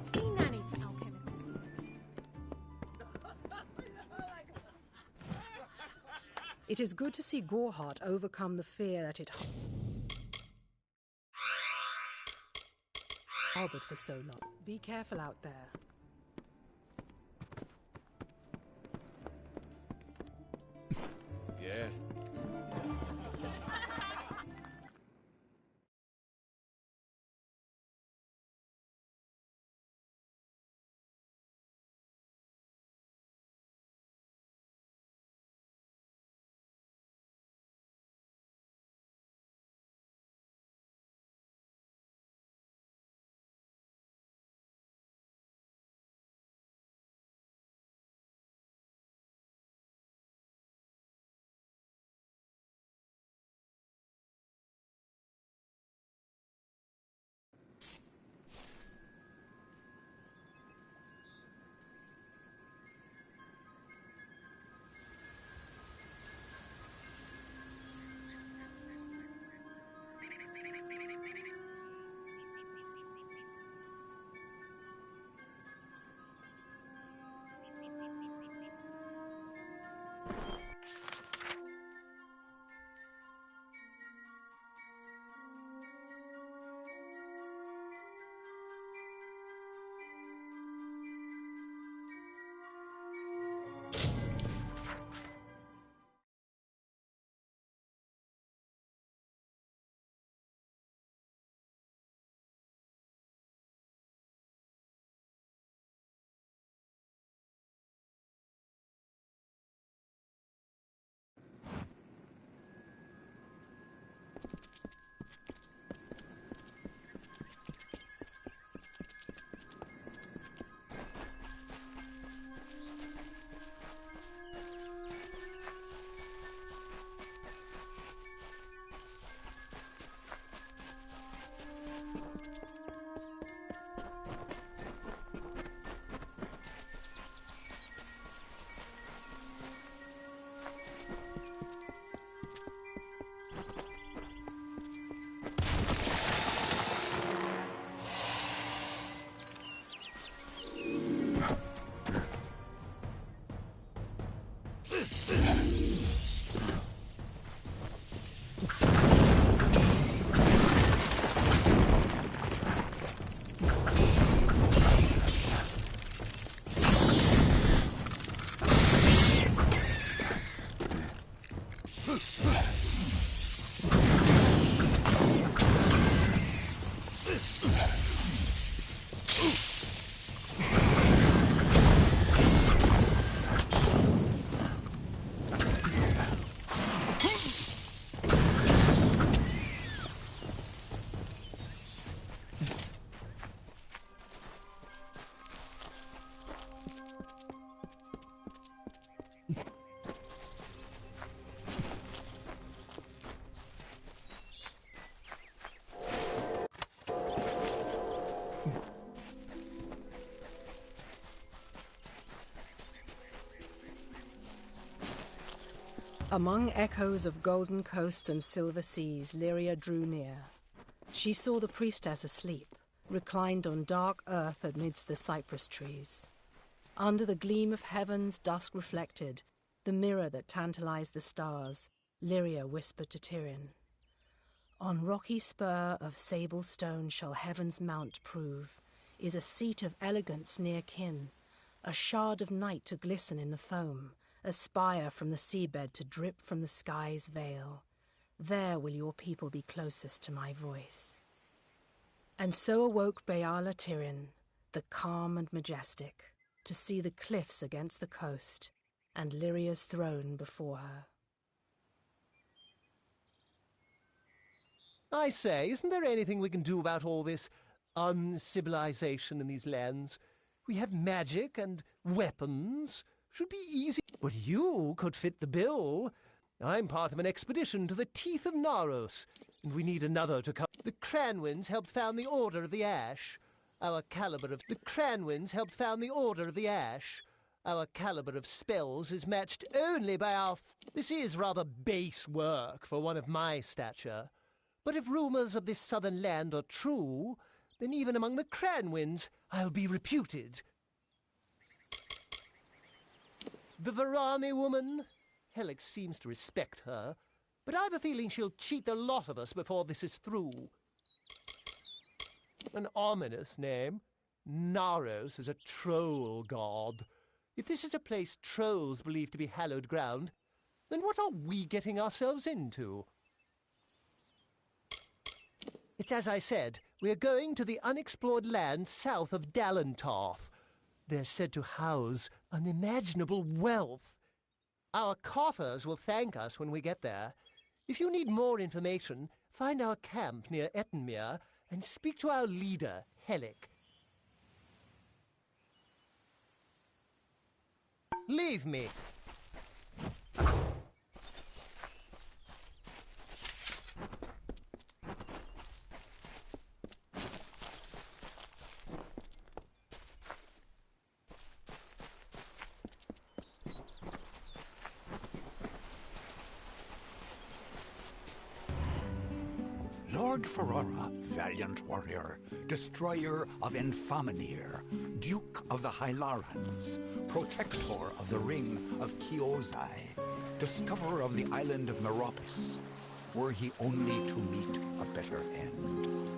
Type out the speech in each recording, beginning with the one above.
See Nanny for alchemical use. It is good to see Gorehart overcome the fear that it harbored for so long. Be careful out there. Yeah. Among echoes of golden coasts and silver seas, Lyria drew near. She saw the priestess asleep, reclined on dark earth amidst the cypress trees. Under the gleam of heaven's dusk reflected, the mirror that tantalized the stars, Lyria whispered to Tyrion, "On rocky spur of sable stone shall heaven's mount prove, is a seat of elegance near kin, a shard of night to glisten in the foam, a spire from the seabed to drip from the sky's veil. There will your people be closest to my voice." And so awoke Baala Tyrion, the calm and majestic, to see the cliffs against the coast, and Lyria's throne before her. I say, isn't there anything we can do about all this uncivilization in these lands? We have magic and weapons. Should be easy. But you could fit the bill. I'm part of an expedition to the teeth of Naros, and we need another to come. The Cranwins helped found the Order of the Ash. Our caliber of... The Cranwins helped found the Order of the Ash. Our caliber of spells is matched only by our... This is rather base work for one of my stature. But if rumors of this southern land are true, then even among the Cranwins, I'll be reputed. The Varani woman? Helix seems to respect her, but I've a feeling she'll cheat the lot of us before this is through. An ominous name. Naros is a troll god. If this is a place trolls believe to be hallowed ground, then what are we getting ourselves into? It's as I said, we're going to the unexplored land south of Dallentarth. They're said to house unimaginable wealth. Our coffers will thank us when we get there. If you need more information, find our camp near Ettenmere and speak to our leader, Helic. Leave me. Lord Ferrara, valiant warrior, destroyer of Infamnir, Duke of the Hylarans, protector of the Ring of Kiozai, discoverer of the island of Meropis, were he only to meet a better end.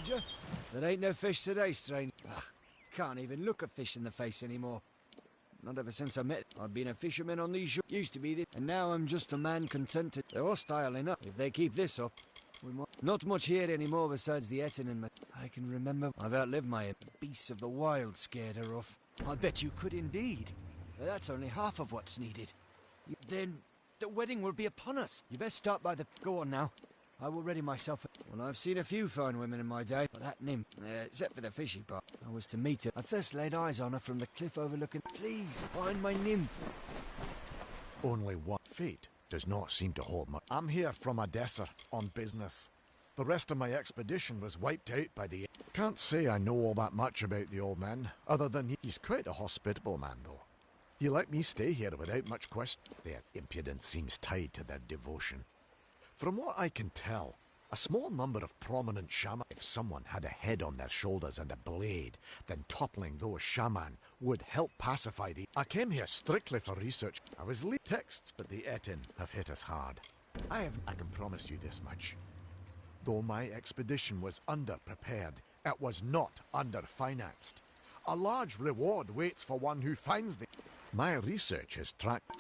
stranger. There ain't no fish today, stranger. Ugh, can't even look a fish in the face anymore. Not ever since I met. I've been a fisherman on these shores. Used to be this, and now I'm just a man contented. They're hostile enough. If they keep this up, we might. Not much here anymore besides the Etten and I can remember I've outlived my beasts of the wild scared her off. I bet you could indeed. But that's only half of what's needed. Then the wedding will be upon us. You best start by the... Go on now. I will ready myself. Well, I've seen a few fine women in my day, but that nymph, except for the fishy part, I was to meet her. I first laid eyes on her from the cliff overlooking... Please, find my nymph. Only one. Fate does not seem to hold much. I'm here from Odessa on business. The rest of my expedition was wiped out by the... Can't say I know all that much about the old man, other than he's quite a hospitable man, though. He let me stay here without much question. Their impudence seems tied to their devotion. From what I can tell, a small number of prominent shamans, if someone had a head on their shoulders and a blade, then toppling those shaman would help pacify the... I came here strictly for research. I was leaving texts, but the Etten have hit us hard. I can promise you this much. Though my expedition was underprepared, it was not underfinanced. A large reward waits for one who finds the... My research has tracked...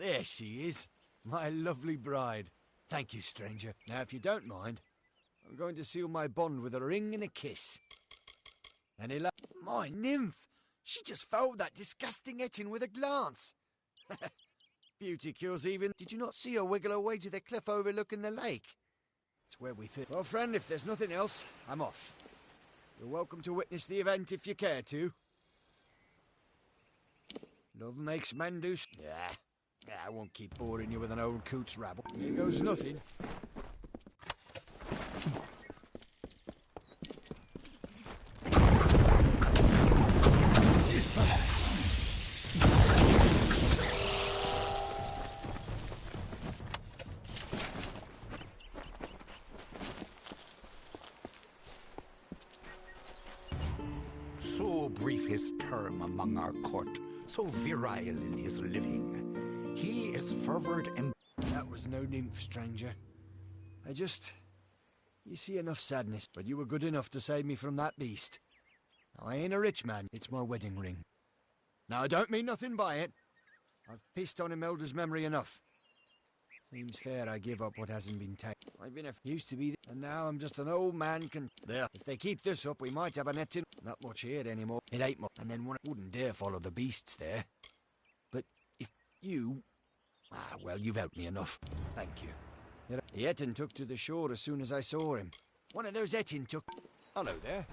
There she is, my lovely bride. Thank you, stranger. Now, if you don't mind, I'm going to seal my bond with a ring and a kiss. And he'll... My nymph! She just fouled that disgusting Etten with a glance. Beauty cures even. Did you not see her wiggle her way to the cliff overlooking the lake? It's where we fit. Well, friend, if there's nothing else, I'm off. You're welcome to witness the event if you care to. Love makes men do... Yeah, I won't keep boring you with an old coot's rabble. Here goes nothing. brief his term among our court, so virile in his living. He is fervent and... That was no nymph, stranger. You see enough sadness, but you were good enough to save me from that beast. Now, I ain't a rich man, it's my wedding ring. Now, I don't mean nothing by it. I've pissed on Imelda's memory enough. Seems fair I give up what hasn't been taken. I've been used to be, and now I'm just an old man There. If they keep this up, we might have a net in. Not much here anymore. It ain't much. And then one wouldn't dare follow the beasts there. But if you... well, you've helped me enough. Thank you. The Etin took to the shore as soon as I saw him. One of those Etin took... Hello there.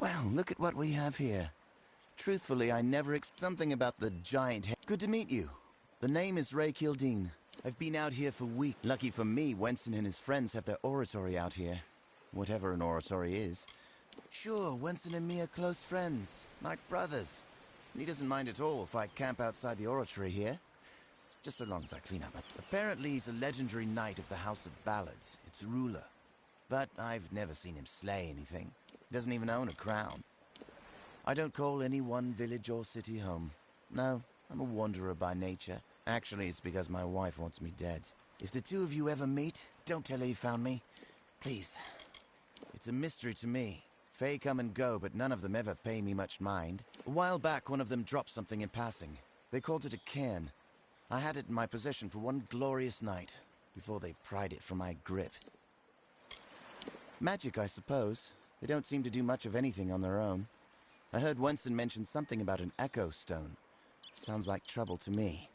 Well, look at what we have here. Truthfully, I never something about the giant head. Good to meet you. The name is Ray Kildine. I've been out here for weeks. Lucky for me, Wenson and his friends have their oratory out here. Whatever an oratory is. Sure, Wenson and me are close friends, like brothers. And he doesn't mind at all if I camp outside the oratory here. Just so long as I clean up. Apparently he's a legendary knight of the House of Ballads, its ruler. But I've never seen him slay anything. He doesn't even own a crown. I don't call any one village or city home. No, I'm a wanderer by nature. Actually, it's because my wife wants me dead. If the two of you ever meet, don't tell her you found me. Please. It's a mystery to me. Fae come and go, but none of them ever pay me much mind. A while back, one of them dropped something in passing. They called it a cairn. I had it in my possession for one glorious night, before they pried it from my grip. Magic, I suppose. They don't seem to do much of anything on their own. I heard Wenson mention something about an echo stone. Sounds like trouble to me.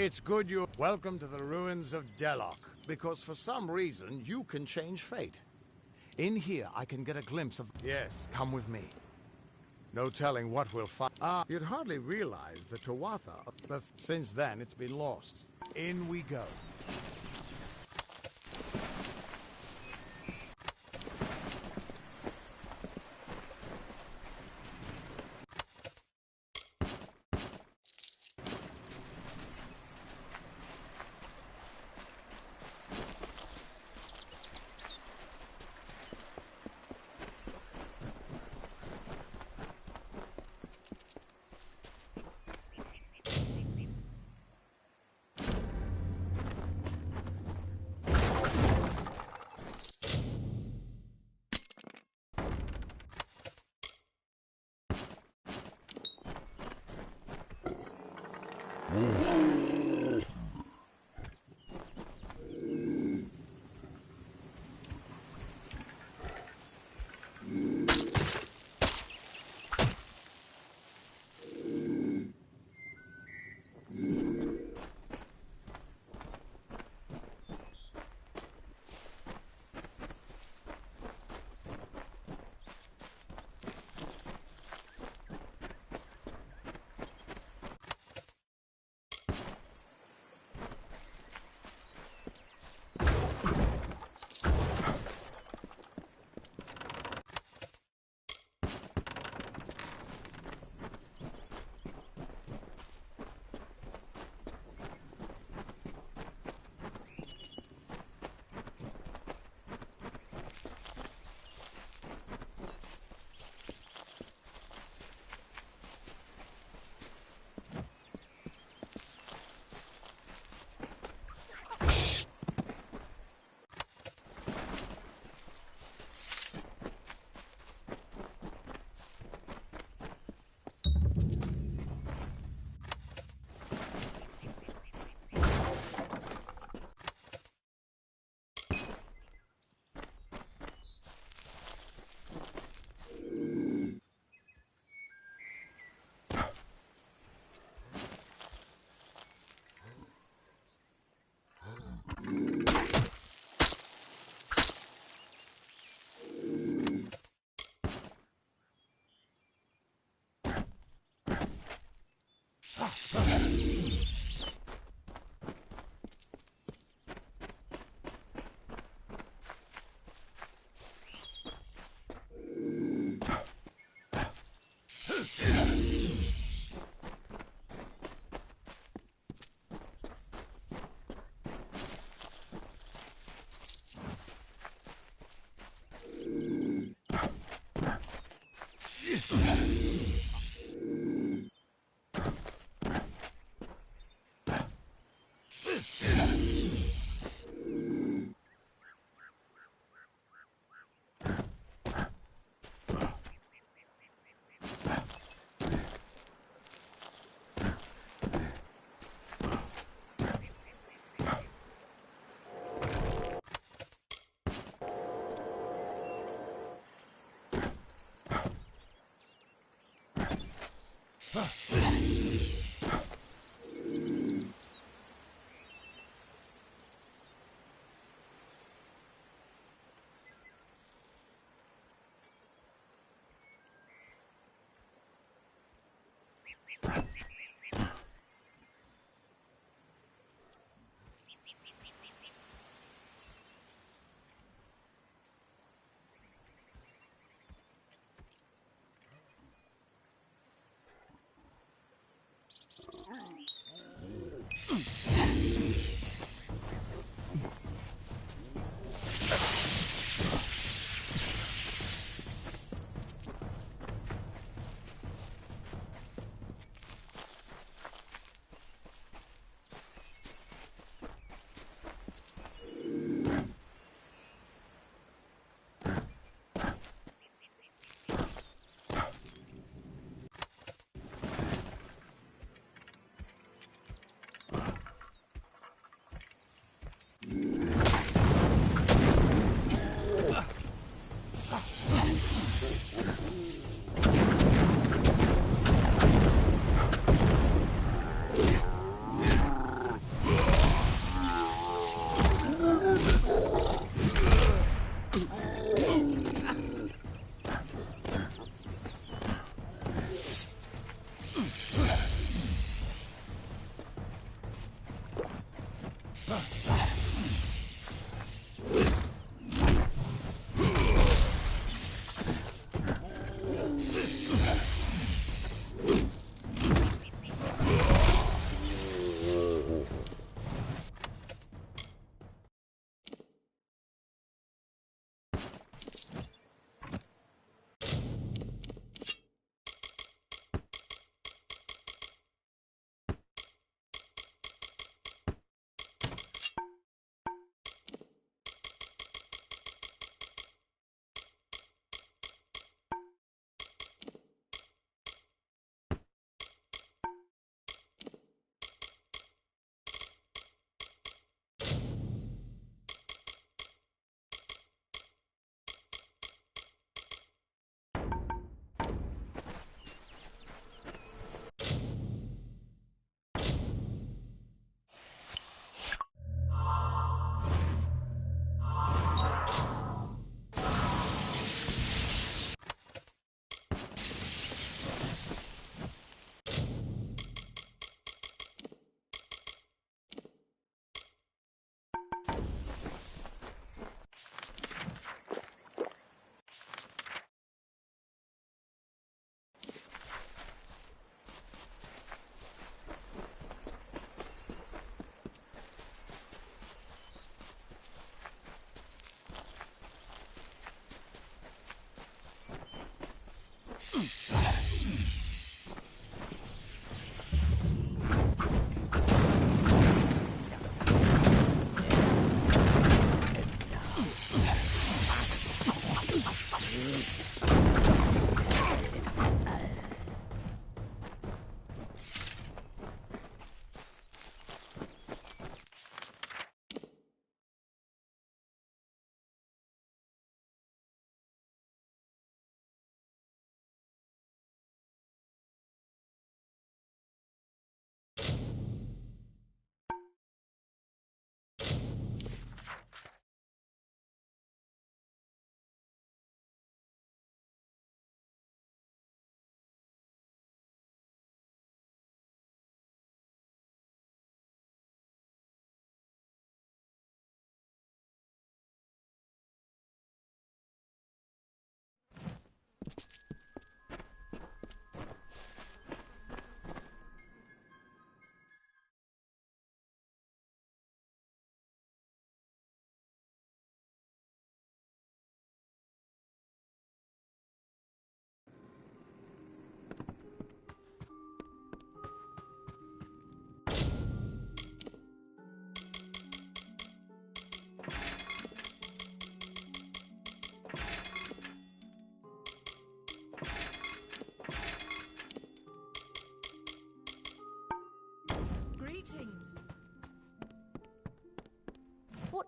It's good you're welcome to the ruins of Delok, because for some reason you can change fate. In here I can get a glimpse of... Yes, come with me. No telling what we'll find. You'd hardly realize the Tuatha, but since then it's been lost. In we go.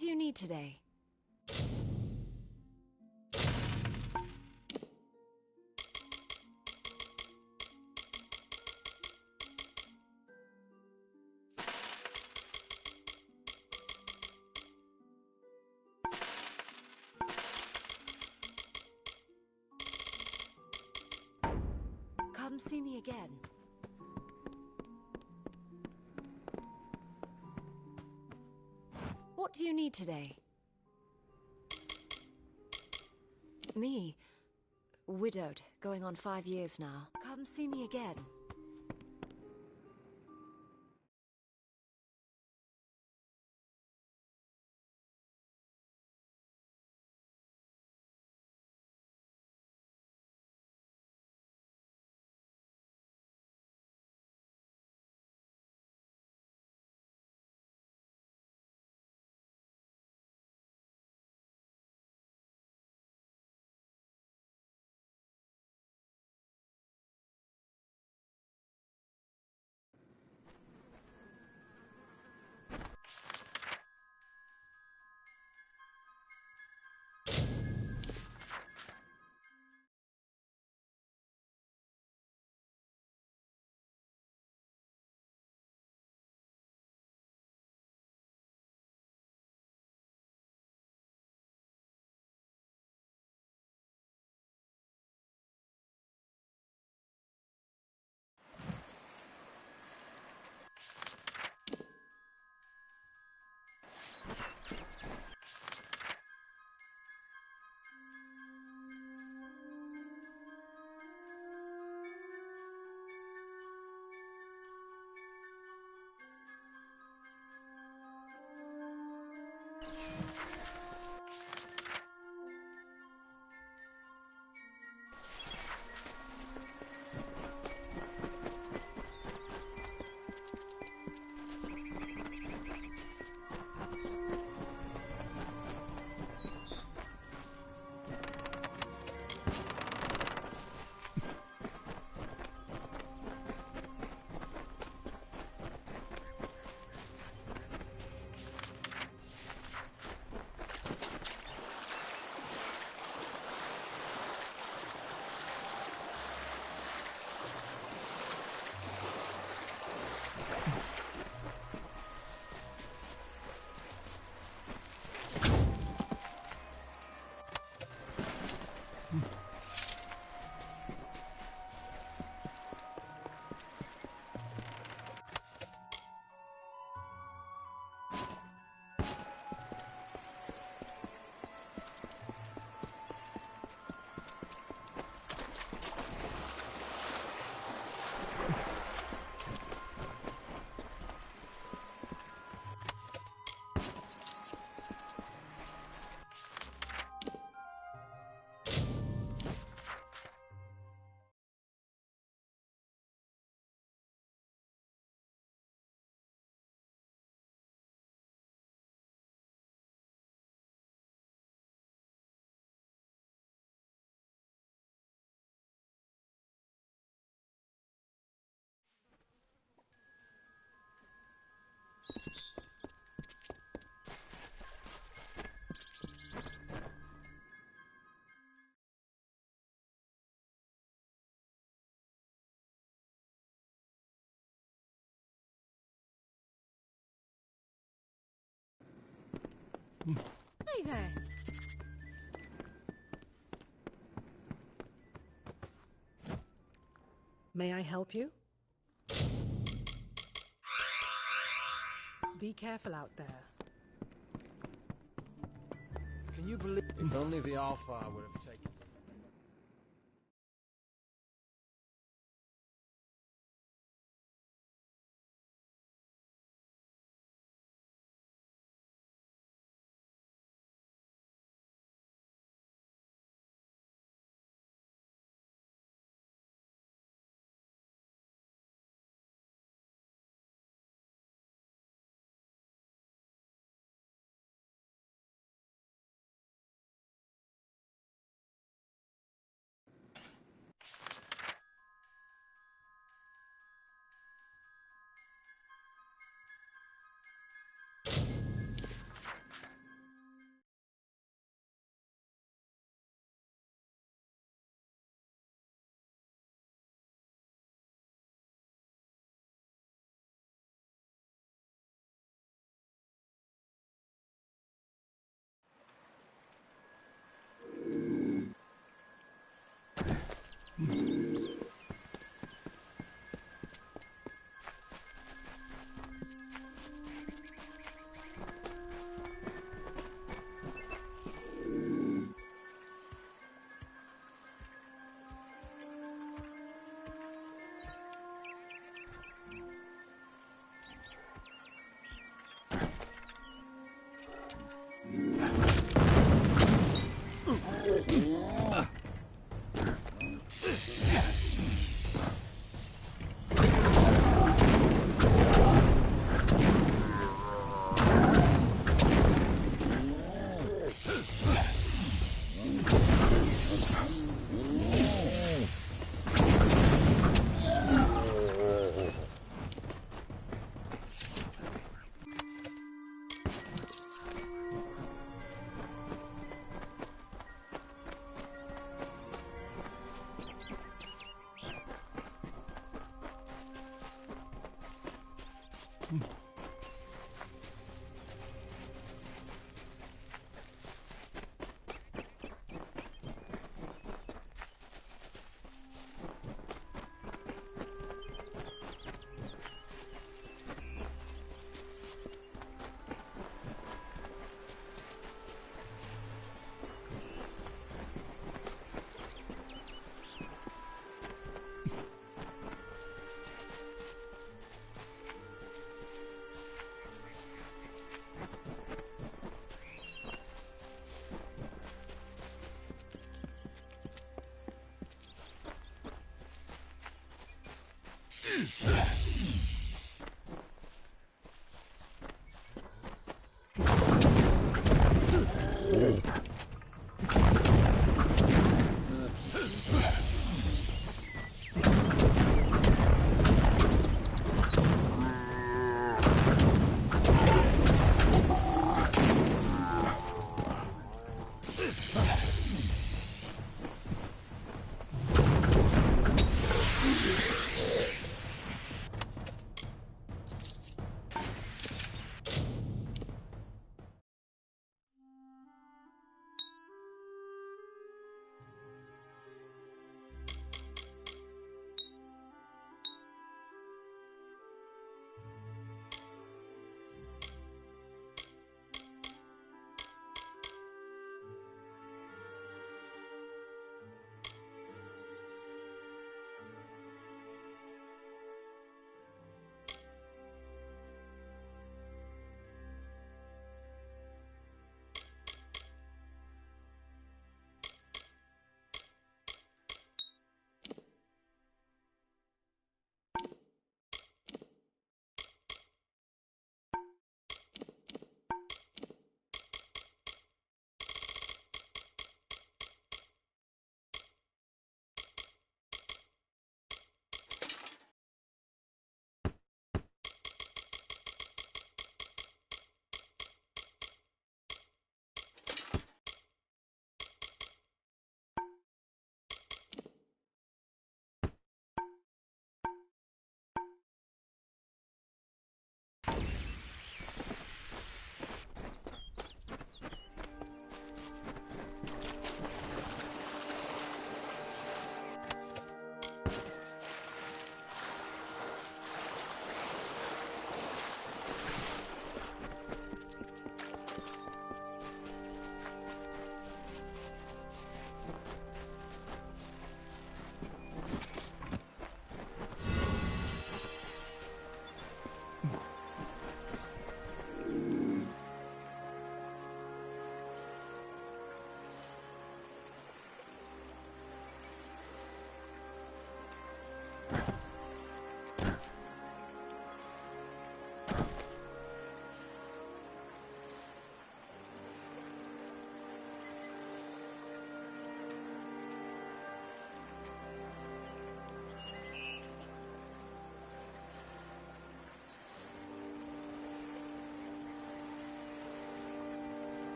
do you need today? Come see me again. What do you need today? Me? Widowed, going on 5 years now. Come see me again. Hey there. May I help you? Be careful out there. Can you believe? If only the Alpha would have taken.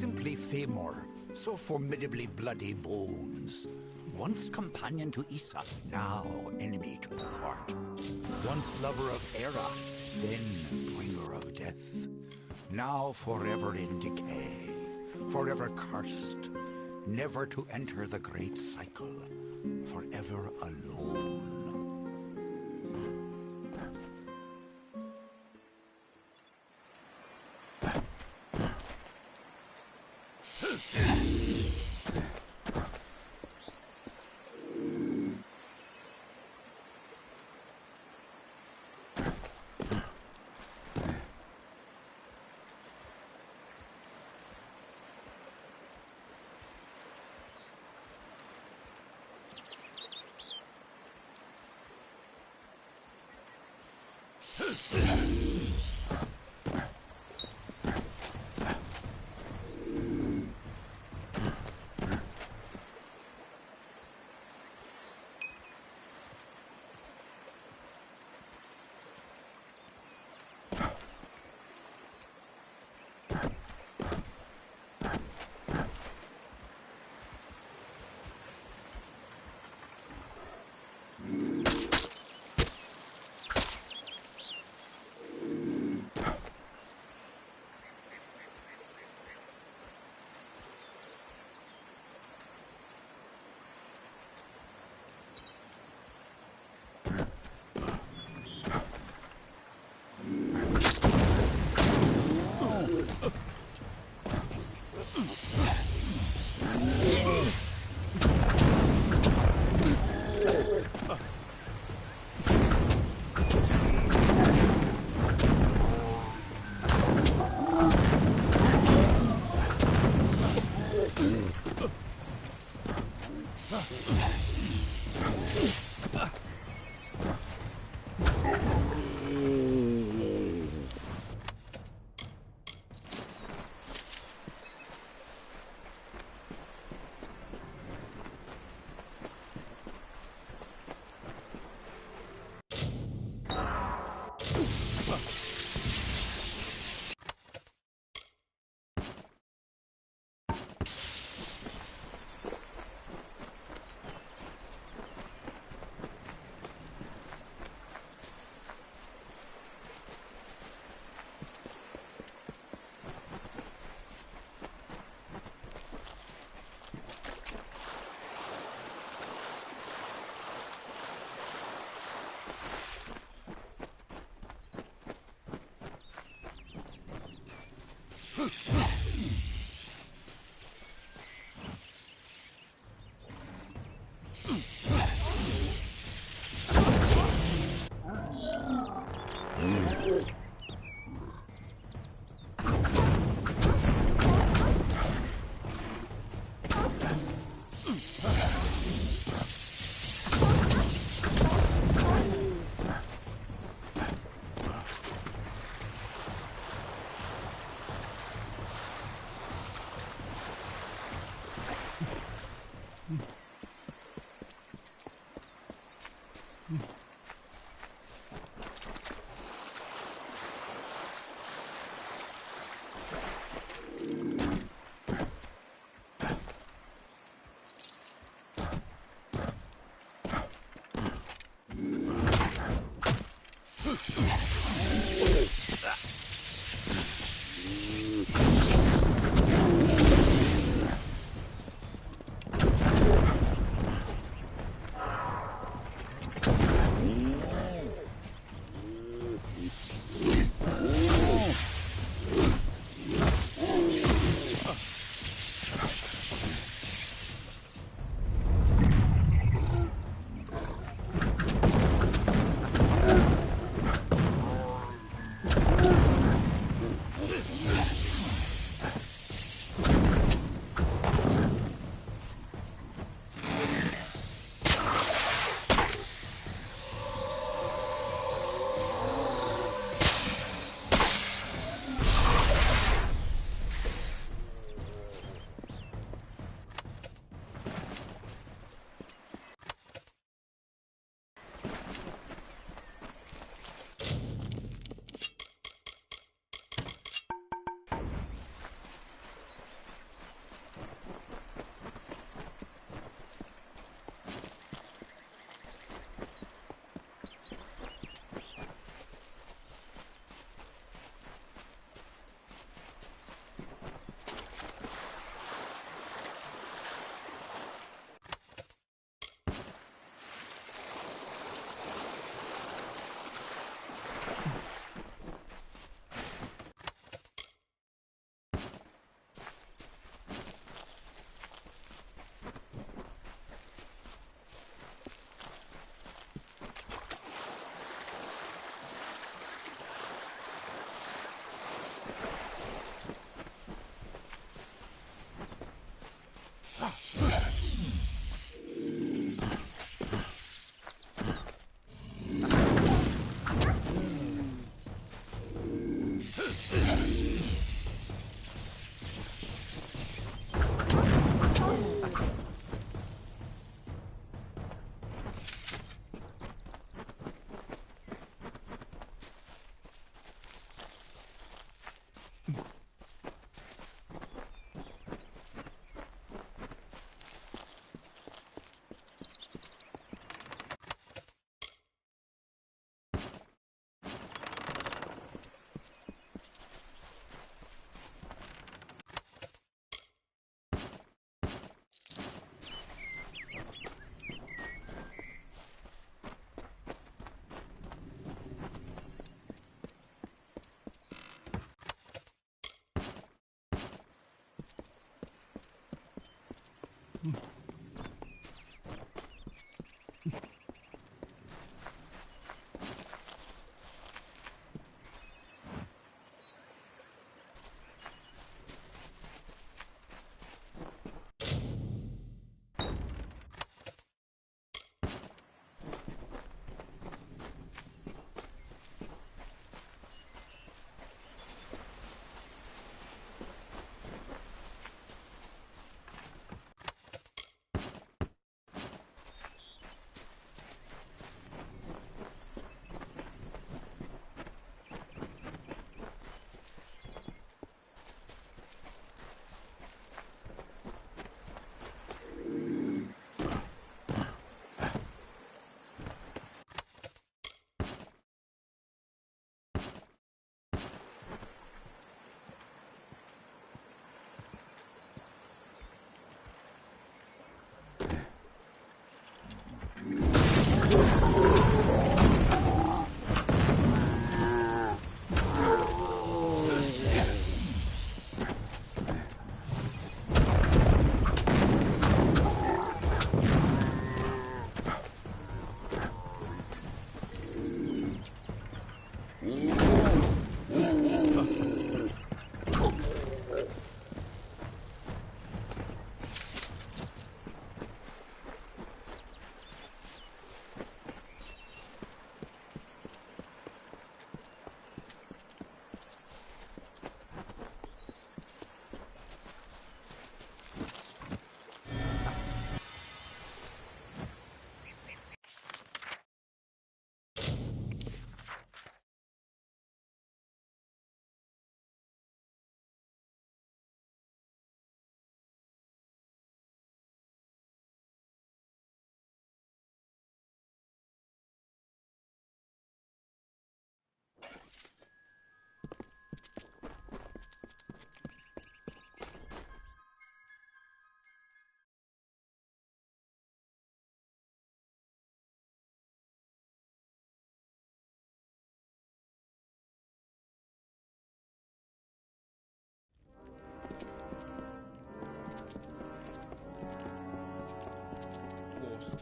simply Famor, so formidably bloody bones. Once companion to Issa, now enemy to the court. Once lover of Era, then bringer of death. Now forever in decay, forever cursed, never to enter the great cycle, forever alone.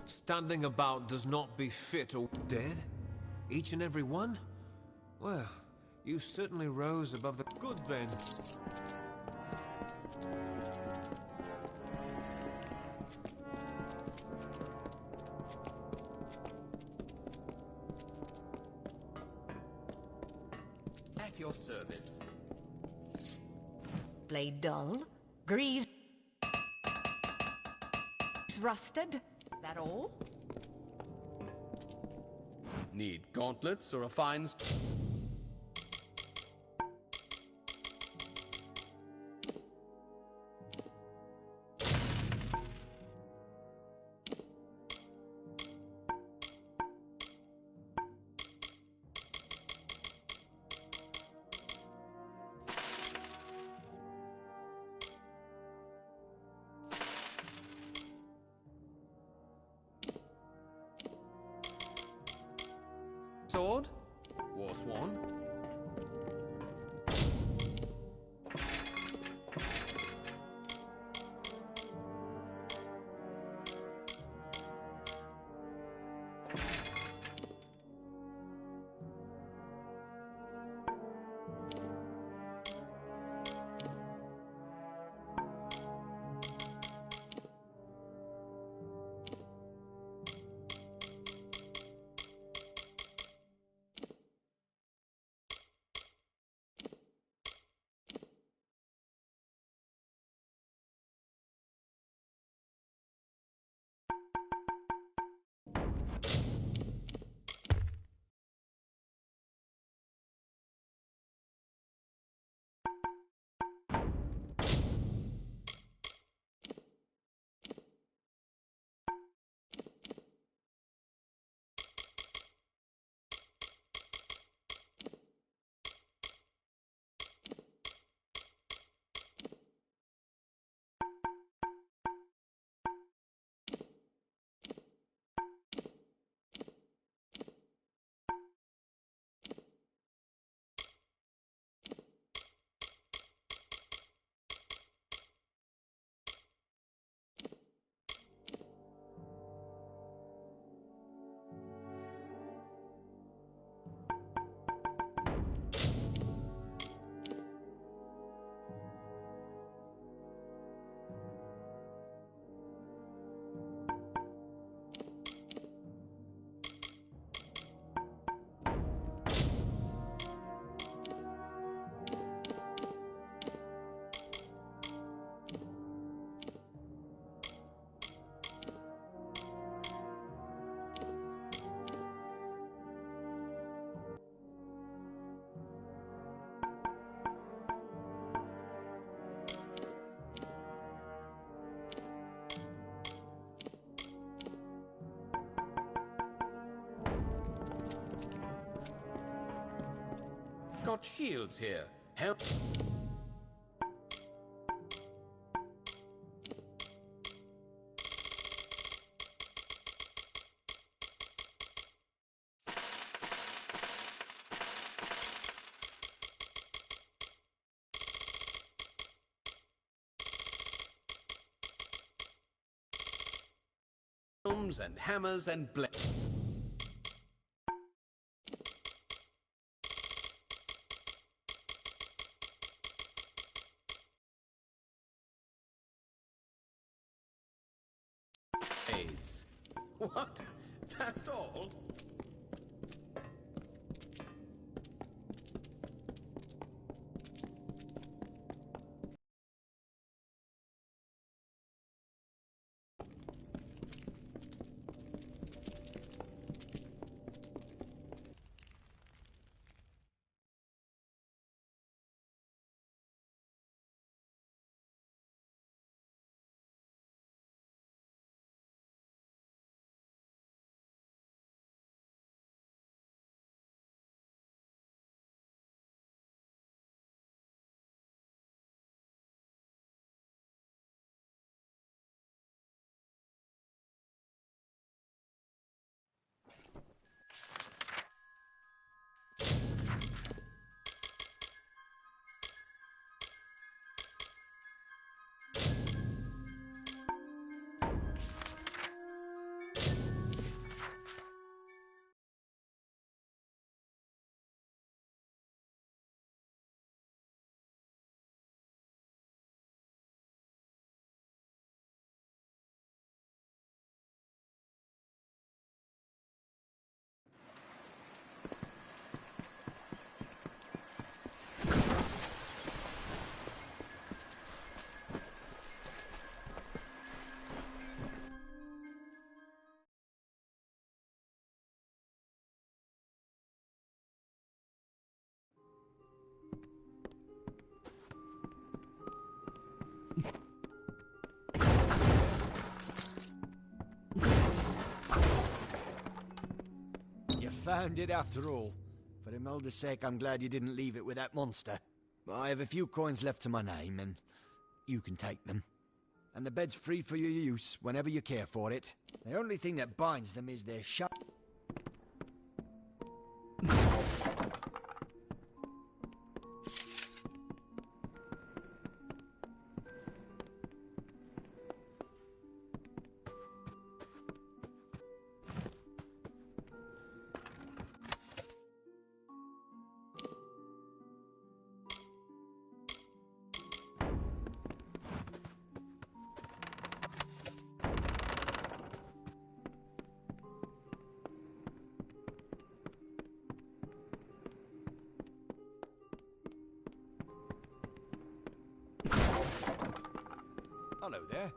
Standing about does not befit or dead? Each and every one? Well, you certainly rose above the... Good then. At your service. Blade dull? Greaves rusted? That all? Need gauntlets or a fine... Sword? Warsworn? got shields here. Help. And hammers and blades. What? That's all? Found it after all. For Imelda's sake, I'm glad you didn't leave it with that monster. I have a few coins left to my name, and you can take them. And the bed's free for your use whenever you care for it. The only thing that binds them is their sharp... Hello there.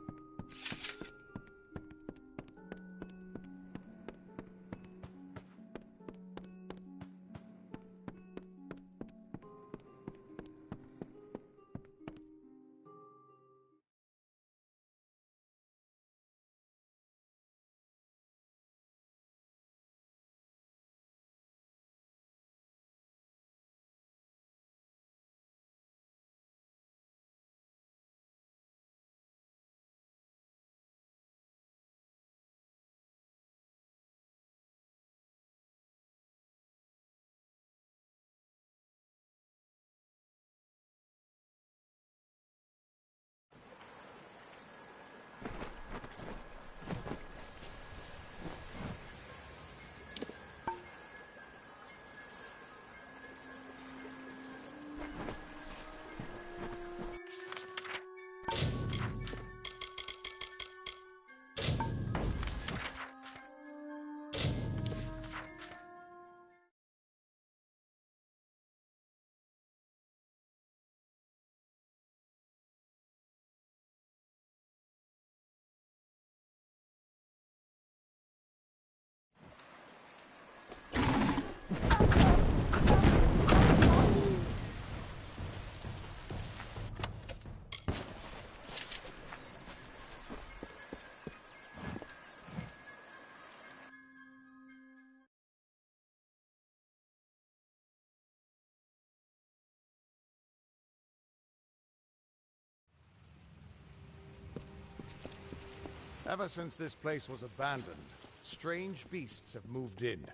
Ever since this place was abandoned, strange beasts have moved in.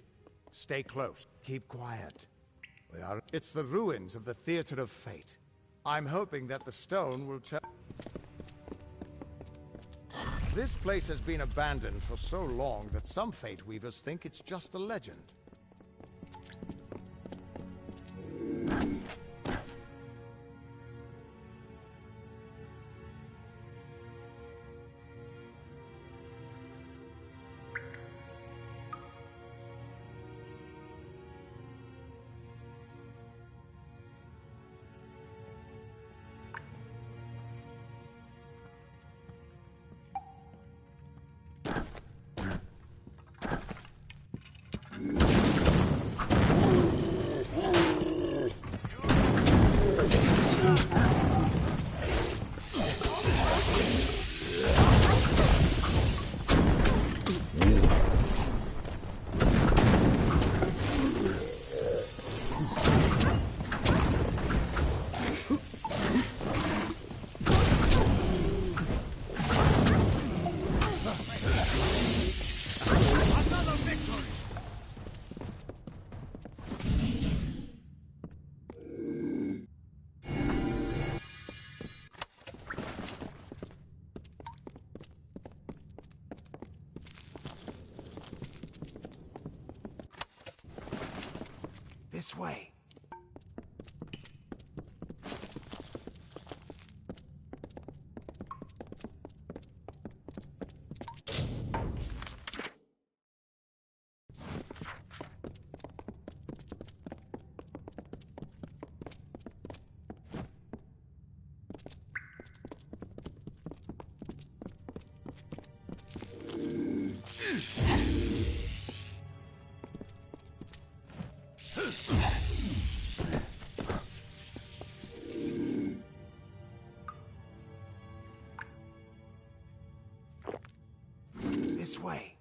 Stay close. Keep quiet. It's the ruins of the Theater of Fate. I'm hoping that the stone will tell... This place has been abandoned for so long that some Fate Weavers think it's just a legend. This way. This way.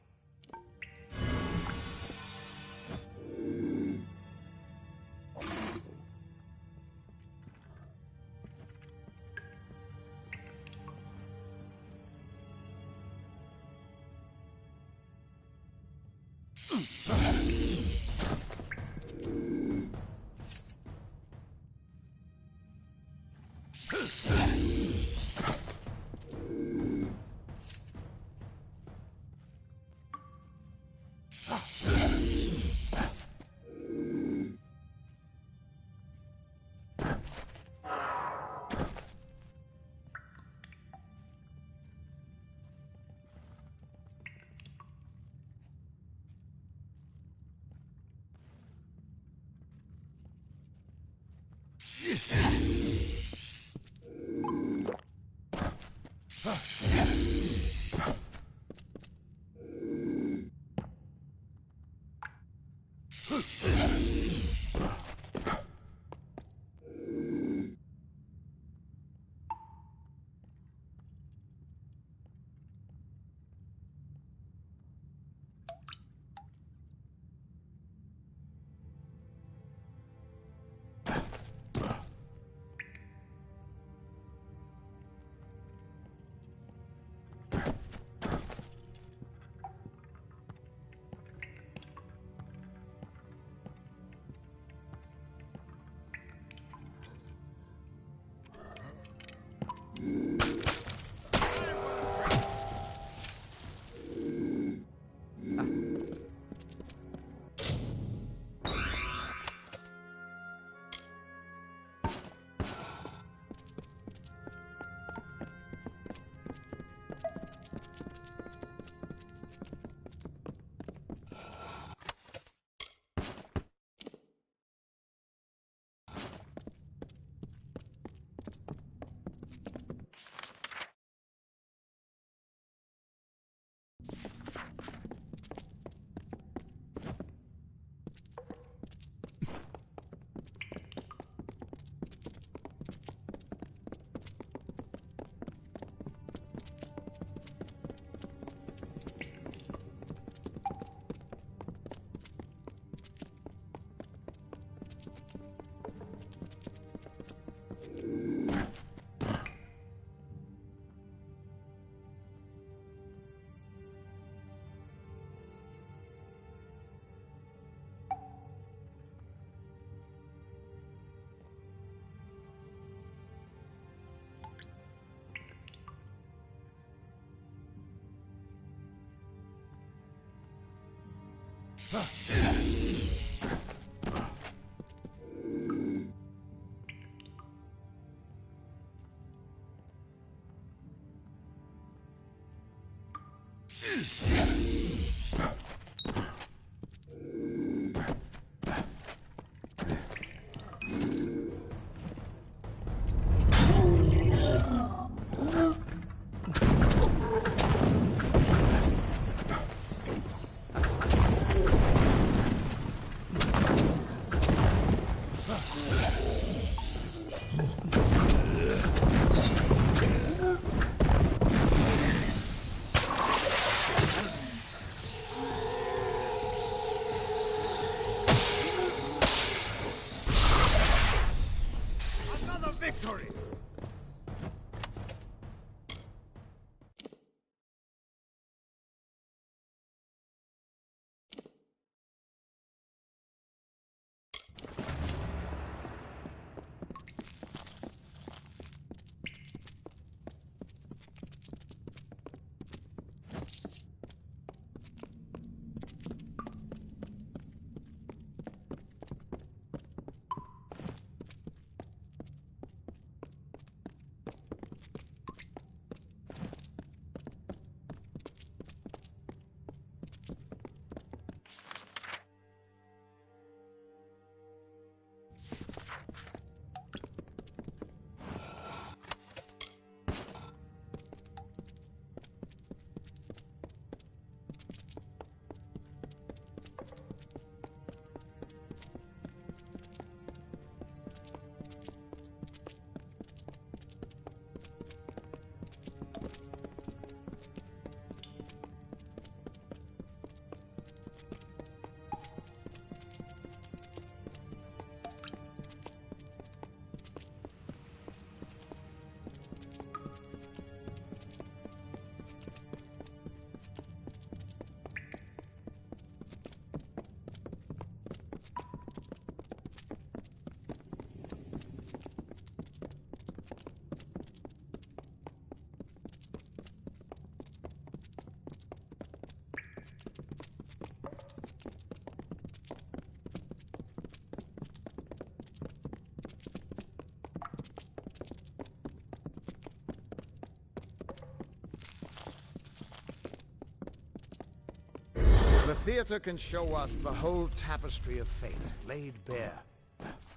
The theater can show us the whole tapestry of fate, laid bare.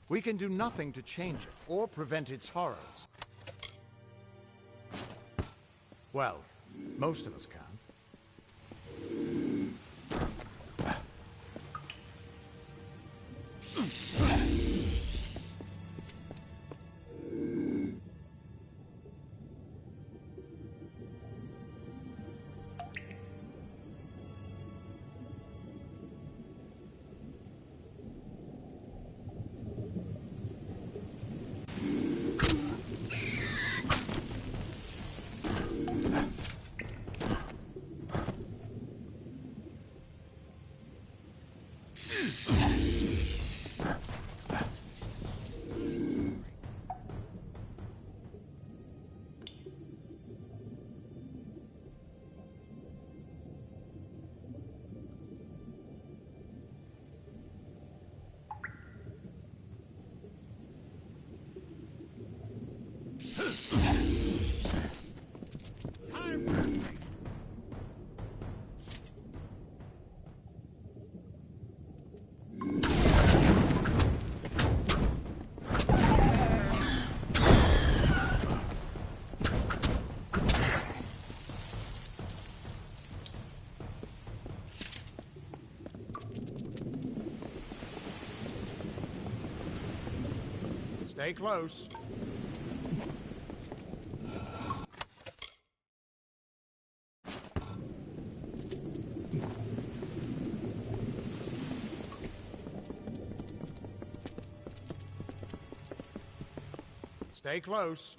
We can do nothing to change it, or prevent its horrors. Well, most of us can't. Stay close. Stay close.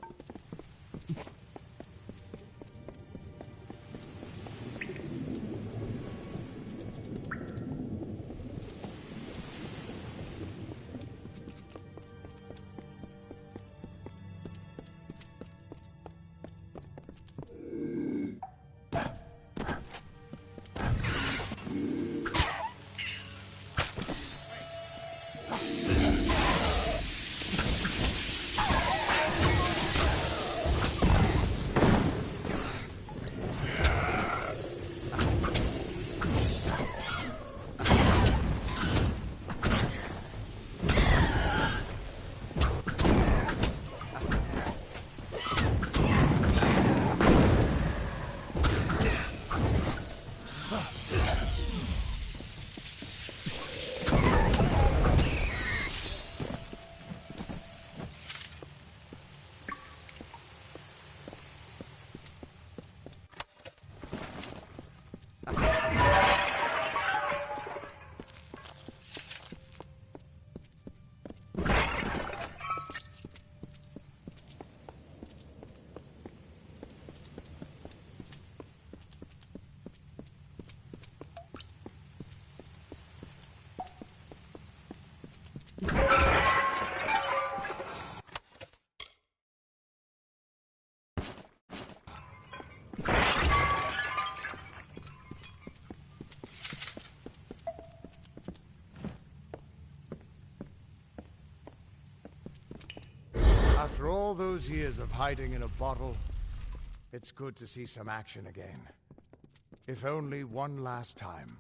After all those years of hiding in a bottle, it's good to see some action again. If only one last time.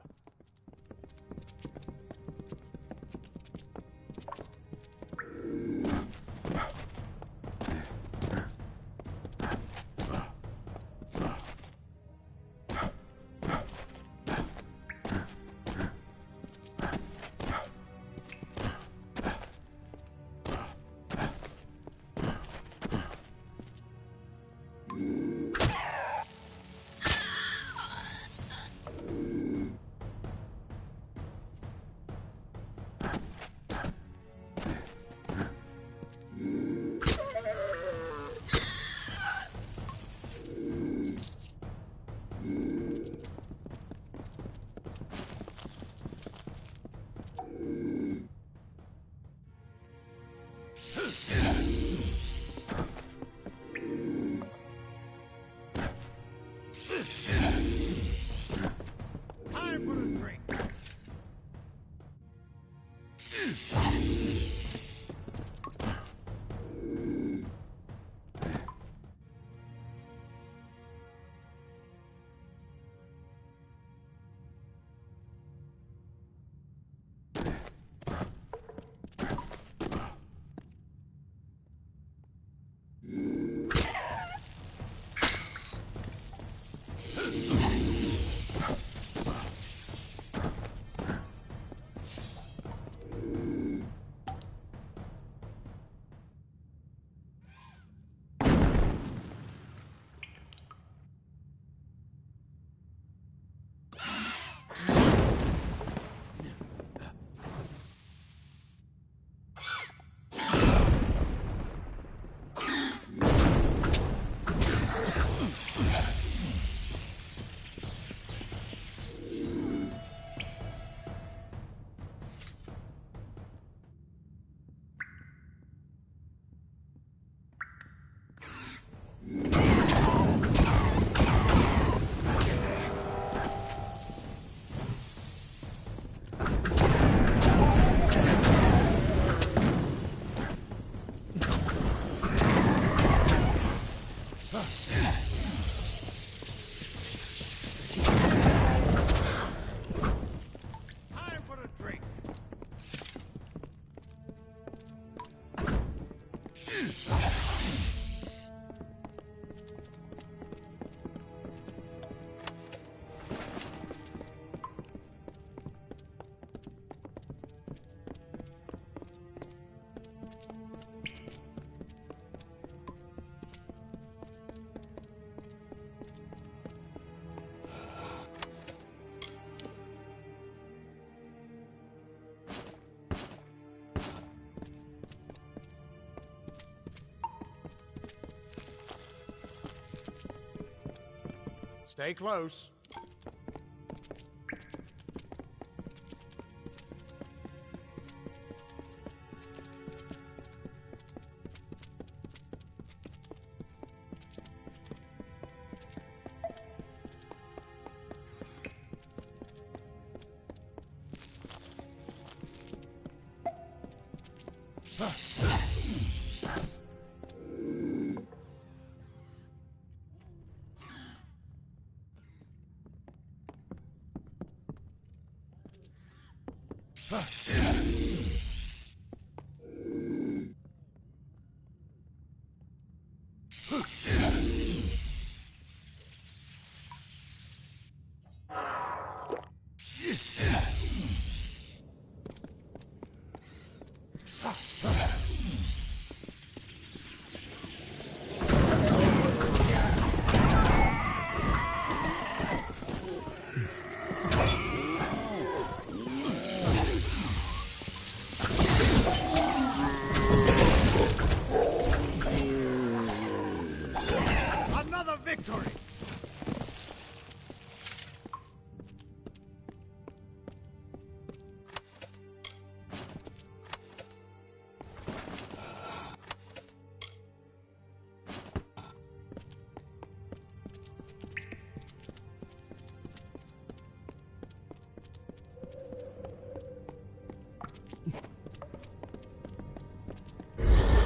Stay close.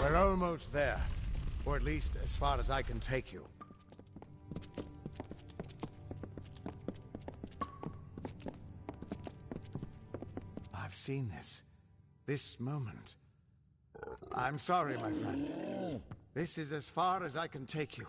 We're almost there. Or at least as far as I can take you. I've seen this. This moment. I'm sorry, my friend. This is as far as I can take you.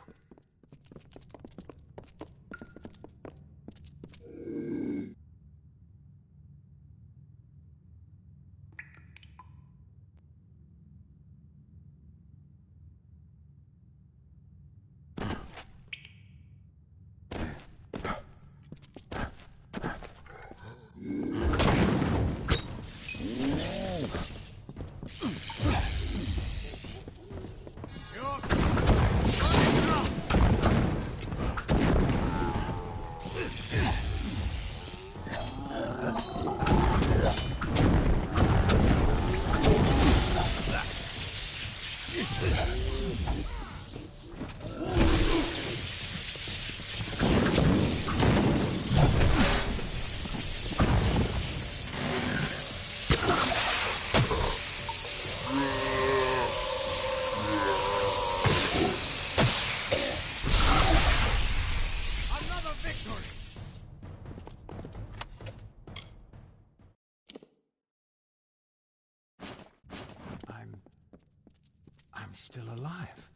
I'm still alive.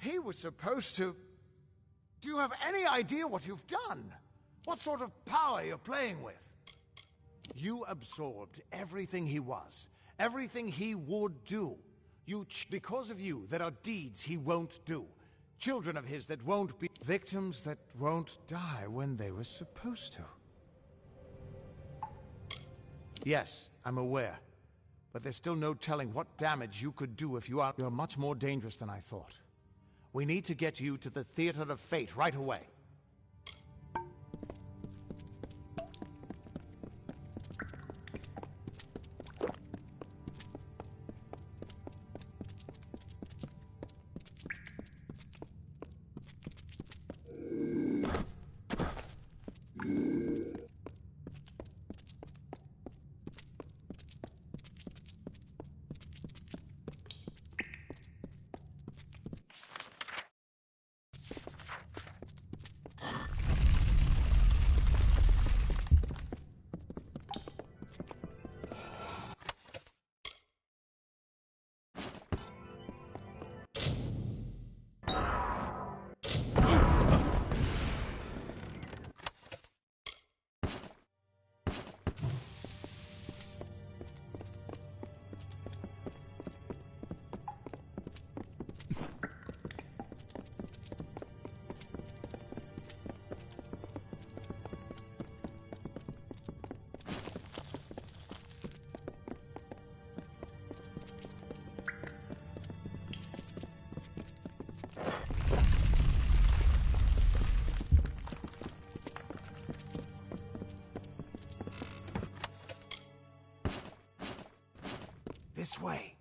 He was supposed to... Do you have any idea what you've done? What sort of power you're playing with? You absorbed everything he was, everything he would do. Because of you, there are deeds he won't do. Children of his that won't be... Victims that won't die when they were supposed to. Yes, I'm aware. But there's still no telling what damage you could do if you are... You're much more dangerous than I thought. We need to get you to the Theater of Fate right away. This way.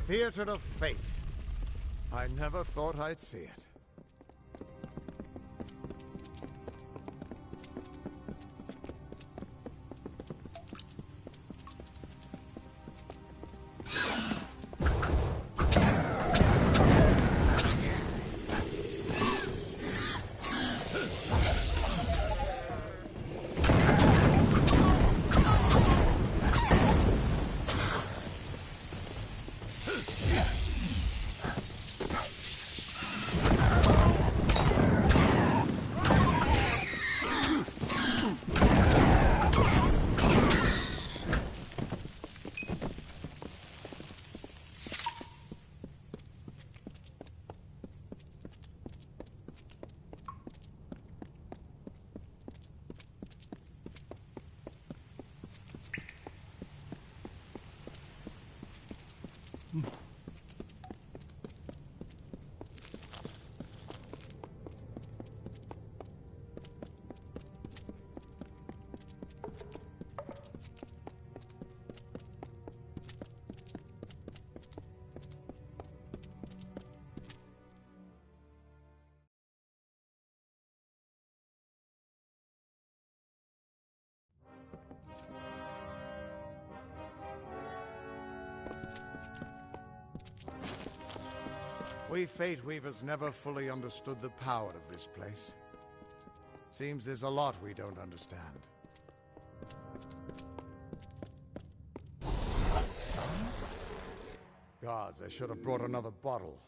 theater of fate. I never thought I'd see it. We Fate Weavers never fully understood the power of this place. Seems there's a lot we don't understand. Gods, I should have brought another bottle.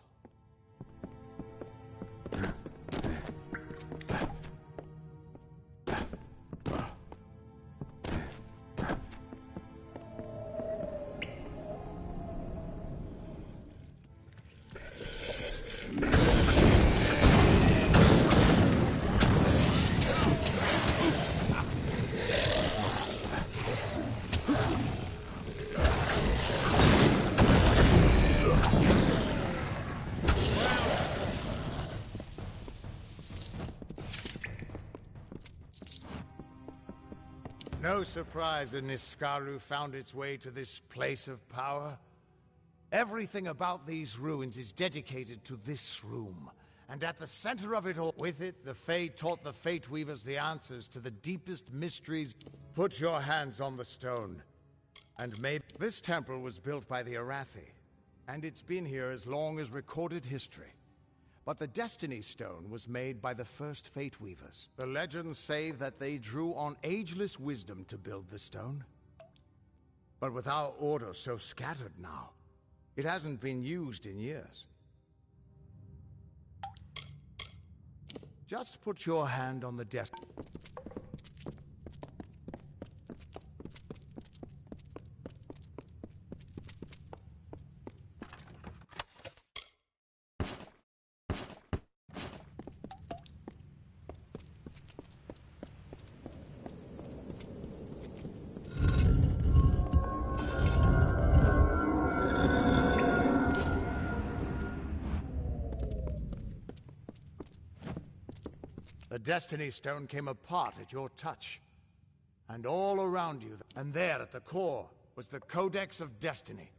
No surprise that Niskaru found its way to this place of power. Everything about these ruins is dedicated to this room. And at the center of it all, with it, the Fae taught the Fate Weavers the answers to the deepest mysteries. Put your hands on the stone. And maybe this temple was built by the Arathi, and it's been here as long as recorded history. But the Destiny Stone was made by the first Fate Weavers. The legends say that they drew on ageless wisdom to build the stone. But with our order so scattered now, it hasn't been used in years. Just put your hand on the Destiny. The Destiny Stone came apart at your touch. And all around you, and there at the core, was the Codex of Destiny.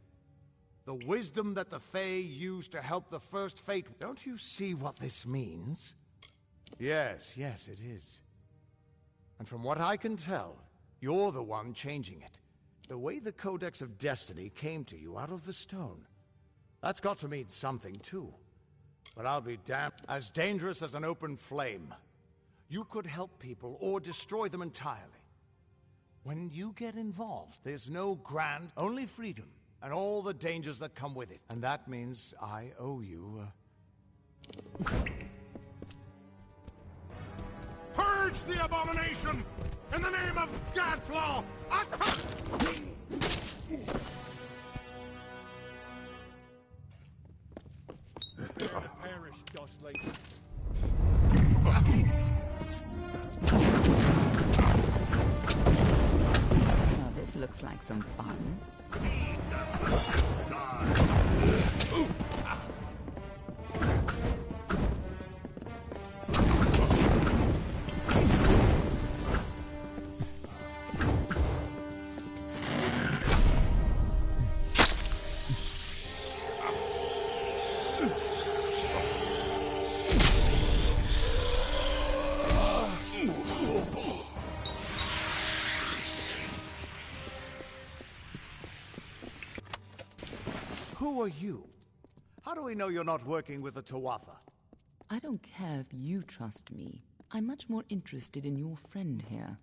The wisdom that the Fae used to help the first Fate. Don't you see what this means? Yes, it is. And from what I can tell, you're the one changing it. The way the Codex of Destiny came to you out of the stone. That's got to mean something, too. But I'll be damned. As dangerous as an open flame. You could help people or destroy them entirely. When you get involved, there's no grant, only freedom, and all the dangers that come with it. And that means I owe you, Purge the abomination! In the name of Godflaw! Perish, Gosling. Well, this looks like some fun. Who are you? How do we know you're not working with the Tuatha? I don't care if you trust me. I'm much more interested in your friend here.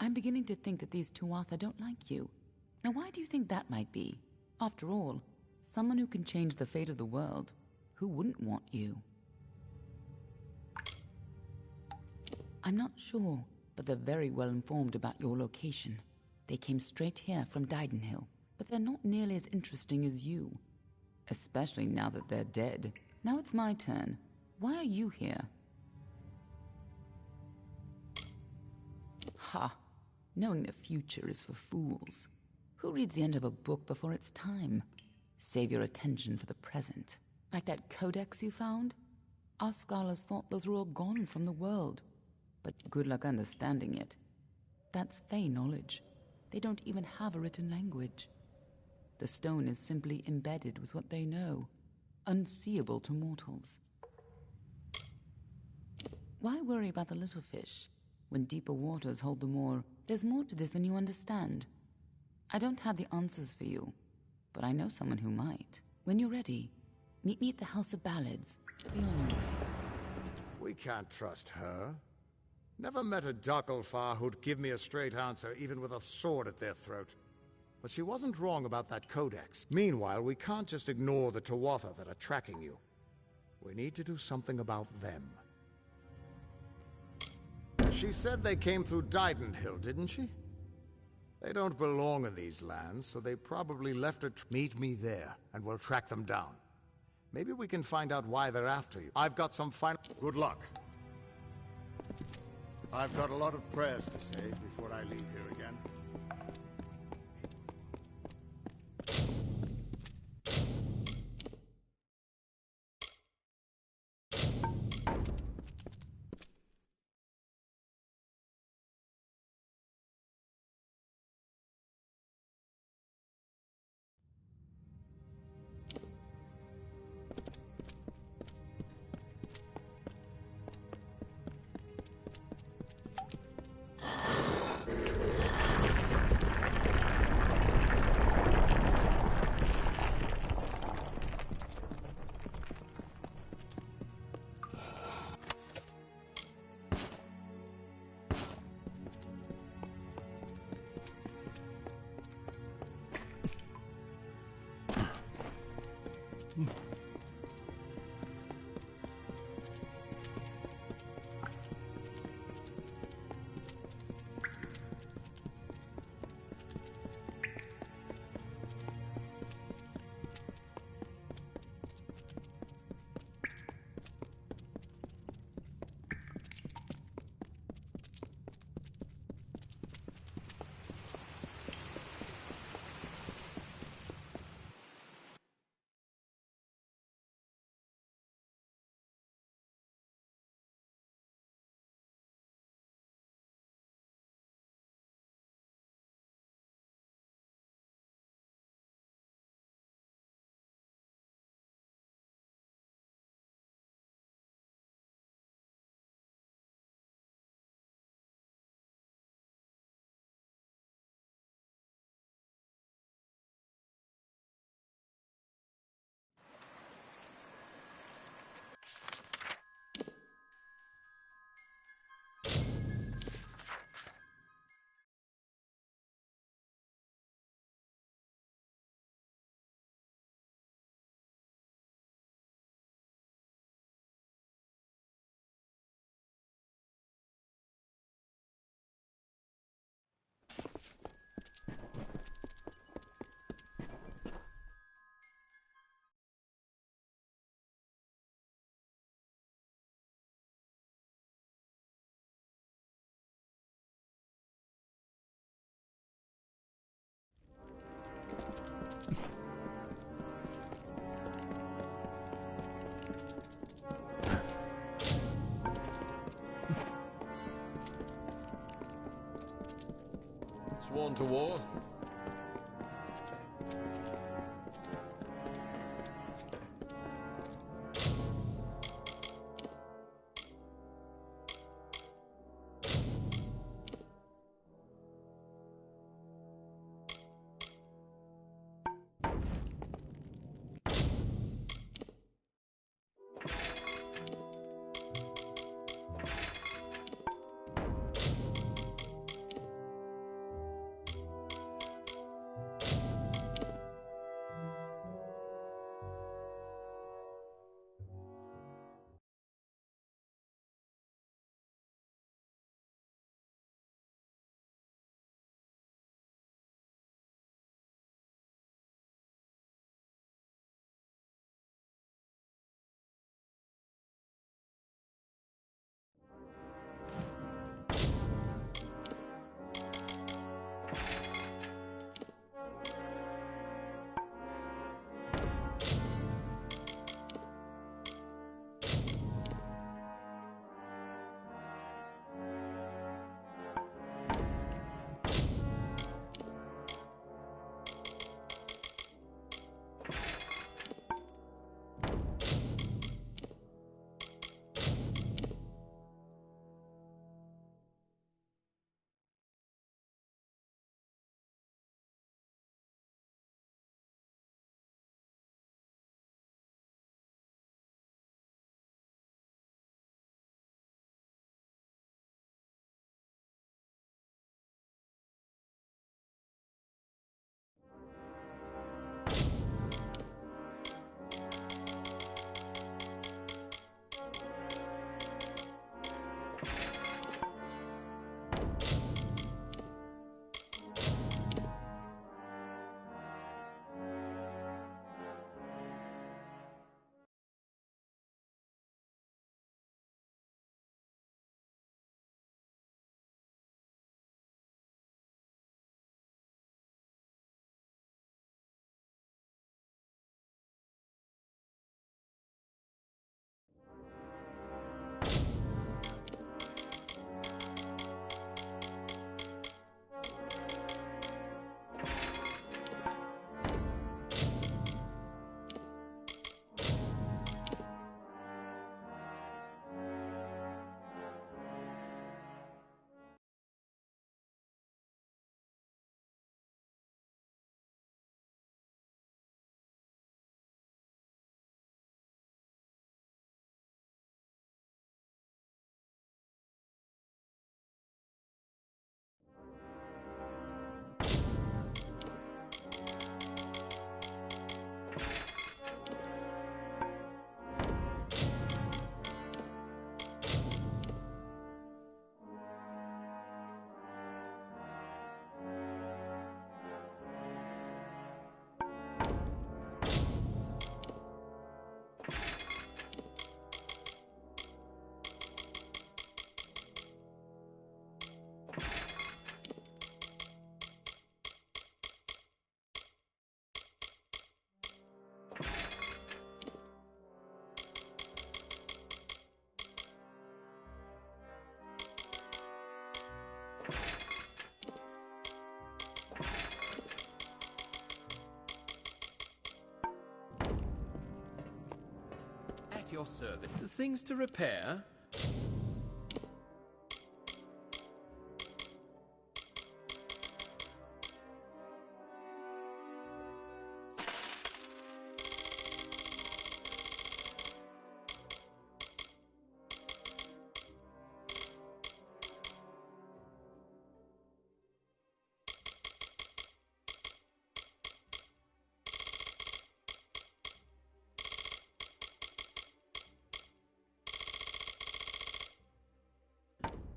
I'm beginning to think that these Tuatha don't like you. Now why do you think that might be? After all, someone who can change the fate of the world, who wouldn't want you? I'm not sure, but they're very well informed about your location. They came straight here from Didenhill, but they're not nearly as interesting as you. Especially now that they're dead. Now it's my turn. Why are you here? Ha! Knowing the future is for fools. Who reads the end of a book before it's time? Save your attention for the present. Like that codex you found? Our scholars thought those were all gone from the world. But good luck understanding it. That's Fey knowledge. They don't even have a written language. The stone is simply embedded with what they know, unseeable to mortals. Why worry about the little fish? When deeper waters hold the more, there's more to this than you understand. I don't have the answers for you, but I know someone who might. When you're ready, meet me at the House of Ballads. Be on your way. We can't trust her. Never met a Darkelfar who'd give me a straight answer, even with a sword at their throat. But she wasn't wrong about that codex. Meanwhile, we can't just ignore the Tuatha that are tracking you. We need to do something about them. She said they came through Didenhill, didn't she? They don't belong in these lands, so they probably left a Meet me there, and we'll track them down. Maybe we can find out why they're after you. I've got some final... Good luck. I've got a lot of prayers to say before I leave here again. Sworn to war? At your service. Things to repair?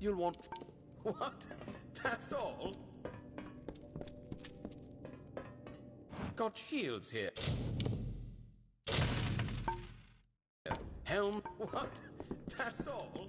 You'll want... What? That's all? Got shields here. Helm... What? That's all?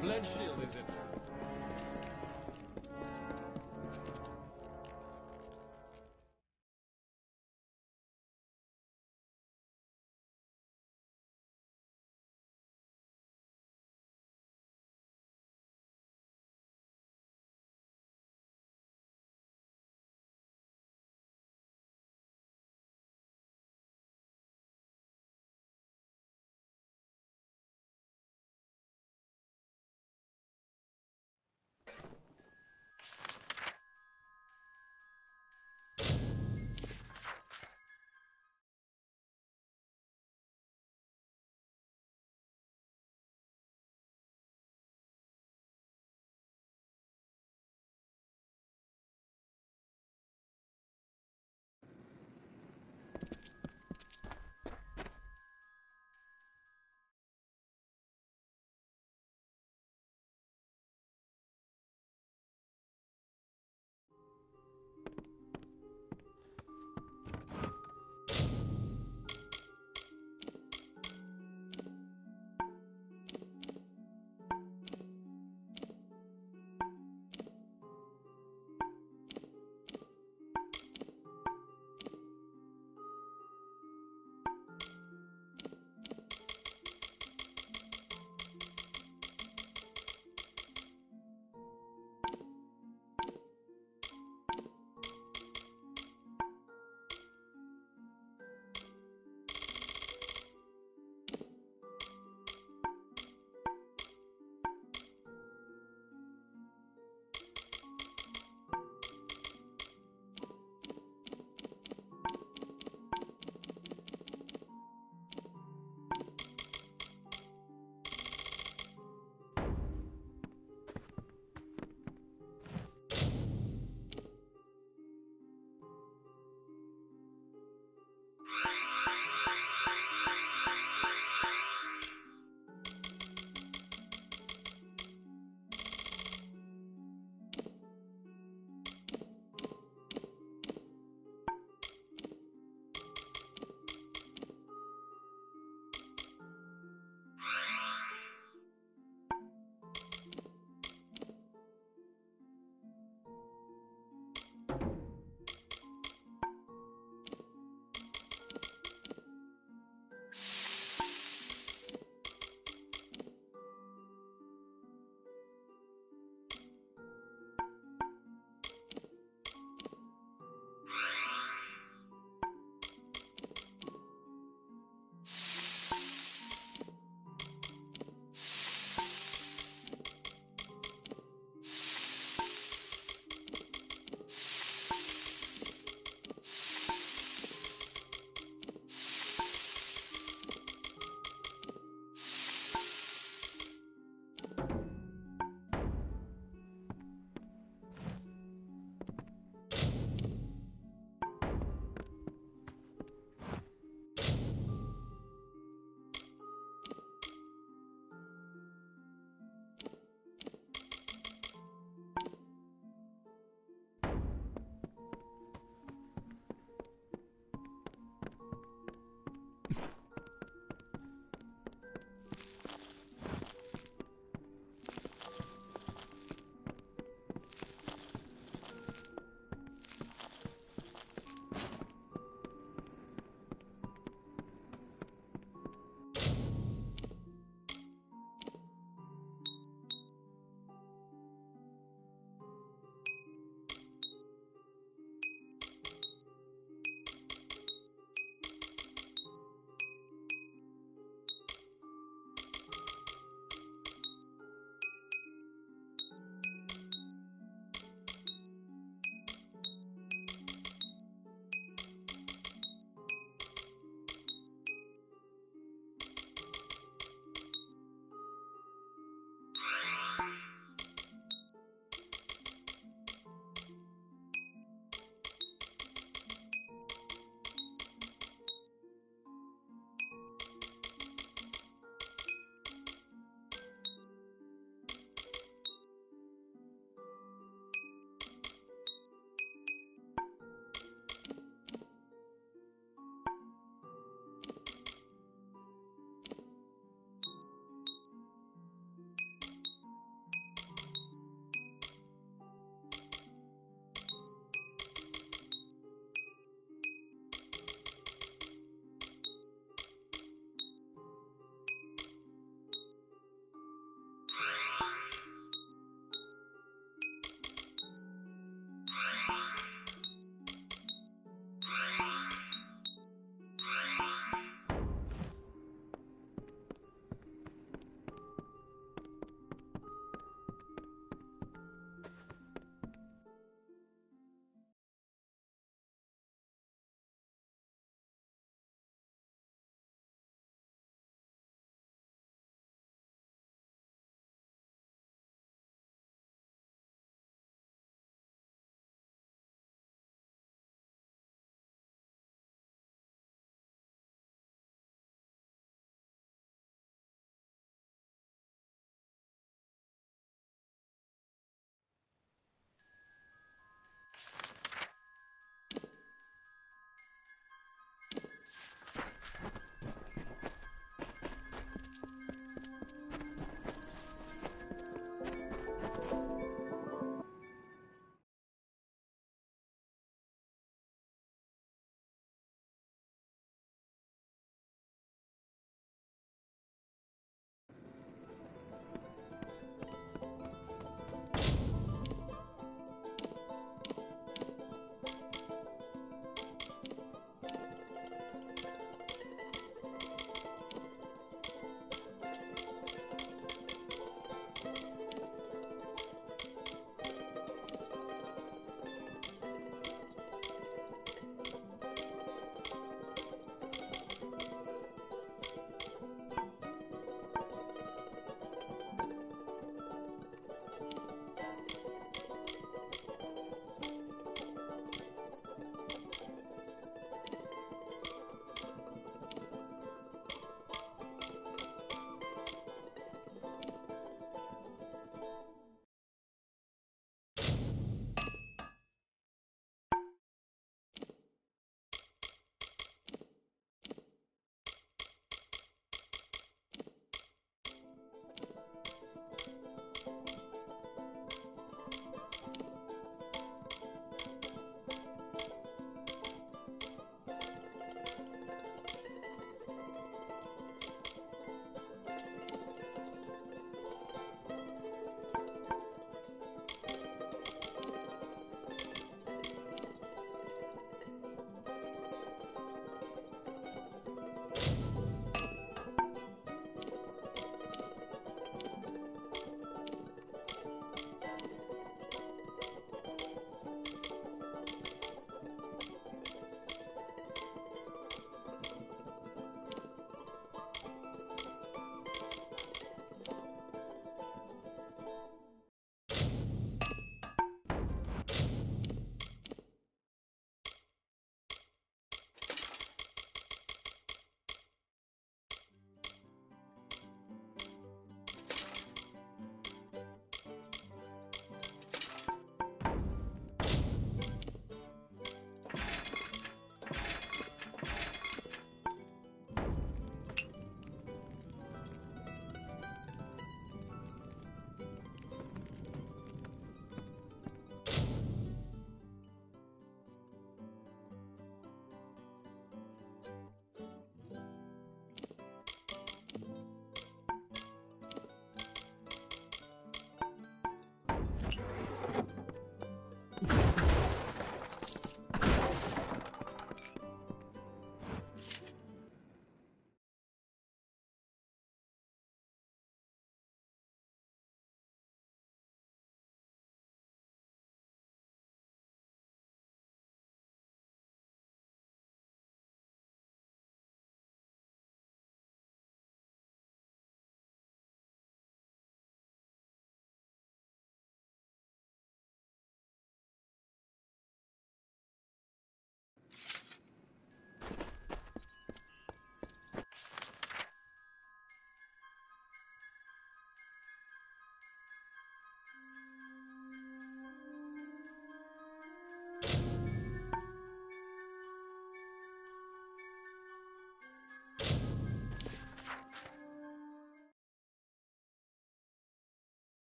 Pledge shield, is it?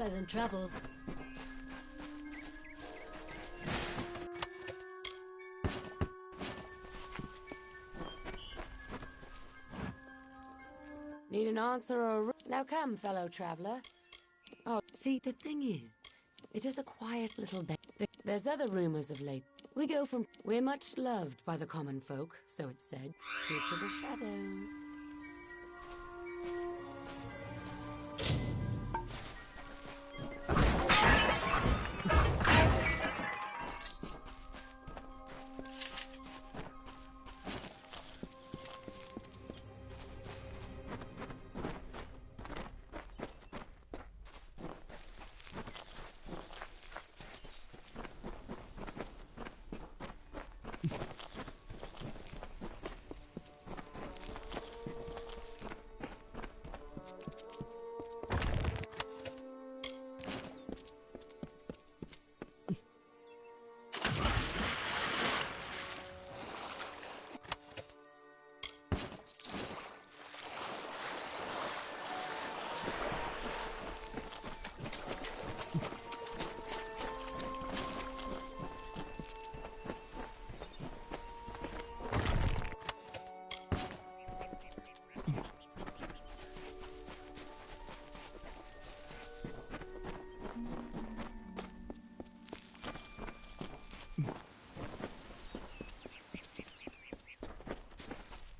Pleasant travels. Need an answer or a... Now come, fellow traveler. Oh, see, the thing is, it is a quiet little bit. There's other rumors of late. We're much loved by the common folk, so it's said. Keep to the shadows.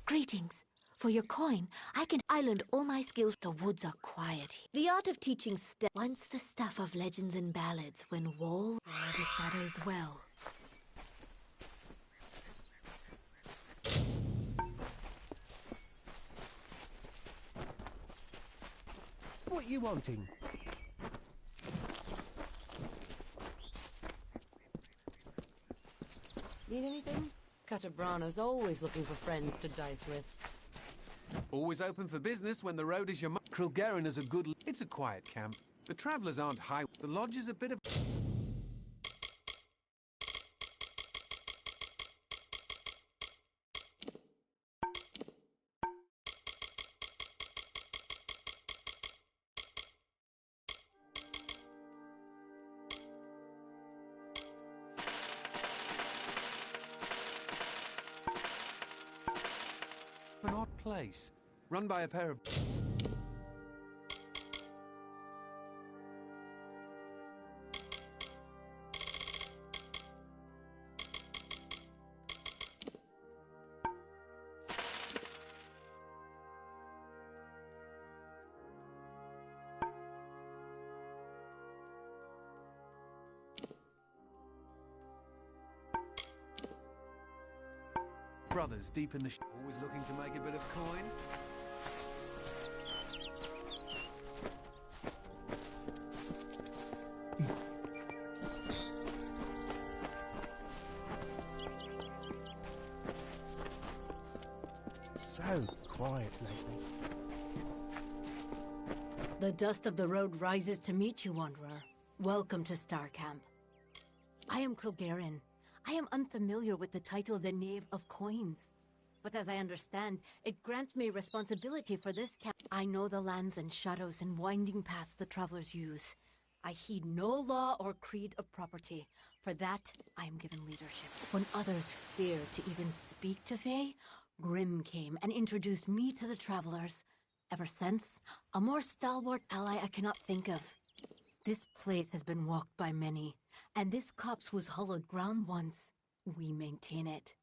Greetings. For your coin, I can island all my skills. The woods are quiet. The art of teaching once the stuff of legends and ballads when wall where the shadows dwell. What you wanting? Need anything? Catabrana's always looking for friends to dice with. Always open for business when the road is your... Krilgarin is a good... It's a quiet camp. The travellers aren't high. The lodge is a bit of... an odd place, run by a pair of... brothers deep in the... Always looking to make a bit of coin. So quiet lately. The dust of the road rises to meet you, Wanderer. Welcome to Star Camp. I am Krilgarin. I am unfamiliar with the title the Knave of Coins. But as I understand, it grants me responsibility for this camp. I know the lands and shadows and winding paths the travelers use. I heed no law or creed of property. For that, I am given leadership. When others feared to even speak to Fae, Grim came and introduced me to the travelers. Ever since, a more stalwart ally I cannot think of. This place has been walked by many, and this copse was hollowed ground once. We maintain it.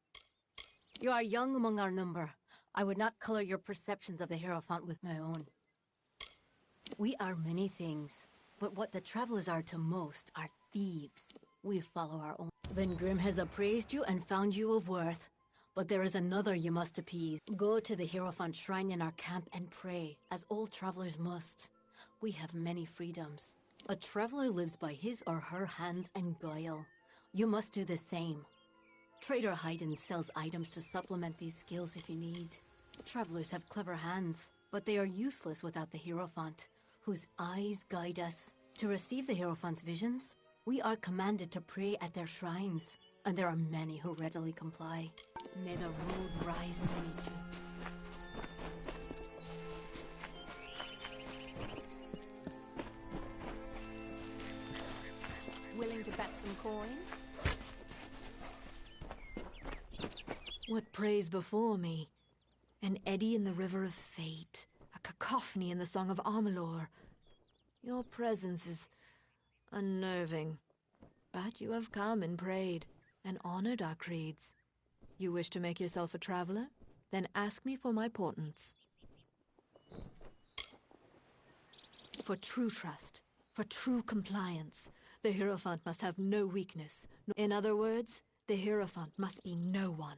You are young among our number. I would not color your perceptions of the Hierophant with my own. We are many things, but what the travelers are to most are thieves. We follow our own. Then Grim has appraised you and found you of worth. But there is another you must appease. Go to the Hierophant shrine in our camp and pray, as all travelers must. We have many freedoms. A traveler lives by his or her hands and guile. You must do the same. Trader Haydn sells items to supplement these skills if you need. Travelers have clever hands, but they are useless without the Hierophant, whose eyes guide us. To receive the Hierophant's visions, we are commanded to pray at their shrines, and there are many who readily comply. May the road rise to meet you. coin? What prays before me? An eddy in the river of fate, a cacophony in the song of Amalur. Your presence is unnerving. But you have come and prayed, and honored our creeds. You wish to make yourself a traveler? Then ask me for my portents. For true trust, for true compliance, the Hierophant must have no weakness. In other words, the Hierophant must be no one.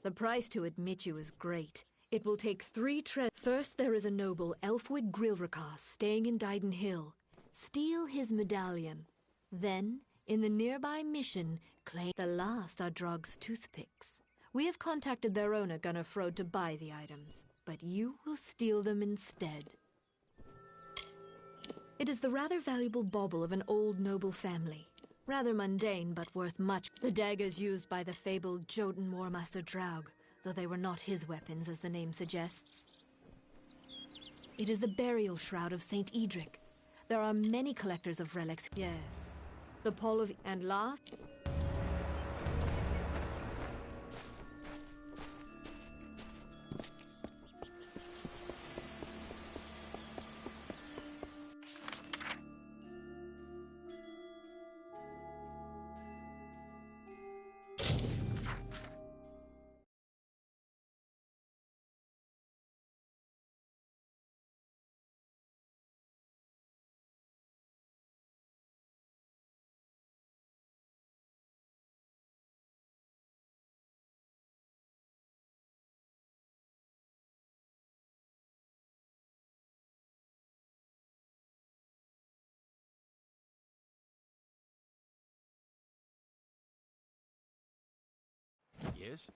The price to admit you is great. It will take 3 First, there is a noble, Elfwig Grilrakas, staying in Dyden Hill. Steal his medallion. Then, in the nearby mission, claim the last are Drog's toothpicks. We have contacted their owner, Gunnar Frode, to buy the items, but you will steal them instead. It is the rather valuable bauble of an old noble family. Rather mundane, but worth much. The daggers used by the fabled Jotun Warmaster Draug, though they were not his weapons, as the name suggests. It is the burial shroud of Saint Edric. There are many collectors of relics. Yes. The pall of... And last... Yes?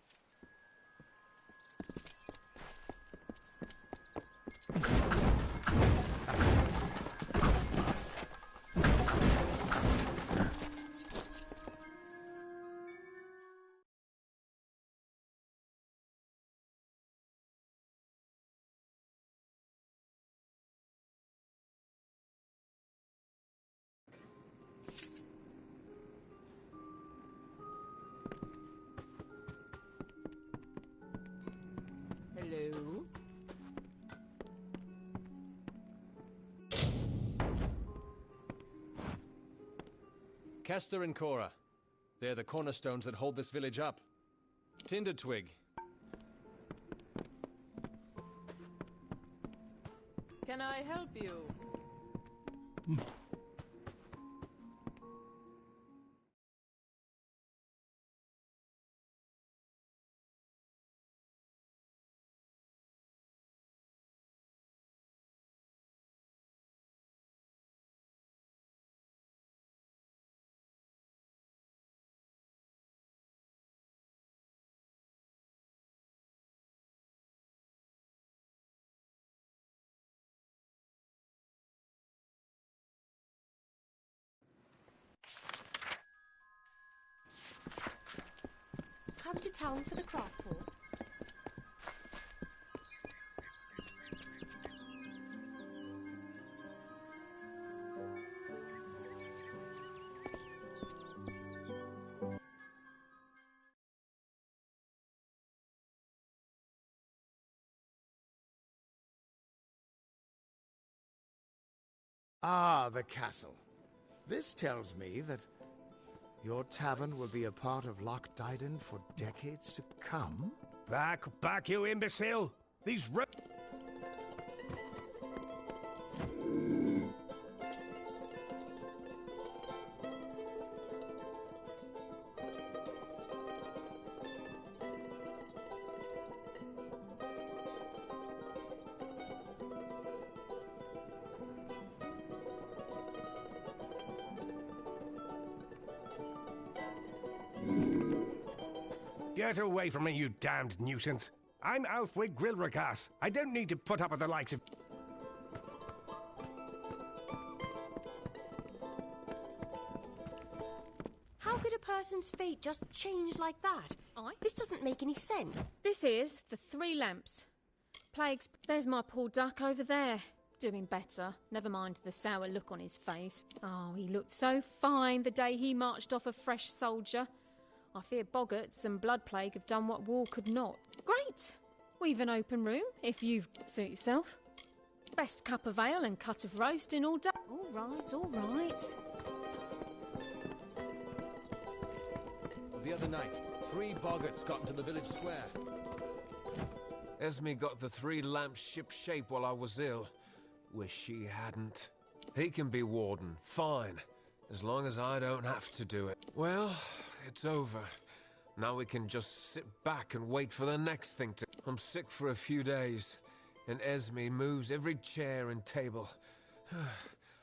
Hello? Kester and Cora. They're the cornerstones that hold this village up. Tinder Twig. Can I help you? Come to town for the craft hall. Ah, the castle. This tells me that your tavern will be a part of Loch Dyden for decades to come? Back, you imbecile! These Get away from me, you damned nuisance. I'm Alfwig Grilrakas. I don't need to put up with the likes of... How could a person's fate just change like that? This doesn't make any sense. This is the 3 lamps. Plagues, there's my poor duck over there. Doing better. Never mind the sour look on his face. Oh, he looked so fine the day he marched off a fresh soldier. I fear boggarts and blood plague have done what war could not. Great! We've an open room, if you've... Suit yourself. Best cup of ale and cut of roast in all day. All right, all right. The other night, 3 boggarts got into the village square. Esme got the 3 lamps ship-shape while I was ill. Wish she hadn't. He can be warden, fine, as long as I don't have to do it. Well, it's over. Now we can just sit back and wait for the next thing to... I'm sick for a few days, and Esme moves every chair and table.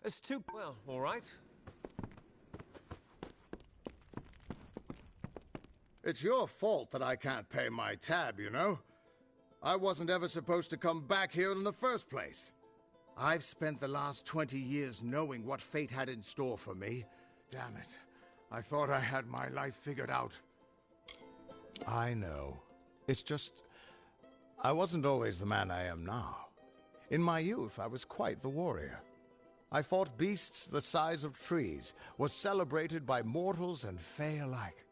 It's too... Well, all right. It's your fault that I can't pay my tab, you know? I wasn't ever supposed to come back here in the first place. I've spent the last 20 years knowing what fate had in store for me. Damn it. I thought I had my life figured out. I know. It's just... I wasn't always the man I am now. In my youth, I was quite the warrior. I fought beasts the size of trees, was celebrated by mortals and fae alike.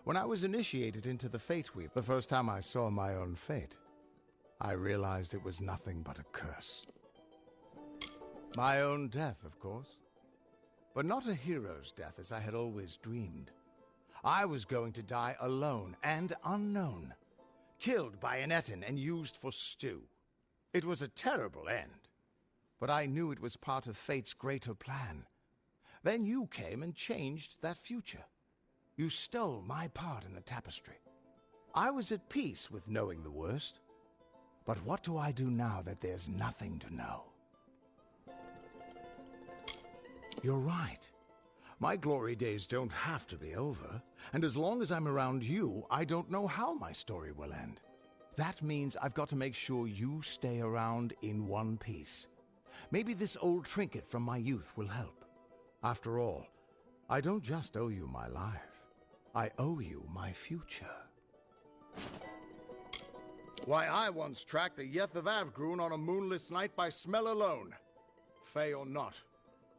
When I was initiated into the Fate Weave, the first time I saw my own fate, I realized it was nothing but a curse. My own death, of course. But not a hero's death as I had always dreamed. I was going to die alone and unknown, killed by an Etin and used for stew. It was a terrible end, but I knew it was part of fate's greater plan. Then you came and changed that future. You stole my part in the tapestry. I was at peace with knowing the worst. But what do I do now that there's nothing to know? You're right. My glory days don't have to be over, and as long as I'm around you, I don't know how my story will end. That means I've got to make sure you stay around in one piece. Maybe this old trinket from my youth will help. After all, I don't just owe you my life. I owe you my future. Why, I once tracked the Yeth of Avgrun on a moonless night by smell alone. Fey or not,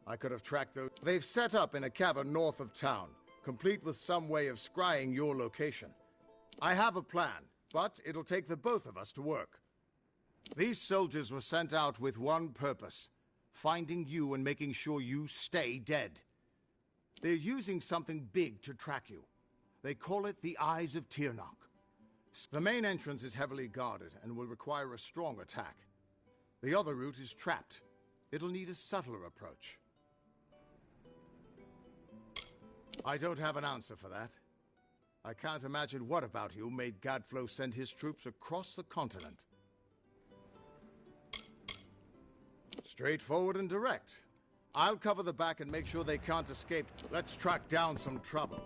I could have tracked those. They've set up in a cavern north of town, complete with some way of scrying your location. I have a plan, but it'll take the both of us to work. These soldiers were sent out with one purpose, finding you and making sure you stay dead. They're using something big to track you. They call it the Eyes of Tirnoch. The main entrance is heavily guarded and will require a strong attack. The other route is trapped. It'll need a subtler approach. I don't have an answer for that. I can't imagine what about you made Gadflow send his troops across the continent. Straightforward and direct. I'll cover the back and make sure they can't escape. Let's track down some trouble.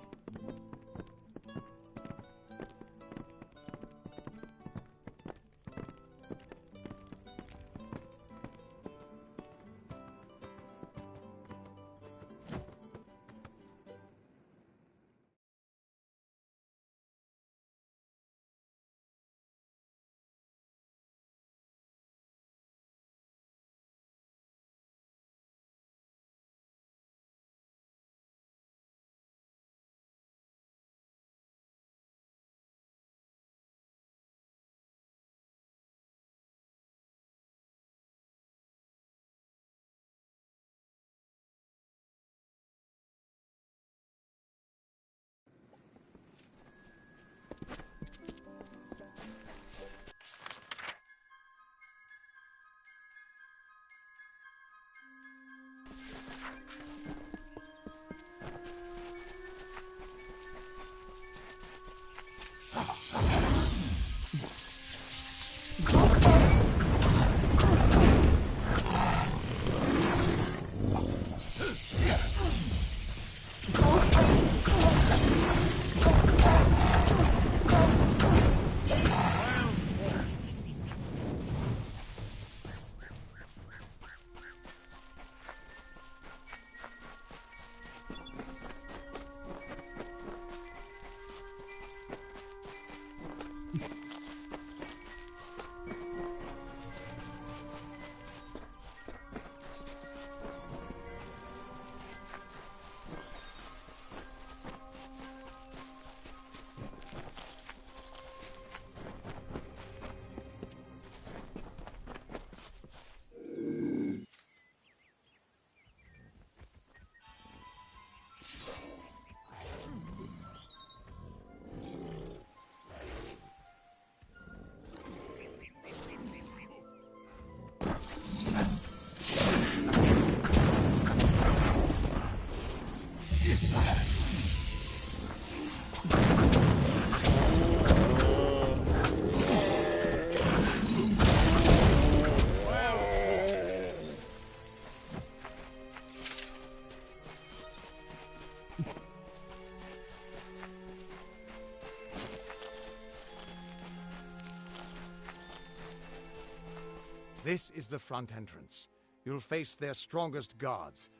This is the front entrance. You'll face their strongest guards,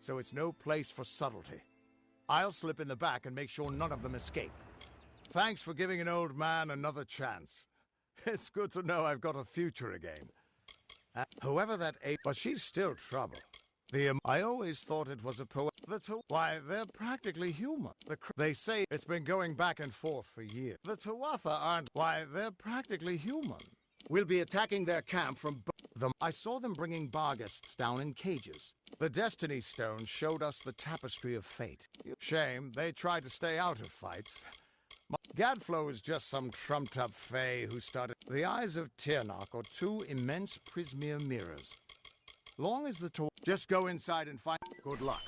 so it's no place for subtlety. I'll slip in the back and make sure none of them escape. Thanks for giving an old man another chance. It's good to know I've got a future again. Whoever that ape, but she's still trouble. I always thought it was a poet. Why, they're practically human. They say it's been going back and forth for years. The Tuatha aren't. Why, they're practically human. We'll be attacking their camp from them. I saw them bringing Barghests down in cages. The Destiny Stone showed us the tapestry of fate. Shame, they tried to stay out of fights. Gadflow is just some trumped-up fae who started. The eyes of Tirnoch are two immense Prismere mirrors. Long as the just go inside and find. Good luck.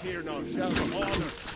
Tear not shall of honor.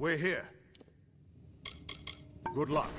We're here. Good luck.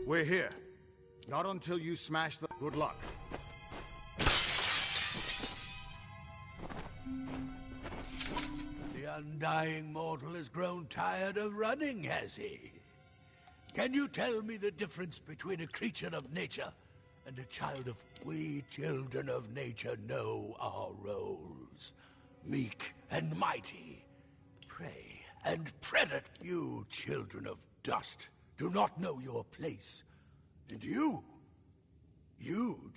We're here. Not until you smash the... Good luck. The undying mortal has grown tired of running, has he? Can you tell me the difference between a creature of nature and a child of... We children of nature know our roles. Meek and mighty, prey and predator. You children of dust do not know your place. And you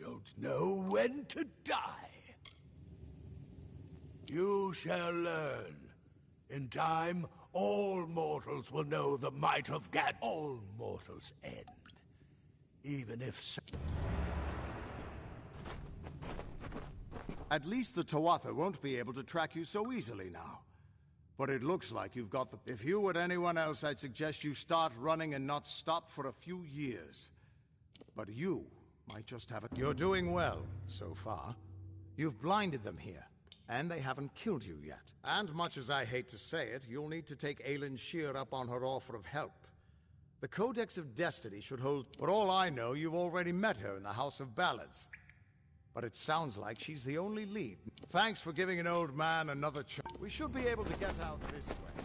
don't know when to die. You shall learn. In time, all mortals will know the might of Gad. All mortals end. Even if... At least the Tuatha won't be able to track you so easily now. But it looks like you've got the... If you were anyone else, I'd suggest you start running and not stop for a few years. But you might just have it. You're doing well, so far. You've blinded them here, and they haven't killed you yet. And much as I hate to say it, you'll need to take Aelin Shear up on her offer of help. The Codex of Destiny should hold... For all I know, you've already met her in the House of Ballads. But it sounds like she's the only lead. Thanks for giving an old man another chance. We should be able to get out this way.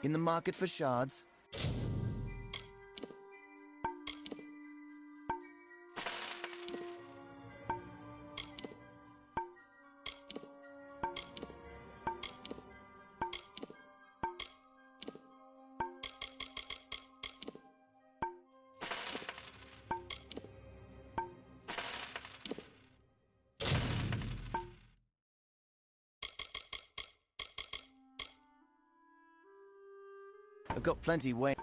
In the market for shards? I've got plenty way.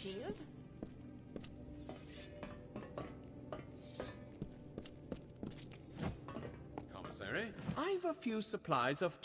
shield? Commissary, I've a few supplies of...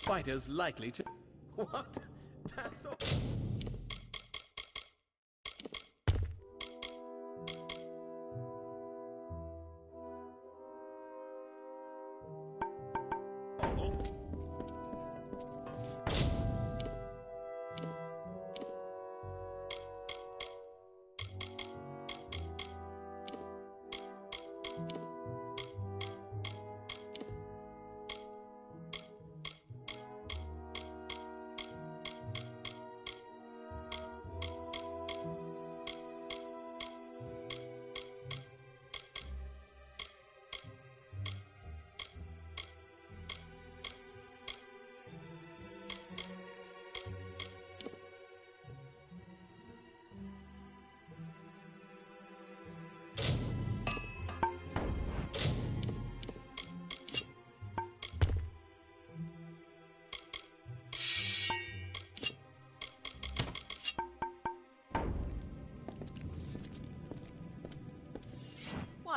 Fighters likely to... What? That's all...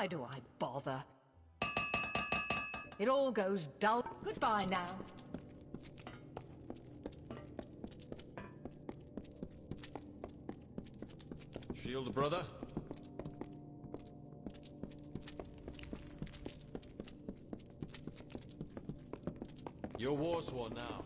Why do I bother? It all goes dull. Goodbye now. Shield, brother. You're warsworn now.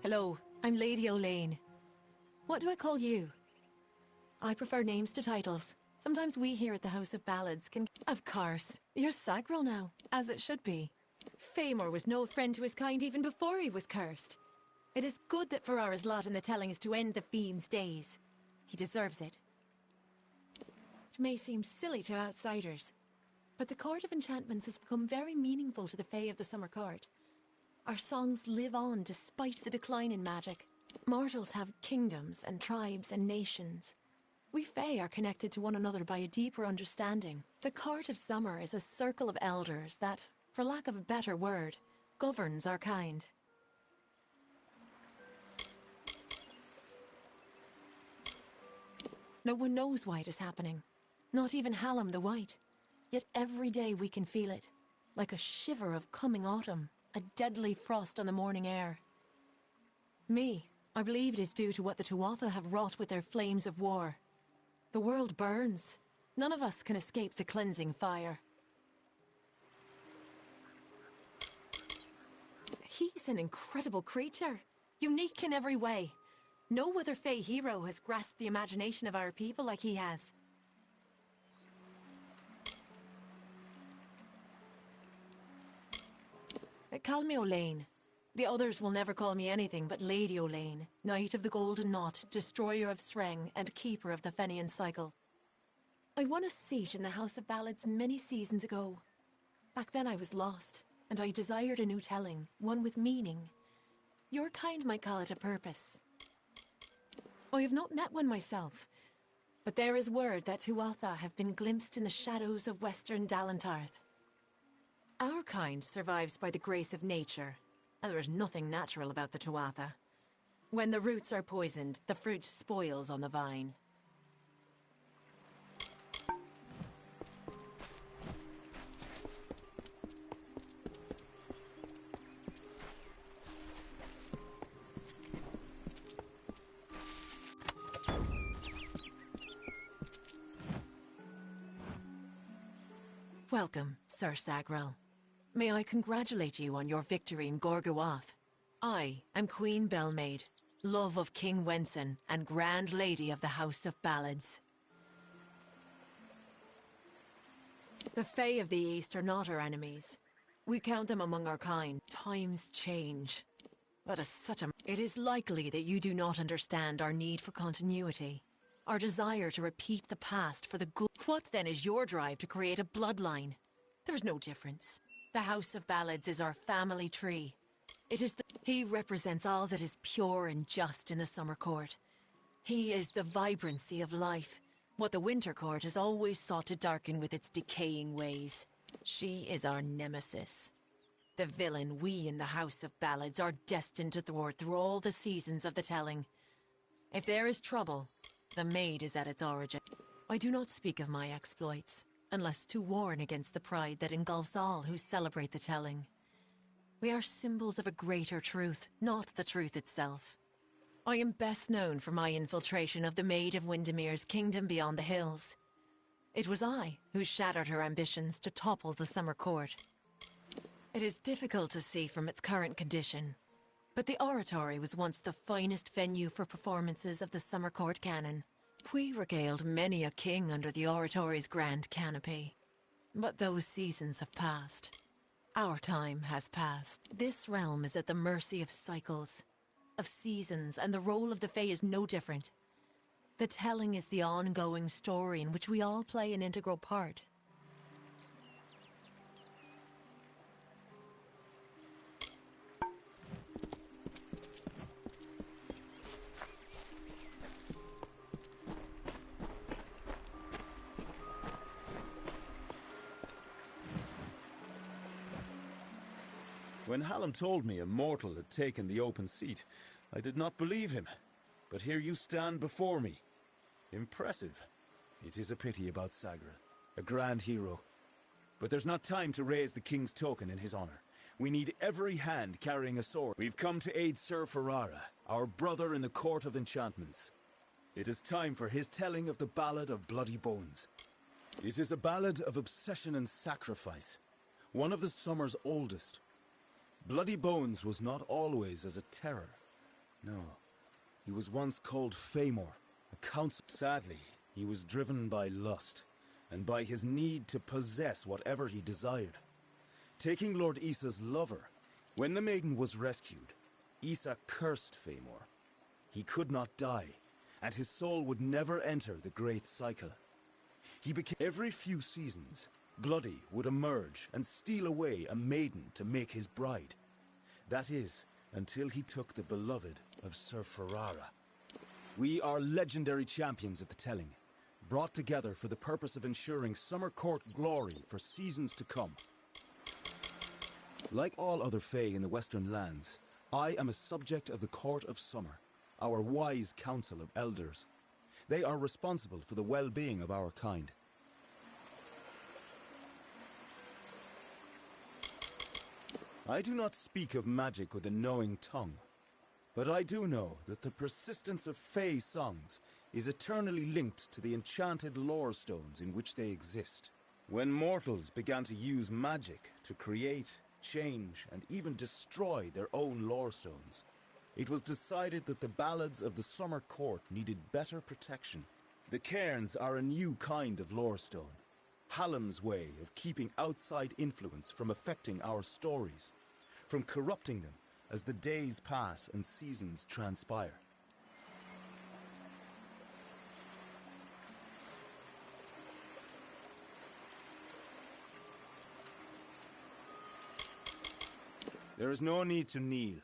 Hello, I'm Lady Olaine. What do I call you? I prefer names to titles. Sometimes we here at the House of Ballads can... Of course. You're Sagril now, as it should be. Famor was no friend to his kind even before he was cursed. It is good that Ferrara's lot in the telling is to end the fiend's days. He deserves it. It may seem silly to outsiders, but the Court of Enchantments has become very meaningful to the Fae of the Summer Court. Our songs live on despite the decline in magic. Mortals have kingdoms and tribes and nations. We Fae are connected to one another by a deeper understanding. The Court of Summer is a circle of elders that, for lack of a better word, governs our kind. No one knows why it is happening. Not even Hallam the White. Yet every day we can feel it. Like a shiver of coming autumn. A deadly frost on the morning air. I believe it is due to what the Tuatha have wrought with their flames of war. The world burns. None of us can escape the cleansing fire. He's an incredible creature. Unique in every way. No other Fae hero has grasped the imagination of our people like he has. Call me Olaine. The others will never call me anything but Lady Olaine, Knight of the Golden Knot, Destroyer of Sreng, and Keeper of the Fenian Cycle. I won a seat in the House of Ballads many seasons ago. Back then I was lost, and I desired a new telling, one with meaning. Your kind might call it a purpose. I have not met one myself, but there is word that Tuatha have been glimpsed in the shadows of western Dalantarth. Our kind survives by the grace of nature, and there is nothing natural about the Tuatha. When the roots are poisoned, the fruit spoils on the vine. Welcome, Sir Sagril. May I congratulate you on your victory in Gorgowath. I am Queen Bellmaid, love of King Wenson, and Grand Lady of the House of Ballads. The Fae of the East are not our enemies. We count them among our kind. Times change. That is such a... It is likely that you do not understand our need for continuity. Our desire to repeat the past for the good. What then is your drive to create a bloodline? There's no difference. The House of Ballads is our family tree. It is He represents all that is pure and just in the Summer Court. He is the vibrancy of life, what the Winter Court has always sought to darken with its decaying ways. She is our nemesis. The villain we in the House of Ballads are destined to thwart through all the seasons of the telling. If there is trouble, the Maid is at its origin. I do not speak of my exploits, unless to warn against the pride that engulfs all who celebrate the telling. We are symbols of a greater truth, not the truth itself. I am best known for my infiltration of the Maid of Windmere's kingdom beyond the hills. It was I who shattered her ambitions to topple the Summer Court. It is difficult to see from its current condition, but the oratory was once the finest venue for performances of the Summer Court canon. We regaled many a king under the oratory's grand canopy. But those seasons have passed. Our time has passed. This realm is at the mercy of cycles, of seasons, and the role of the Fae is no different. The telling is the ongoing story in which we all play an integral part. When Hallam told me a mortal had taken the open seat, I did not believe him. But here you stand before me. Impressive. It is a pity about Sagril, a grand hero. But there's not time to raise the king's token in his honor. We need every hand carrying a sword. We've come to aid Sir Ferrara, our brother in the Court of Enchantments. It is time for his telling of the Ballad of Bloody Bones. It is a ballad of obsession and sacrifice, one of the summer's oldest. Bloody Bones was not always as a terror, No. He was once called Famor, a counsel. Sadly, he was driven by lust, and by his need to possess whatever he desired. Taking Lord Issa's lover, when the maiden was rescued, Issa cursed Famor. He could not die, and his soul would never enter the great cycle. He became... Every few seasons, Bloody would emerge and steal away a maiden to make his bride. That is, until he took the beloved of Sir Ferrara. We are legendary champions of the telling, brought together for the purpose of ensuring Summer Court glory for seasons to come. Like all other Fae in the Western lands, I am a subject of the Court of Summer, our wise council of elders. They are responsible for the well-being of our kind. I do not speak of magic with a knowing tongue, but I do know that the persistence of Fae songs is eternally linked to the enchanted lore stones in which they exist. When mortals began to use magic to create, change, and even destroy their own lore stones, it was decided that the ballads of the Summer Court needed better protection. The cairns are a new kind of lore stone, Hallam's way of keeping outside influence from affecting our stories, from corrupting them as the days pass and seasons transpire. There is no need to kneel.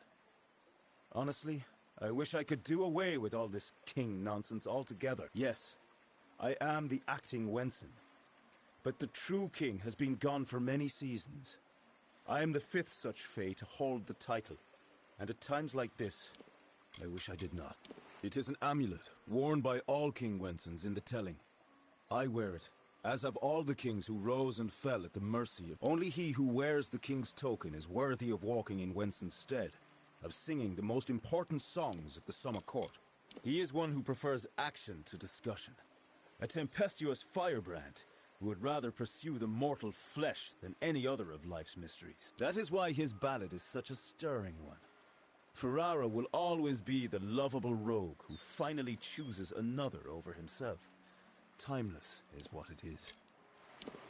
Honestly, I wish I could do away with all this king nonsense altogether. Yes, I am the acting Wenson, but the true king has been gone for many seasons. I am the 5th such Fae to hold the title, and at times like this, I wish I did not. It is an amulet worn by all King Wensons in the telling. I wear it, as have all the kings who rose and fell at the mercy of... Only he who wears the king's token is worthy of walking in Wenson's stead, of singing the most important songs of the Summer Court. He is one who prefers action to discussion, a tempestuous firebrand who would rather pursue the mortal flesh than any other of life's mysteries. That is why his ballad is such a stirring one. Ferrara will always be the lovable rogue who finally chooses another over himself. Timeless is what it is.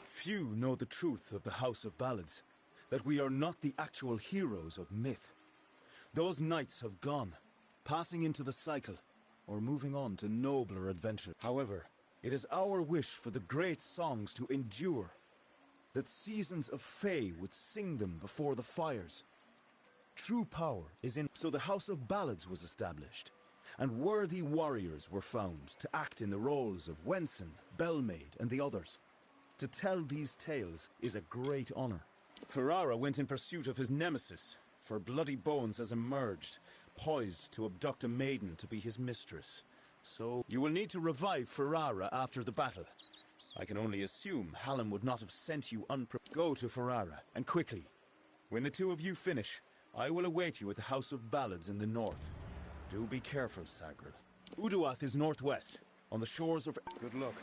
Few know the truth of the House of Ballads, that we are not the actual heroes of myth. Those knights have gone, passing into the cycle, or moving on to nobler adventure. However, it is our wish for the great songs to endure, that seasons of Fae would sing them before the fires. True power is in... So the House of Ballads was established, and worthy warriors were found to act in the roles of Wenson, Bellmaid, and the others. To tell these tales is a great honor. Ferrara went in pursuit of his nemesis, for Bloody Bones has emerged, poised to abduct a maiden to be his mistress. So, you will need to revive Ferrara after the battle. I can only assume Hallam would not have sent you unprepared. Go to Ferrara, and quickly. When the two of you finish, I will await you at the House of Ballads in the north. Do be careful, Sagril. Uduath is northwest, on the shores of... Good luck.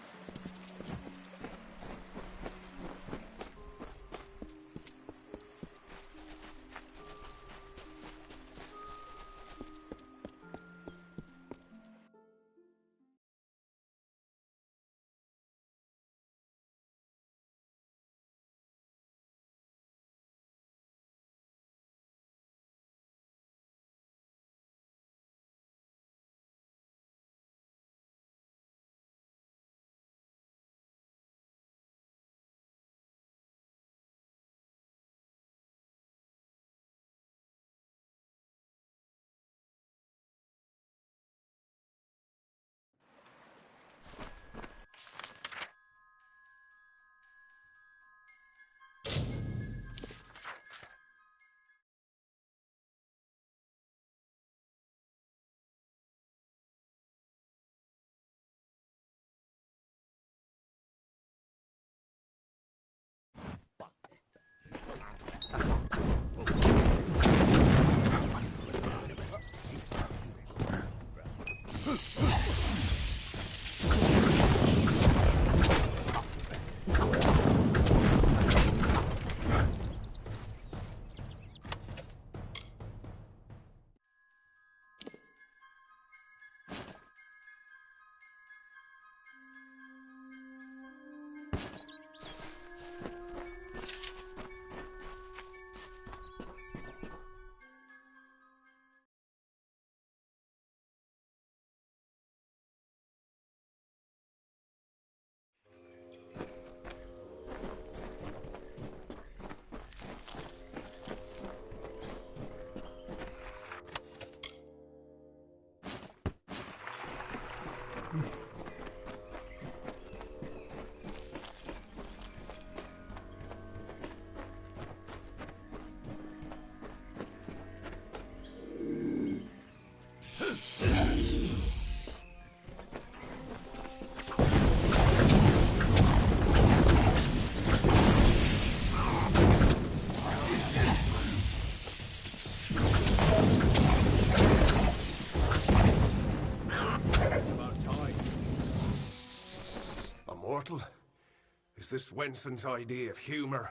Wenson's idea of humor.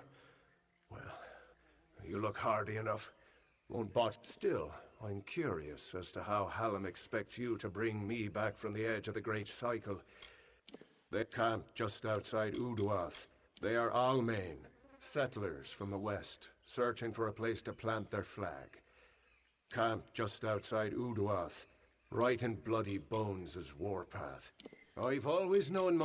Well, you look hardy enough. Won't bot. Still, I'm curious as to how Hallam expects you to bring me back from the edge of the Great Cycle. They camped just outside Uduath. They are Almain, settlers from the west, searching for a place to plant their flag. Camped just outside Uduath, right in Bloody Bones' warpath. I've always known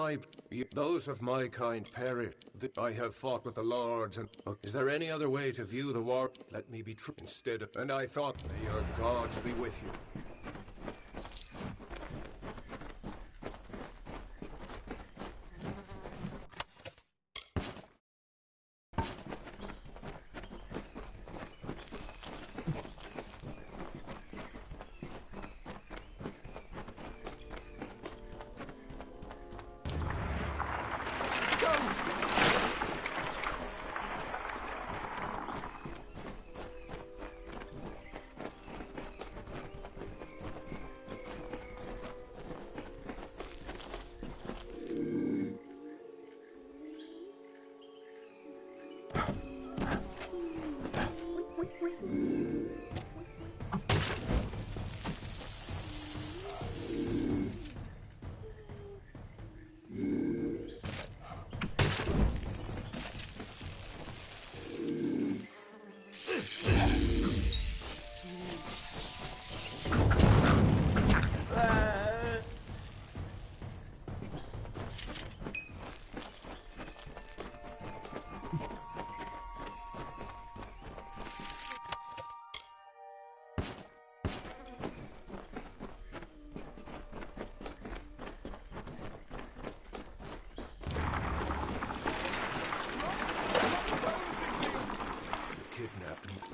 those of my kind perish. I have fought with the lords, and is there any other way to view the war? Let me be true instead of. And I thought, may your gods be with you.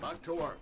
Back to work.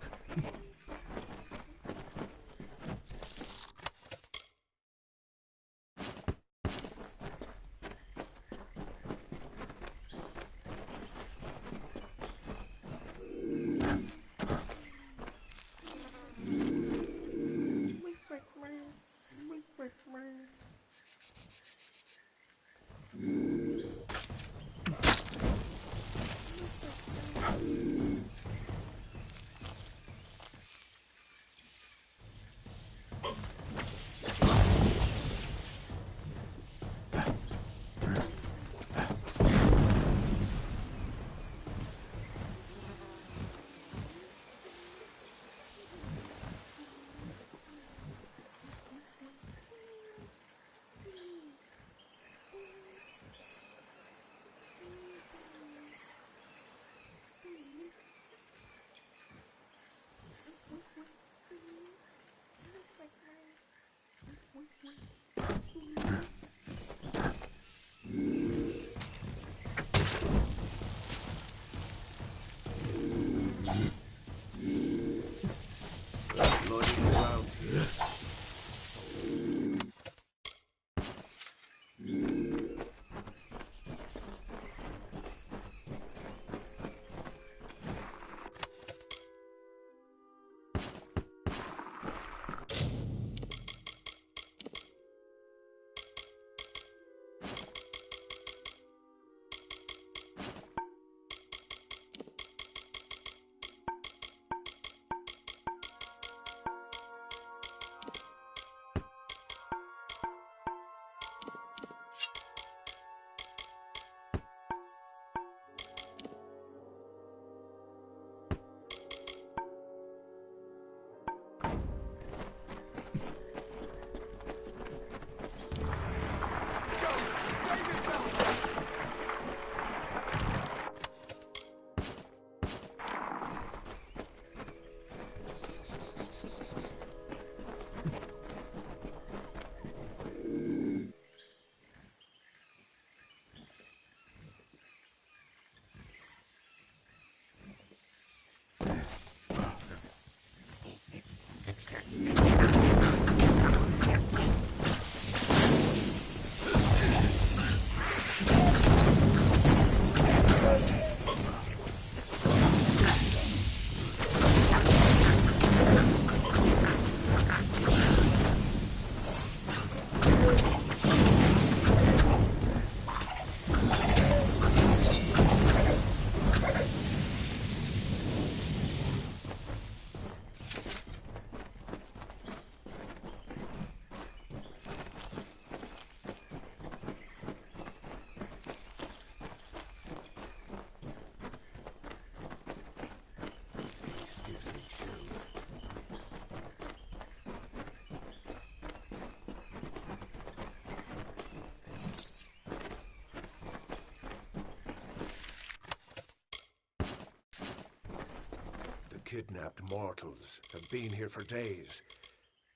kidnapped mortals have been here for days.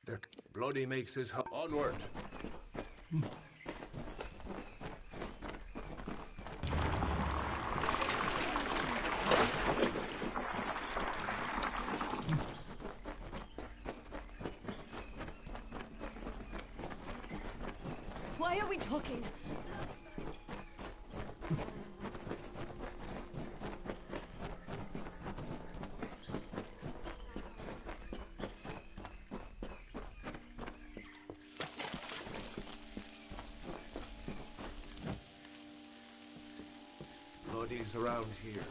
Their bloody makes his onward. Why are we talking? Bloodies around here.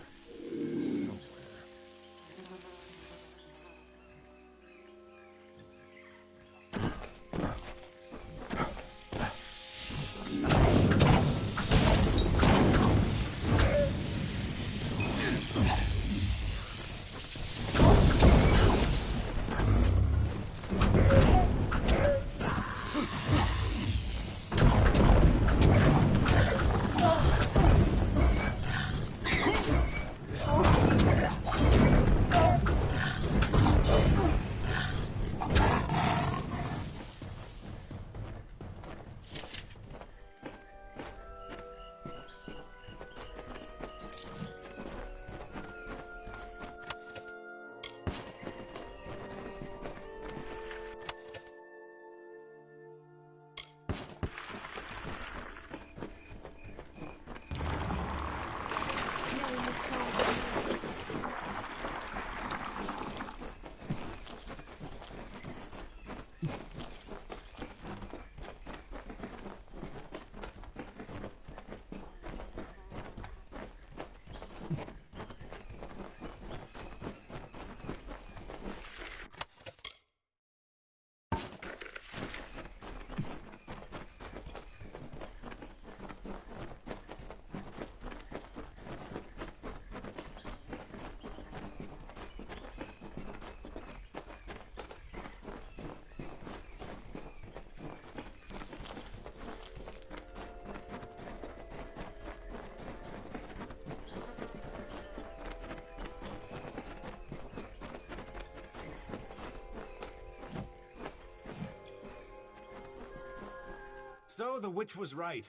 So the witch was right.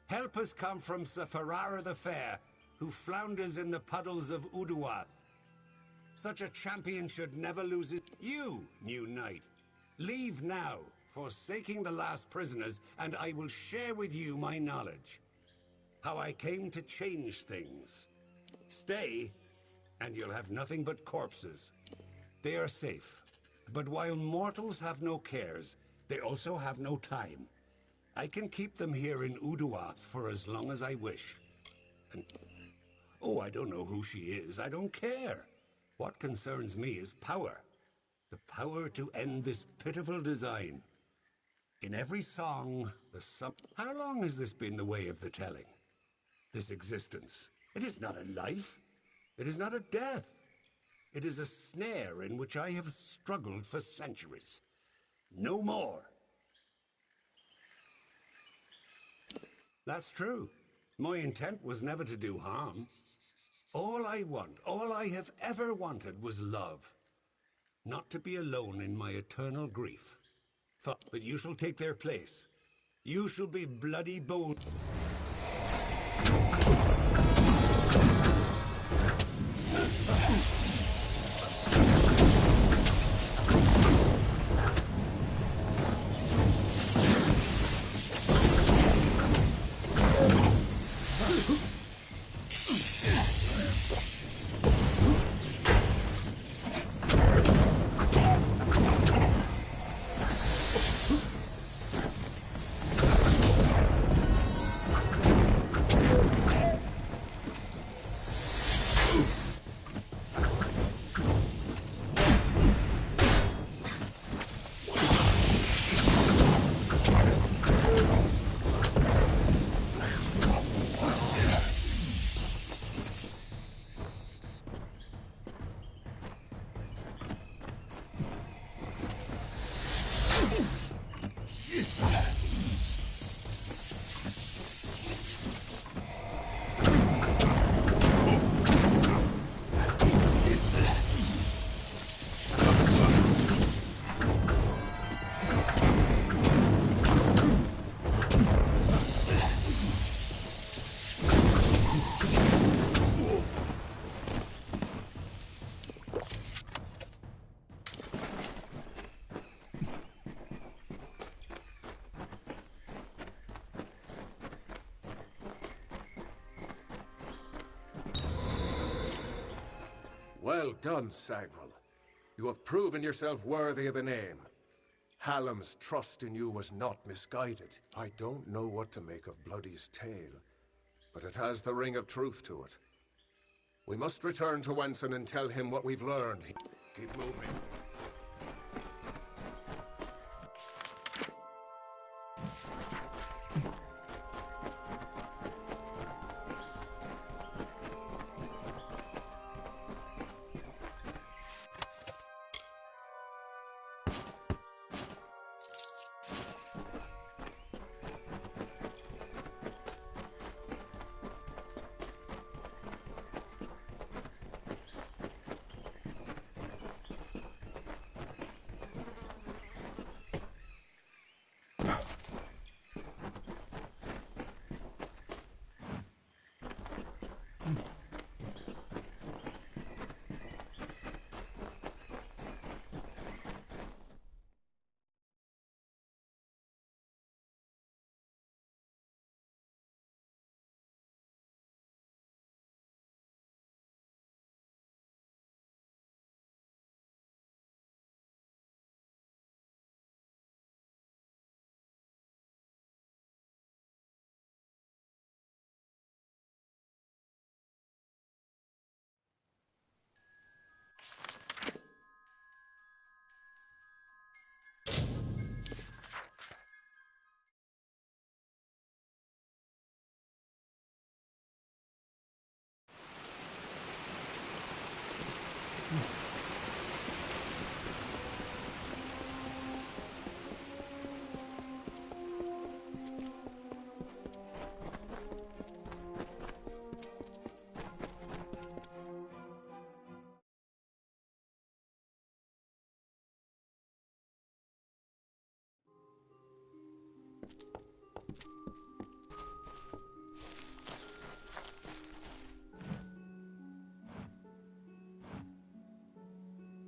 Help has come from Sir Ferrara the Fair, who flounders in the puddles of Uduath. Such a champion should never lose his... You, new knight, leave now, forsaking the last prisoners, and I will share with you my knowledge. How I came to change things. Stay, and you'll have nothing but corpses. They are safe. But while mortals have no cares, they also have no time. I can keep them here in Uduath for as long as I wish. And... oh, I don't know who she is. I don't care. What concerns me is power. The power to end this pitiful design. In every song, How long has this been the way of the telling? This existence. It is not a life. It is not a death. It is a snare in which I have struggled for centuries. No more. That's true. My intent was never to do harm. All I want, all I have ever wanted was love. Not to be alone in my eternal grief. But you shall take their place. You shall be bloody bold. Well done, Sagrel. You have proven yourself worthy of the name. Hallam's trust in you was not misguided. I don't know what to make of Bloody's tale, but it has the ring of truth to it. We must return to Wenson and tell him what we've learned. Keep moving.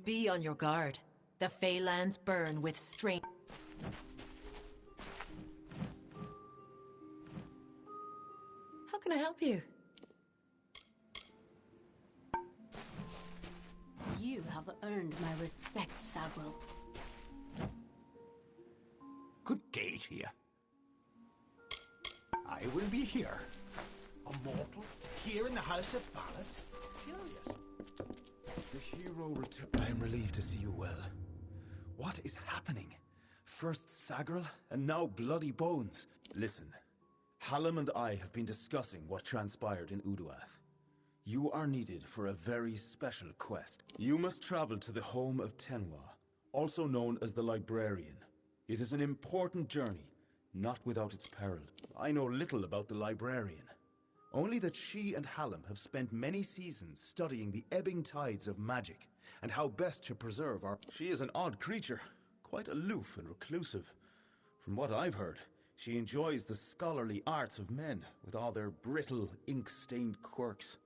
Be on your guard. The Feylands burn with strange... How can I help you? You have earned my respect, Sagrel. Good day to you. I will be here. A mortal? Here in the House of Ballads? Curious. The hero returned. I am relieved to see you well. What is happening? First Sagrel, and now Bloody Bones. Listen, Hallam and I have been discussing what transpired in Uduath. You are needed for a very special quest. You must travel to the home of Tenwa, also known as the Librarian. It is an important journey, not without its perils. I know little about the Librarian. Only that she and Hallam have spent many seasons studying the ebbing tides of magic and how best to preserve our... She is an odd creature, quite aloof and reclusive. From what I've heard, she enjoys the scholarly arts of men with all their brittle, ink-stained quirks.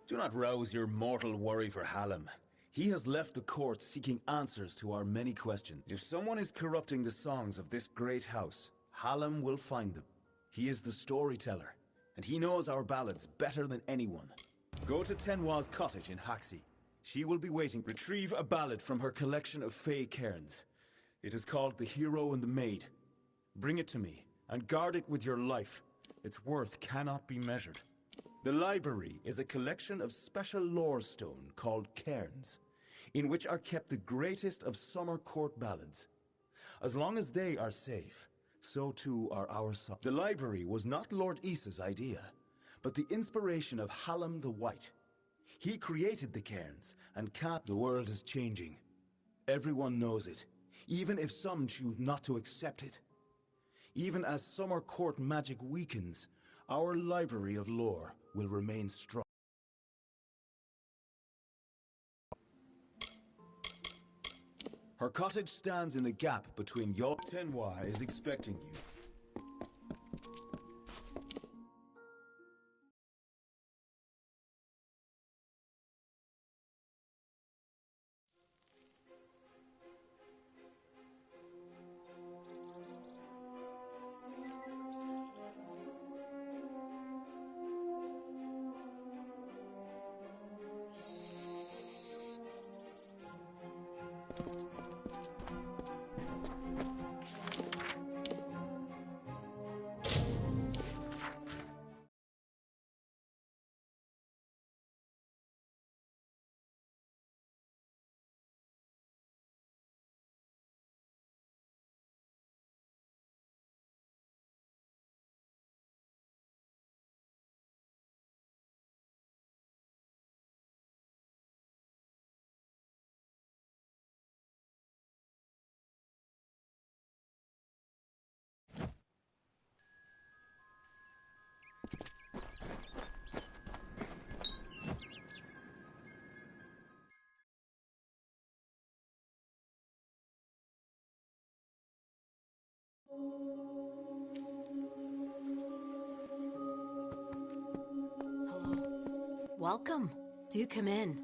Do not rouse your mortal worry for Hallam. He has left the court seeking answers to our many questions. If someone is corrupting the songs of this great house, Hallam will find them. He is the storyteller, and he knows our ballads better than anyone. Go to Tenwa's cottage in Haxi. She will be waiting. Retrieve a ballad from her collection of fey cairns. It is called The Hero and the Maid. Bring it to me, and guard it with your life. Its worth cannot be measured. The library is a collection of special lore stone called cairns, in which are kept the greatest of summer court ballads. As long as they are safe, so too are our songs. The library was not Lord Issa's idea, but the inspiration of Hallam the White. He created the cairns, and the world is changing. Everyone knows it, even if some choose not to accept it. Even as summer court magic weakens, our library of lore will remain strong. Her cottage stands in the gap between your... Tenwa is expecting you. Welcome. Do come in.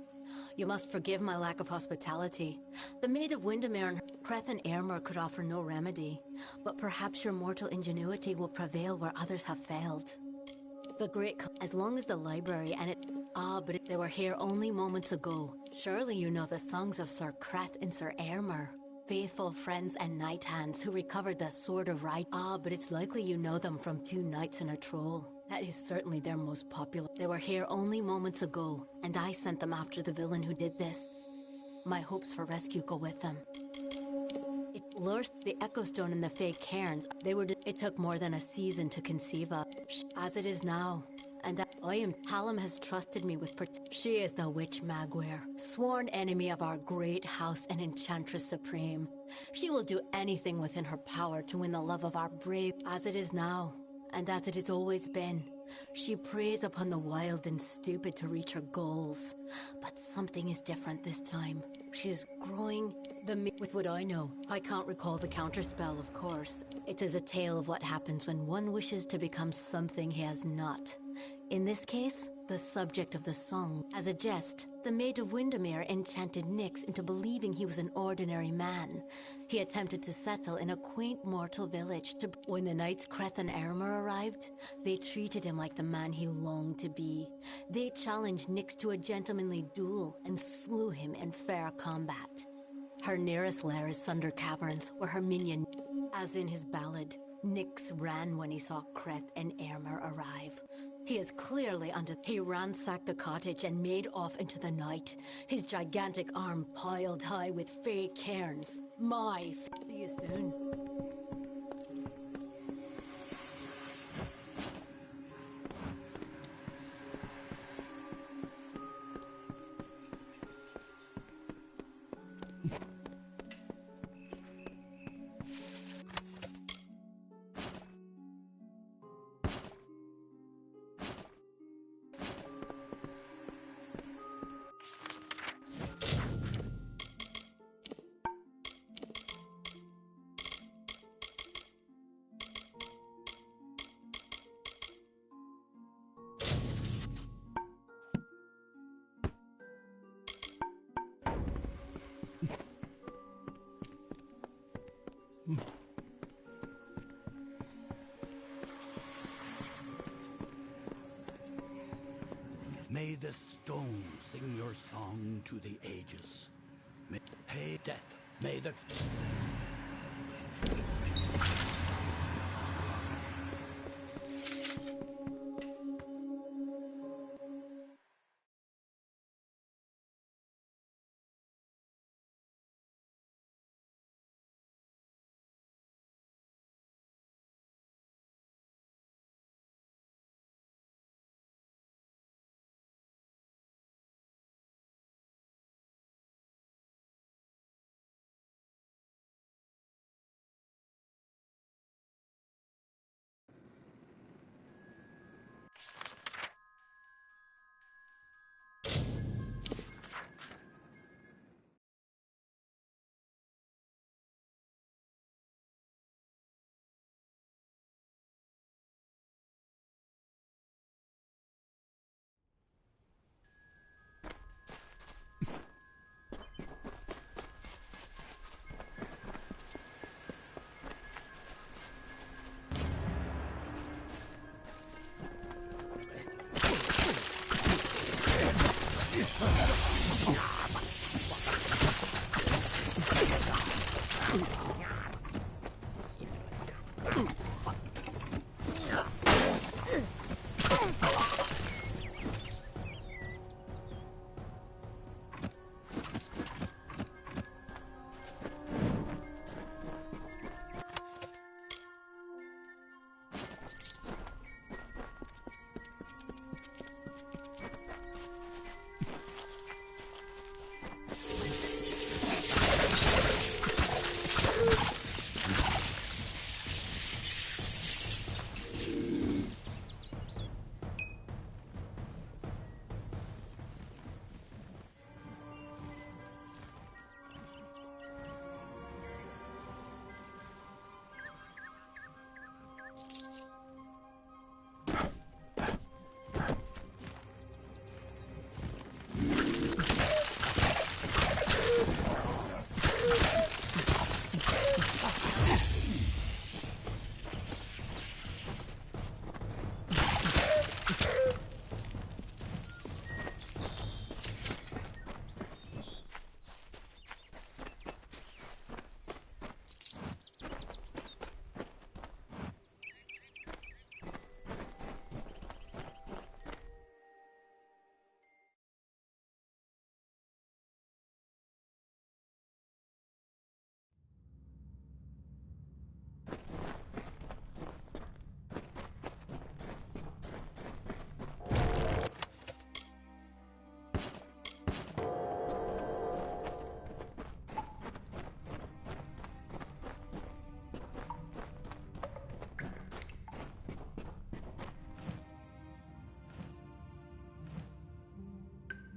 You must forgive my lack of hospitality. The Maid of Windmere and Creth and Airmer could offer no remedy, but perhaps your mortal ingenuity will prevail where others have failed. The great, as long as the library and it... but they were here only moments ago. Surely you know the songs of Sir Creth and Sir Airmer, faithful friends and knight hands who recovered the Sword of Right. But it's likely you know them from Two Knights and a Troll. That is certainly their most popular. They were here only moments ago, and I sent them after the villain who did this. My hopes for rescue go with them. It lures the Echo Stone and the fake cairns. It took more than a season to conceive of, as it is now. And Hallam has trusted me with She is the witch Magware, sworn enemy of our great house and enchantress supreme. She will do anything within her power to win the love of our brave, as it is now. And as it has always been, she preys upon the wild and stupid to reach her goals. But something is different this time. She is growing with what I know. I can't recall the counterspell, of course. It is a tale of what happens when one wishes to become something he has not. In this case, the subject of the song. As a jest, the Maid of Windmere enchanted Nyx into believing he was an ordinary man. He attempted to settle in a quaint mortal village. When the knights Creth and Airmer arrived, they treated him like the man he longed to be. They challenged Nyx to a gentlemanly duel and slew him in fair combat. Her nearest lair is Sunder Caverns, where her minion, as in his ballad, Nyx ran when he saw Creth and Airmer arrive. He is clearly He ransacked the cottage and made off into the night, his gigantic arm piled high with fey cairns. See you soon. May the stone sing your song to the ages. Hey, death, may the...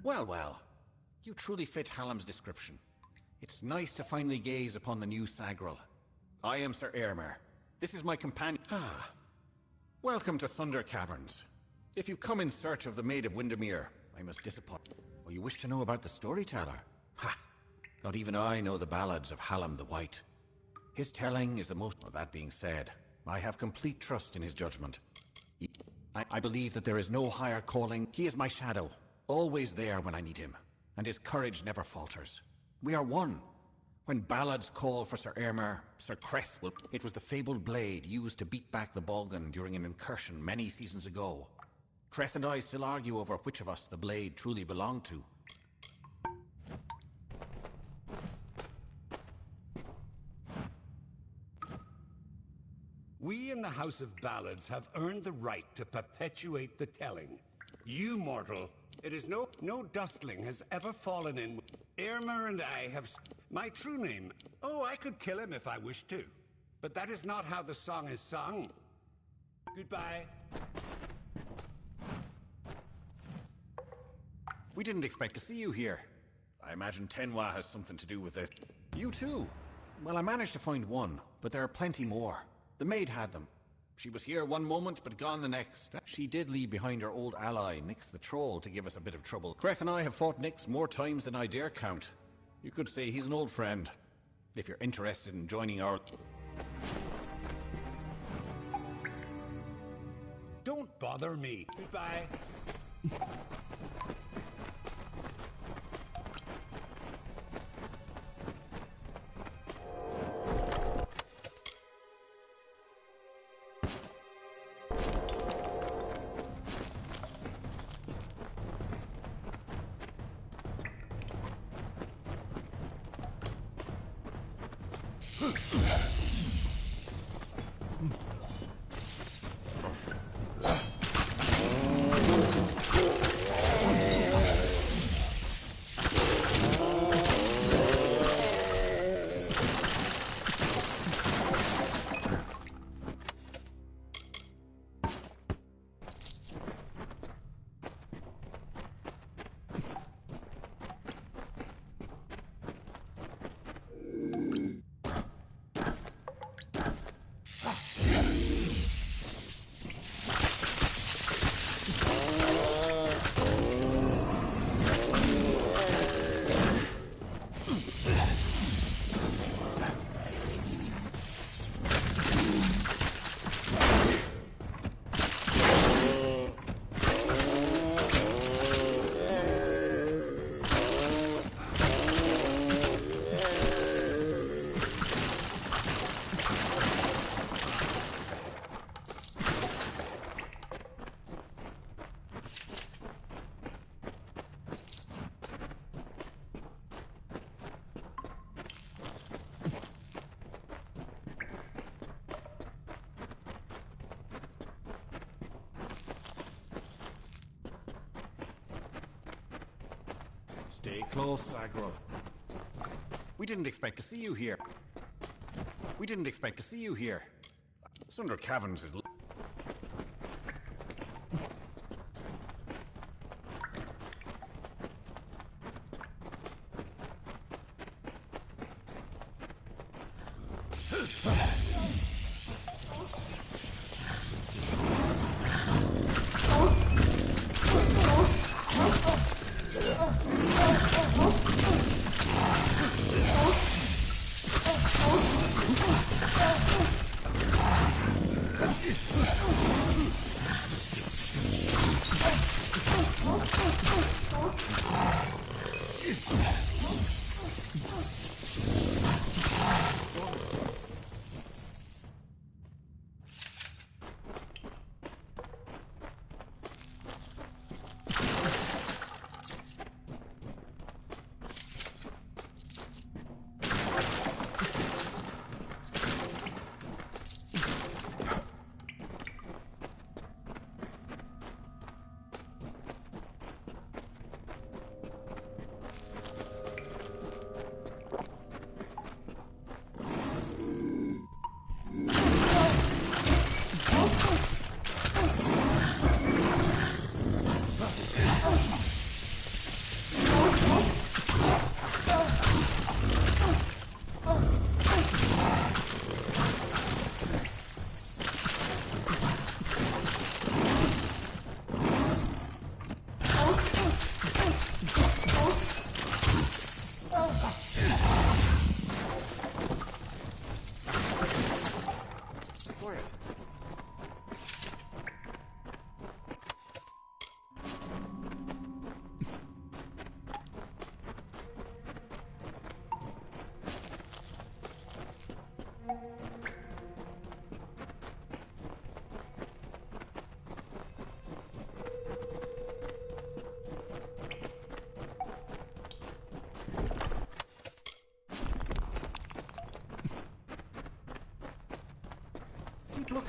Well, well. You truly fit Hallam's description. It's nice to finally gaze upon the new Sagril. I am Sir Airmer. This is my companion. Welcome to Sunder Caverns. If you've come in search of the Maid of Windmere, I must disappoint. Oh, you wish to know about the storyteller? Ha! Not even I know the ballads of Hallam the White. His telling is the most... Well, that being said, I have complete trust in his judgment. I believe that there is no higher calling. He is my shadow, always there when I need him, and his courage never falters. We are one. When ballads call for Sir Airmer, Sir Creth will... It was the fabled blade used to beat back the Balgan during an incursion many seasons ago. Creth and I still argue over which of us the blade truly belonged to. We in the House of Ballads have earned the right to perpetuate the telling. You, mortal, it is no dustling has ever fallen in. Airmer and I have... My true name... Oh, I could kill him if I wished to. But that is not how the song is sung. Goodbye. We didn't expect to see you here. I imagine Tenwa has something to do with this. You too? Well, I managed to find one, but there are plenty more. The maid had them. She was here one moment, but gone the next. She did leave behind her old ally, Nyx the Troll, to give us a bit of trouble. Creth and I have fought Nyx more times than I dare count. You could say he's an old friend, if you're interested in joining our... Don't bother me. Goodbye. Stay close, Sagril. We didn't expect to see you here. We didn't expect to see you here. Sunder Caverns is...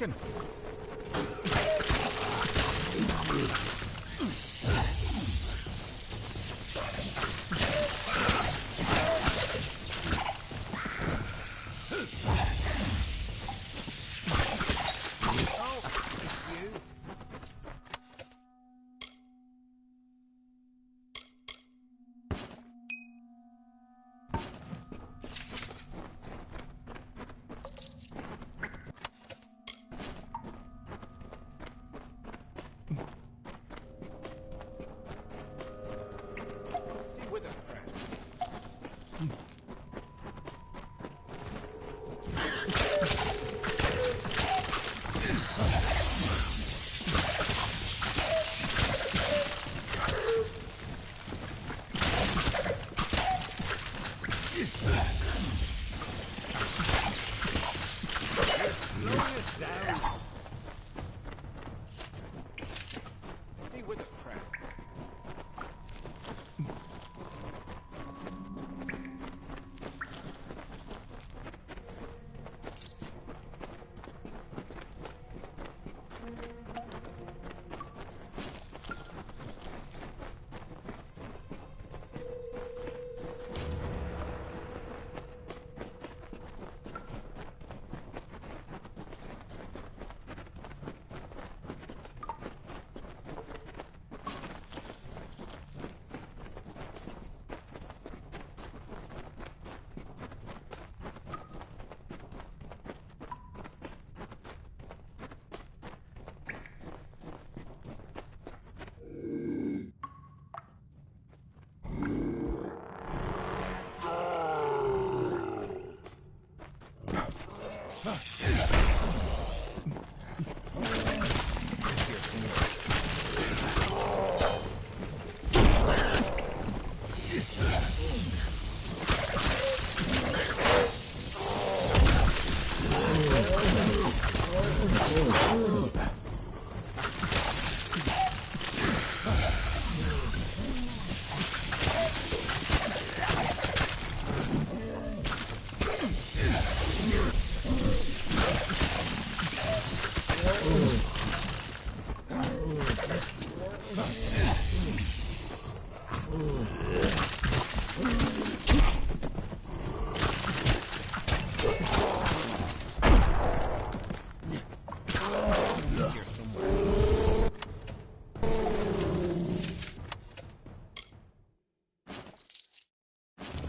looking?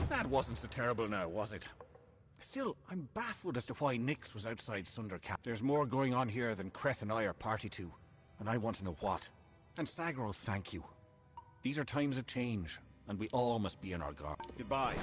That wasn't so terrible now, was it? Still, I'm baffled as to why Nyx was outside Sundercap. There's more going on here than Creth and I are party to, and I want to know what. And Sagro, thank you. These are times of change, and we all must be in our guard. Goodbye.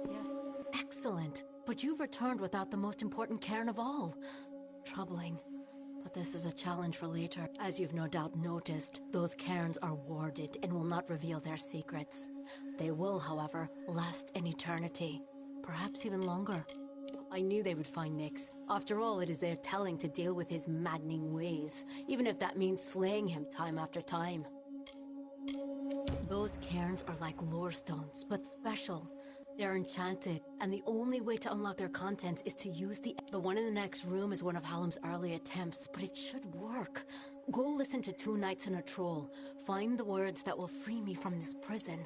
Yes. Excellent. But you've returned without the most important cairn of all. Troubling. But this is a challenge for later. As you've no doubt noticed, those cairns are warded and will not reveal their secrets. They will, however, last an eternity. Perhaps even longer. I knew they would find Nyx. After all, it is their telling to deal with his maddening ways, even if that means slaying him time after time. Those cairns are like lore stones, but special. They're enchanted, and the only way to unlock their contents is to use the one in the next room is one of Hallam's early attempts, but it should work. Go listen to Two Knights and a Troll. Find the words that will free me from this prison.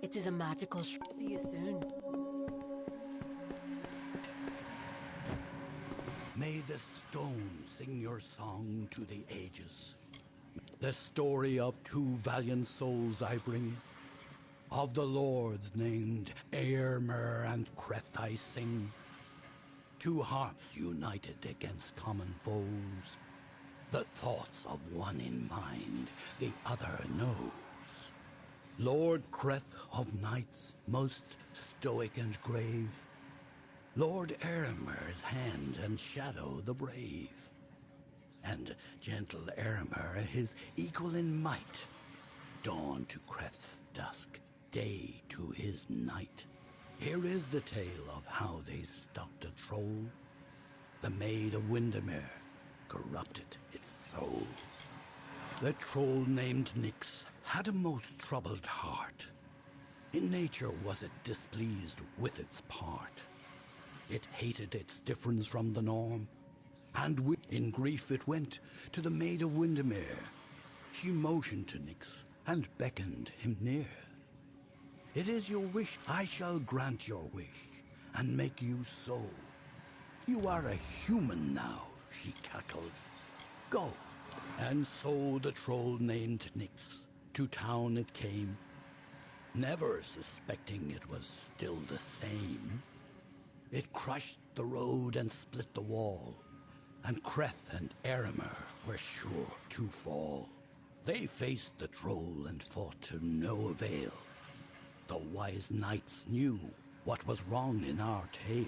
It is a magical See you soon. May the stone sing your song to the ages. The story of two valiant souls I bring. Of the lords named Aermer and Creth I sing. Two hearts united against common foes. The thoughts of one in mind, the other knows. Lord Creth of knights, most stoic and grave. Lord Aermer's hand and shadow the brave. And gentle Aermer, his equal in might. Dawn to Creth's dusk, day to his night. Here is the tale of how they stopped a troll. The Maid of Windmere corrupted its soul. The troll named Nyx had a most troubled heart. In nature was it displeased with its part. It hated its difference from the norm, and in grief it went to the Maid of Windmere. She motioned to Nyx and beckoned him near. It is your wish, I shall grant your wish, and make you so. You are a human now, she cackled. Go. And so the troll named Nyx, to town it came, never suspecting it was still the same. It crushed the road and split the wall, and Creth and Aermer were sure to fall. They faced the troll and fought to no avail. The wise knights knew what was wrong in our tale.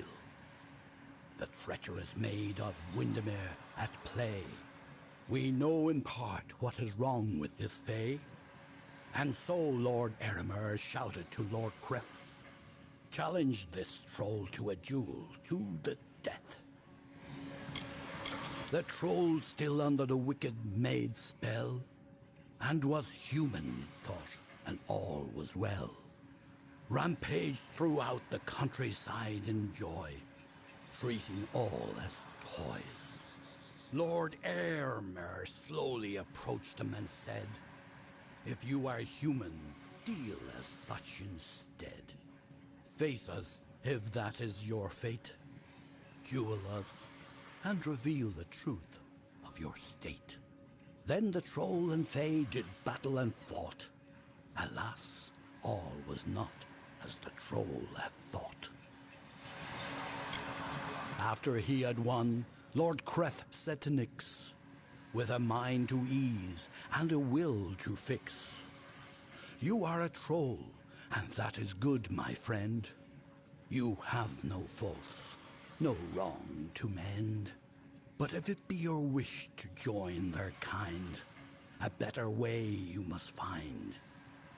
The treacherous Maid of Windmere at play. We know in part what is wrong with this fay. And so Lord Aermer shouted to Lord Creth, challenge this troll to a duel to the death. The troll still under the wicked maid's spell, and was human, thought, and all was well. Rampaged throughout the countryside in joy, treating all as toys. Lord Aermer slowly approached him and said, if you are human, deal as such instead. Face us, if that is your fate. Duel us, and reveal the truth of your state. Then the troll and fae did battle and fought. Alas, all was not as the troll had thought. After he had won, Lord Creth said to Nyx, with a mind to ease and a will to fix, you are a troll, and that is good, my friend. You have no faults, no wrong to mend. But if it be your wish to join their kind, a better way you must find.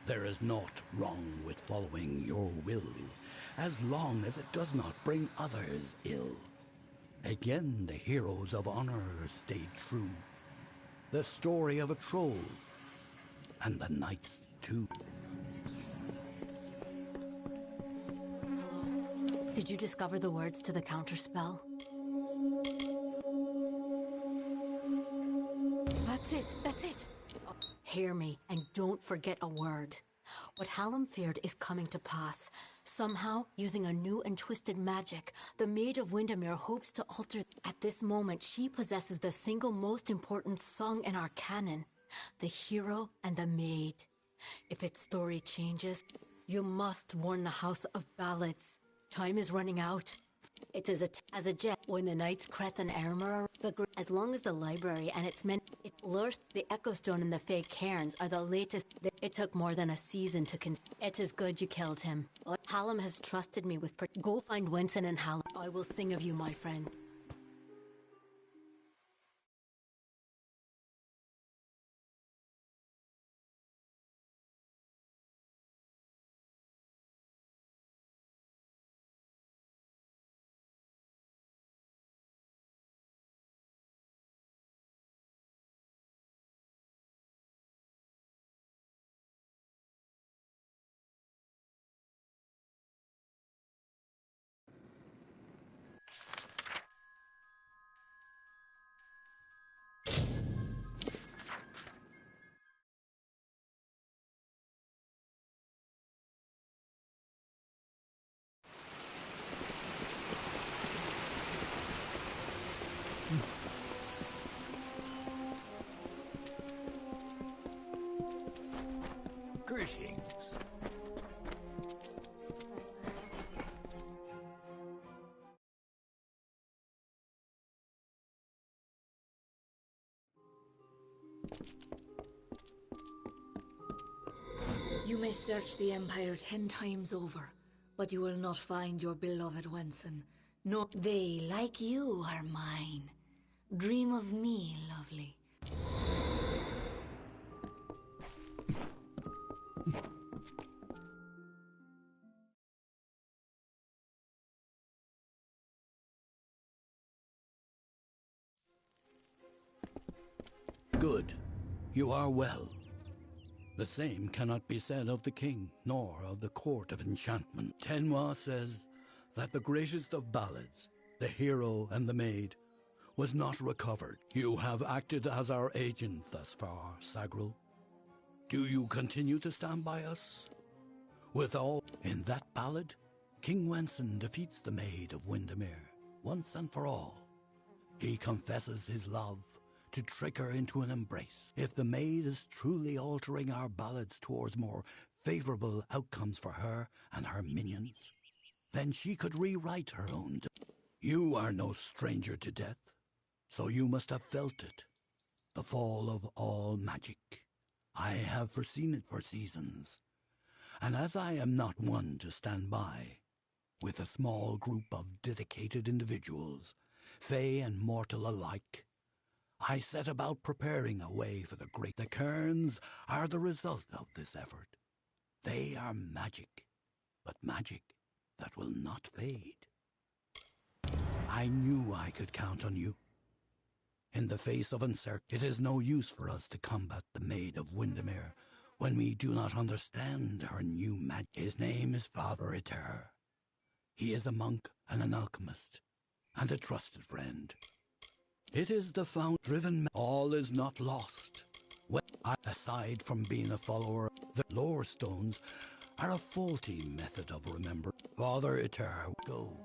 There is naught wrong with following your will, as long as it does not bring others ill. Again the heroes of honor stayed true. The story of a troll, and the knights too. Did you discover the words to the counterspell? That's it. Oh, hear me, and don't forget a word. What Hallam feared is coming to pass. Somehow, using a new and twisted magic, the Maid of Windmere hopes to alter. At this moment, she possesses the single most important song in our canon, the hero and the maid. If its story changes, you must warn the House of Ballads. Time is running out. It is as a jet when the knights Kreth and Ermer, as long as the library and its men, it lures the Echo Stone and the Fey Cairns are the latest. It took more than a season to It is good you killed him. Hallam has trusted me with. Go find Wenson and Hallam. I will sing of you, my friend. Greetings. You may search the Empire 10 times over, but you will not find your beloved Wenson. Nor they, like you, are mine. Dream of me, lovely. Good. You are well. The same cannot be said of the king, nor of the court of enchantment. Tenwa says that the greatest of ballads, the hero and the maid, was not recovered. You have acted as our agent thus far, Sagril. Do you continue to stand by us? With all in that ballad, King Wenson defeats the Maid of Windmere once and for all. He confesses his love to trick her into an embrace. If the maid is truly altering our ballads towards more favorable outcomes for her and her minions, then she could rewrite her own. You are no stranger to death, so you must have felt it. The fall of all magic. I have foreseen it for seasons, and as I am not one to stand by, with a small group of dedicated individuals, fey and mortal alike, I set about preparing a way for the great. The cairns are the result of this effort. They are magic, but magic that will not fade. I knew I could count on you. In the face of uncertainty, it is no use for us to combat the Maid of Windmere when we do not understand her new magic. His name is Father Eter. He is a monk and an alchemist, and a trusted friend. It is the fount-driven. All is not lost. Well, aside from being a follower, the lore stones are a faulty method of remembering. Father Eter, go.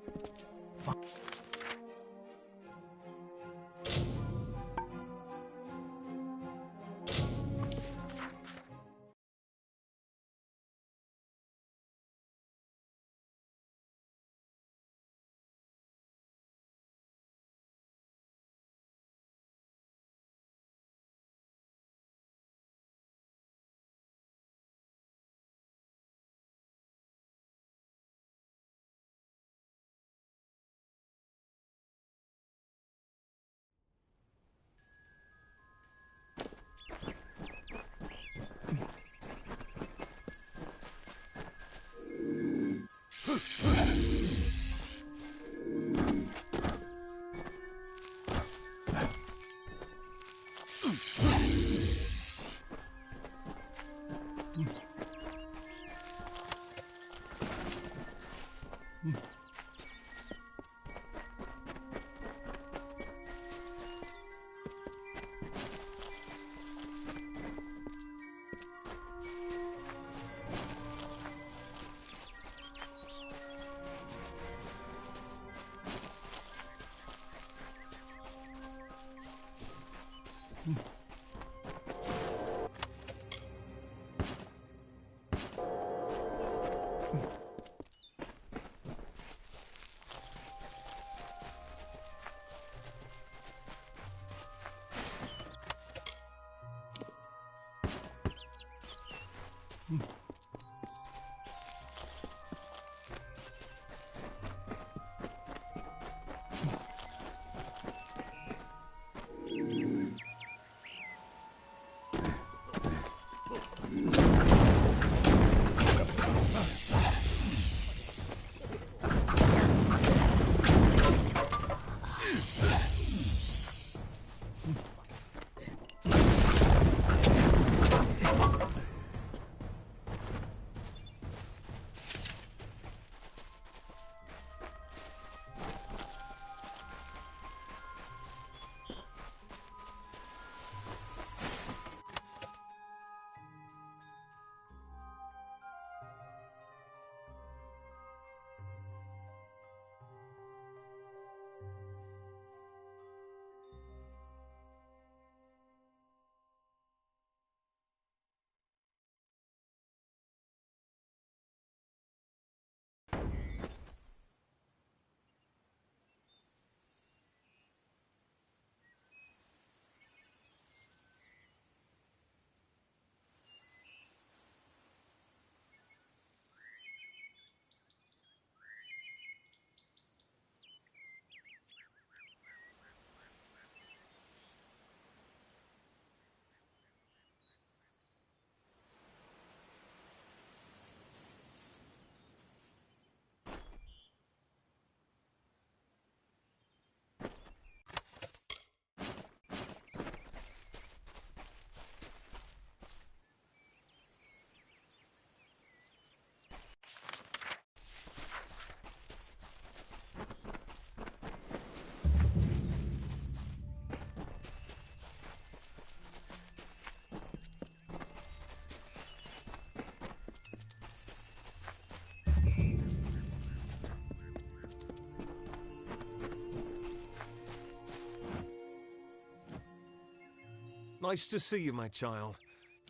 Nice to see you, my child.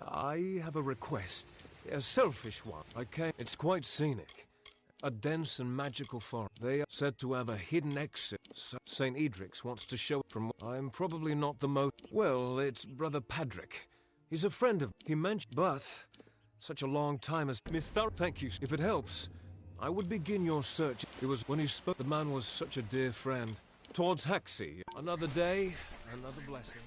I have a request. A selfish one. It's quite scenic. A dense and magical forest. They are said to have a hidden exit. St. Edric's wants to show from... I'm probably not the most... Well, it's Brother Padrick. He's a friend of... He mentioned... But... Such a long time as... Thank you. If it helps, I would begin your search. It was when he spoke... The man was such a dear friend. Towards Haxi. Another day, another blessing.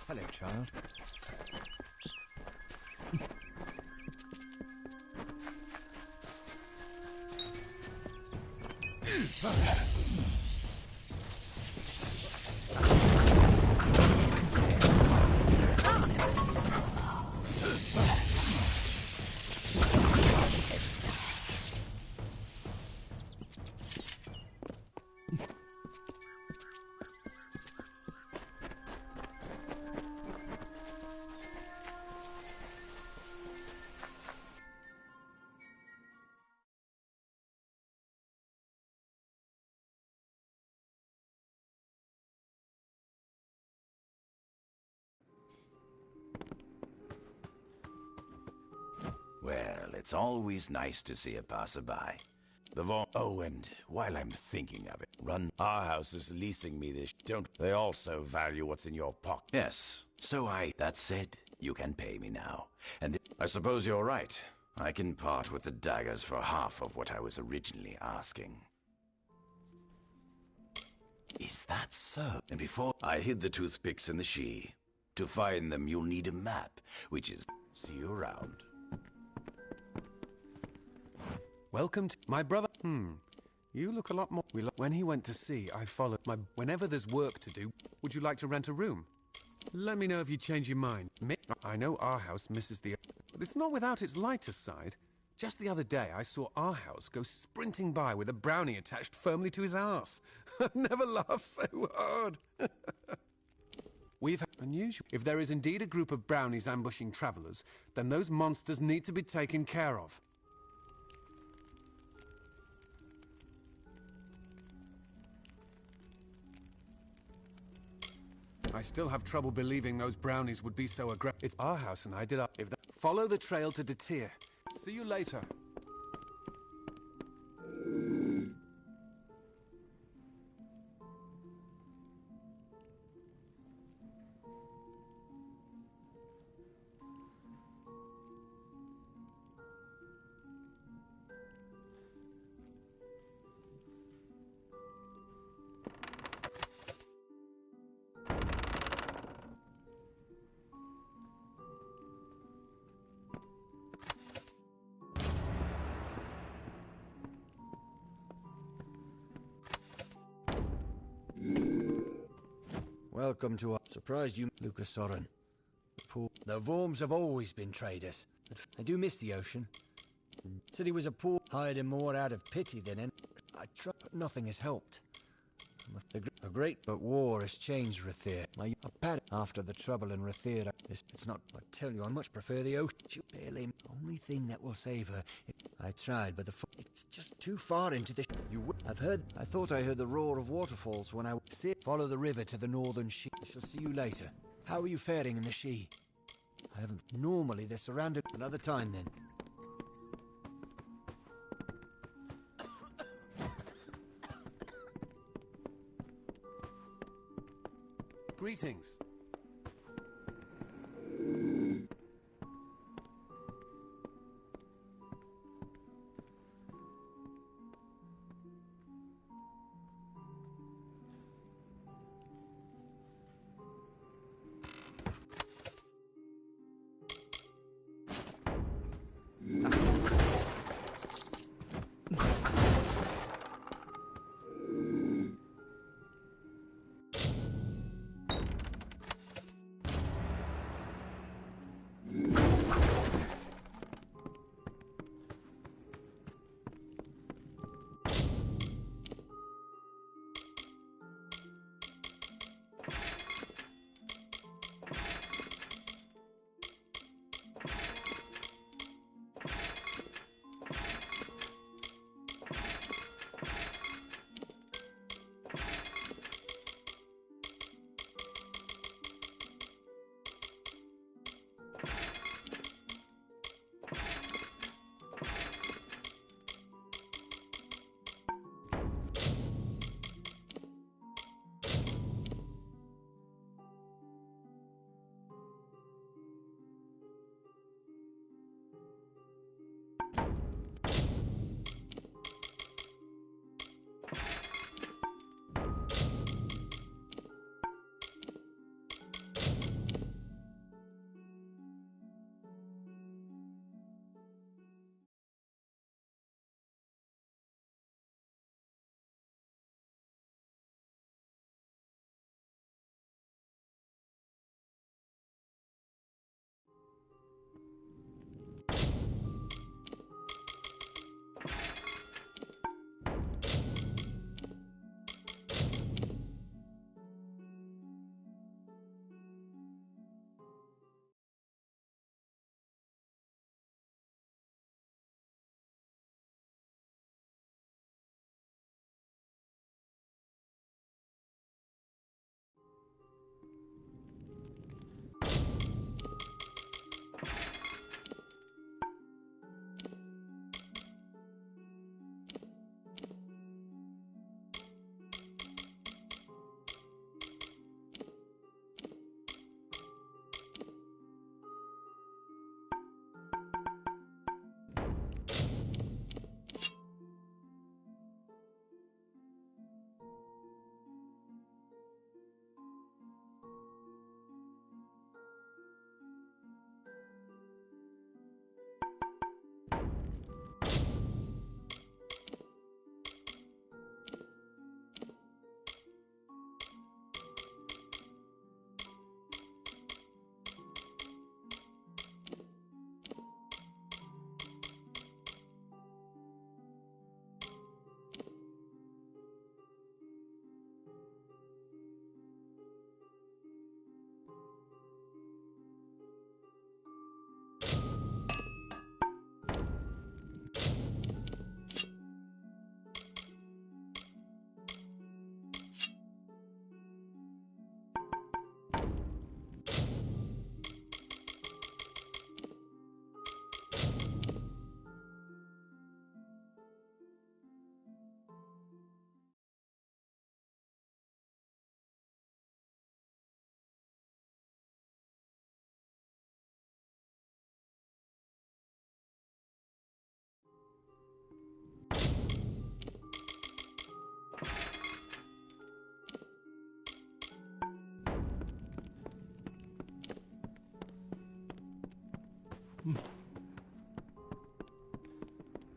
Hello, child. Well, it's always nice to see a passerby. Oh, and while I'm thinking of it, our house is leasing me this. Don't they also value what's in your pocket? Yes. That said, you can pay me now. And I suppose you're right. I can part with the daggers for half of what I was originally asking. Is that so? And before I hid the toothpicks in the she. To find them, you'll need a map, which is... See you around. Welcome to my brother. You look a lot more. When he went to sea, I followed my. Whenever there's work to do, would you like to rent a room? Let me know if you change your mind. I know our house misses the, but it's not without its lighter side. Just the other day, I saw our house go sprinting by with a brownie attached firmly to his arse. I've never laughed so hard. We've had unusual. If there is indeed a group of brownies ambushing travelers, then those monsters need to be taken care of. I still have trouble believing those brownies would be so aggressive. It's our house and I did up. If they follow the trail to Detir. See you later. Welcome to our... Surprised you, Lucas Soren. The Worms have always been traders. I do miss the ocean. Said he was a poor... Hired him more out of pity than any... I tried, but nothing has helped. A great but war has changed Rathir. My pad after the trouble in Rathir. It's not... I tell you, I much prefer the ocean. Barely... Only thing that will save her... I tried, but it's just too far into the... I've heard... I thought I heard the roar of waterfalls when I... Follow the river to the northern She. I shall see you later. How are you faring in the She? I haven't... Normally they're surrounded... Another time then. Greetings.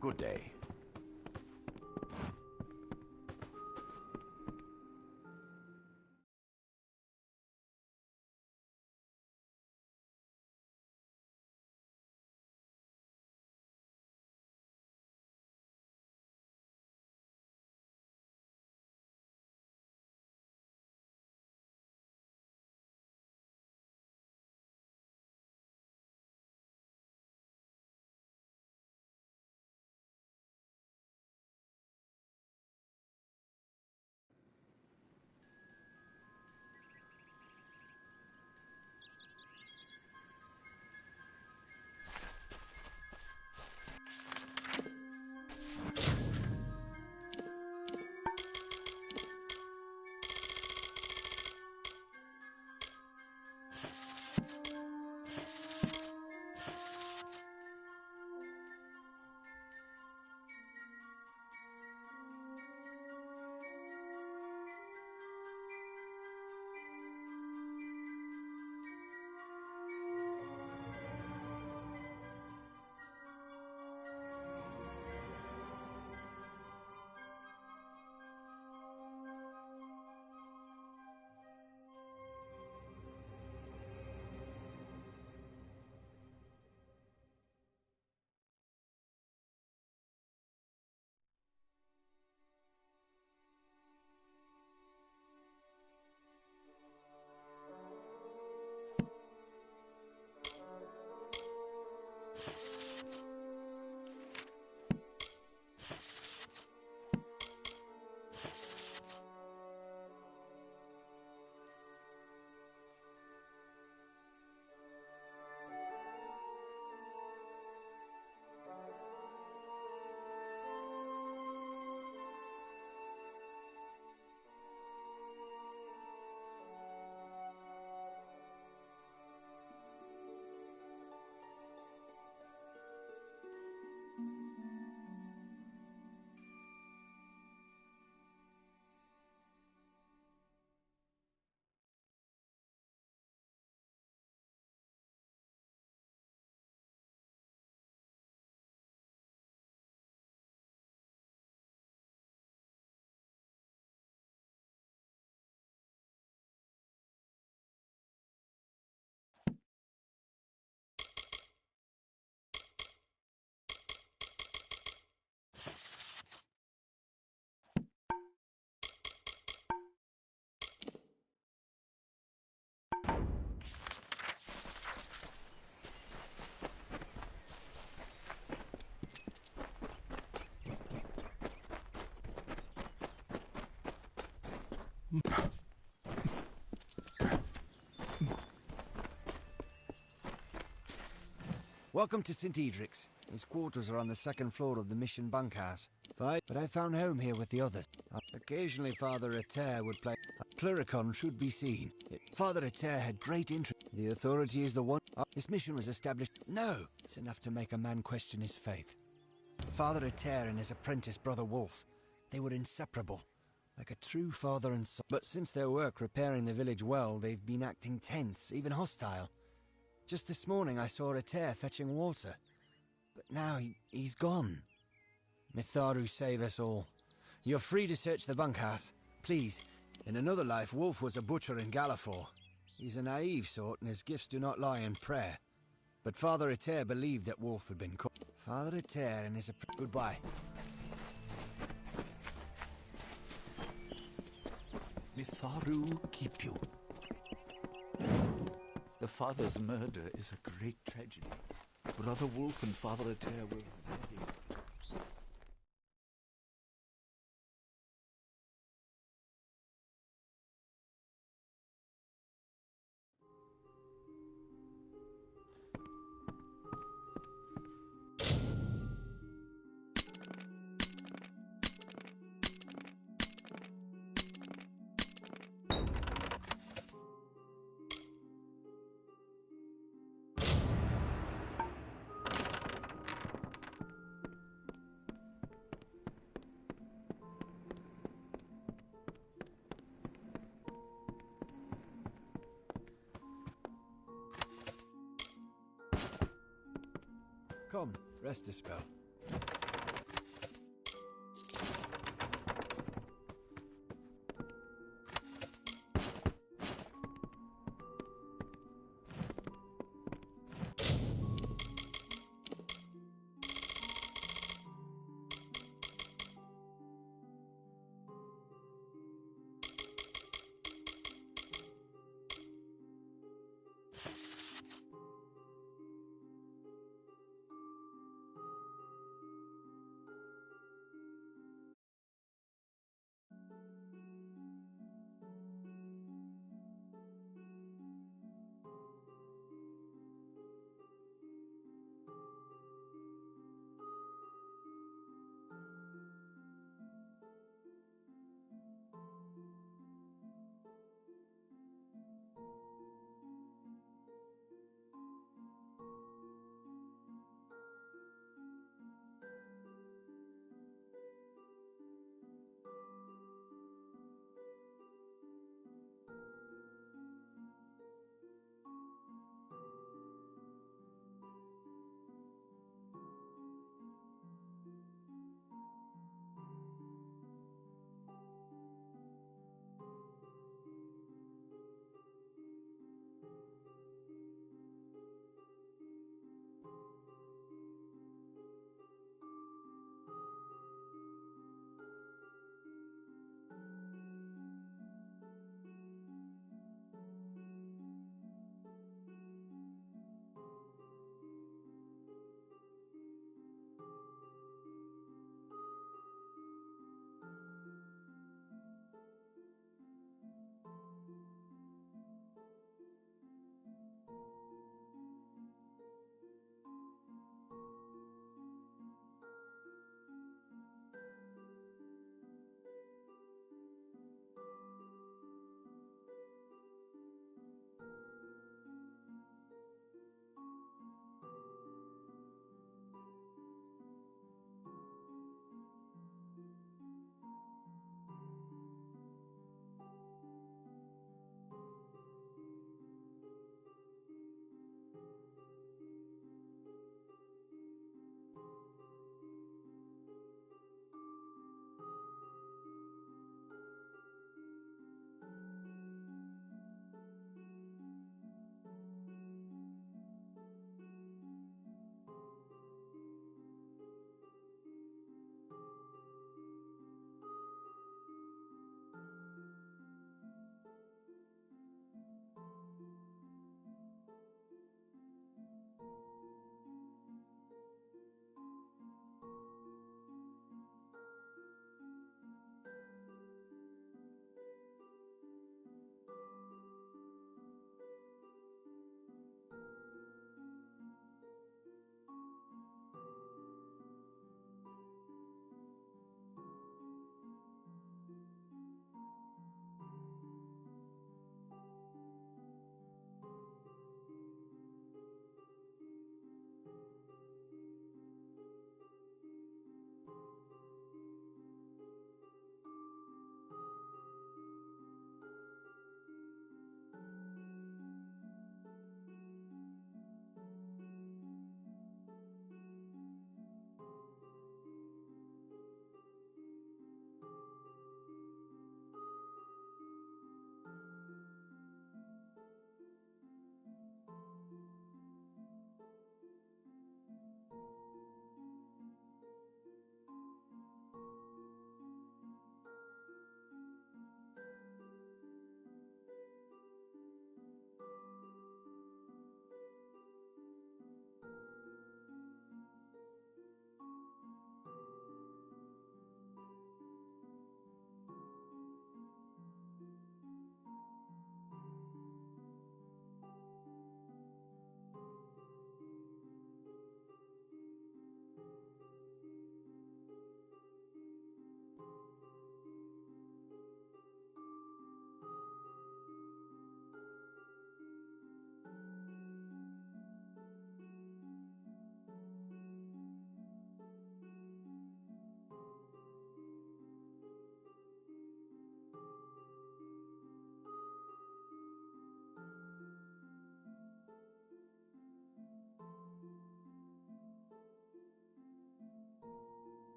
Good day. Welcome to St. Edric's. His quarters are on the second floor of the mission bunkhouse. But I found home here with the others. Occasionally Father Eter would play. A Pluricon should be seen. Father Eter had great interest. The authority is the one. This mission was established. No! It's enough to make a man question his faith. Father Eter and his apprentice Brother Wolf, they were inseparable. Like a true father and son. But since their work repairing the village well, they've been acting tense, even hostile. Just this morning I saw Eter fetching water. But now he's gone. Mitharu save us all. You're free to search the bunkhouse. Please. In another life, Wolf was a butcher in Galafor. He's a naive sort, and his gifts do not lie in prayer. But Father Eter believed that Wolf had been caught. Father Eter and his... Goodbye. Mitharu keep you. The father's murder is a great tragedy. Brother Wolf and Father Eter were very... Come, rest a spell.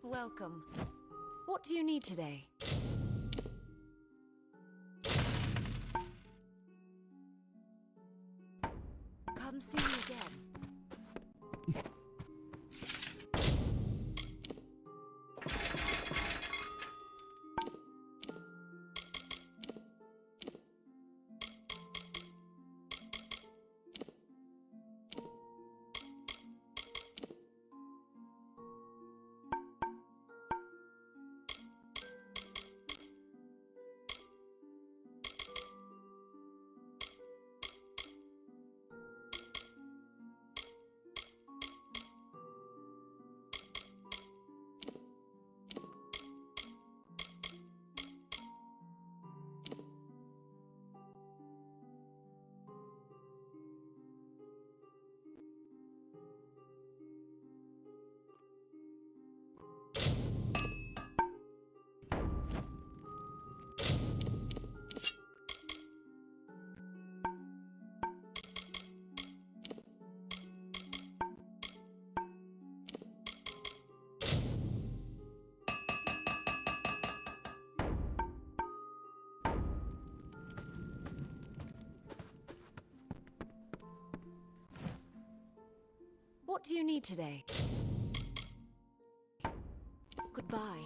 Welcome. What do you need today? Come see me again. What do you need today? Goodbye.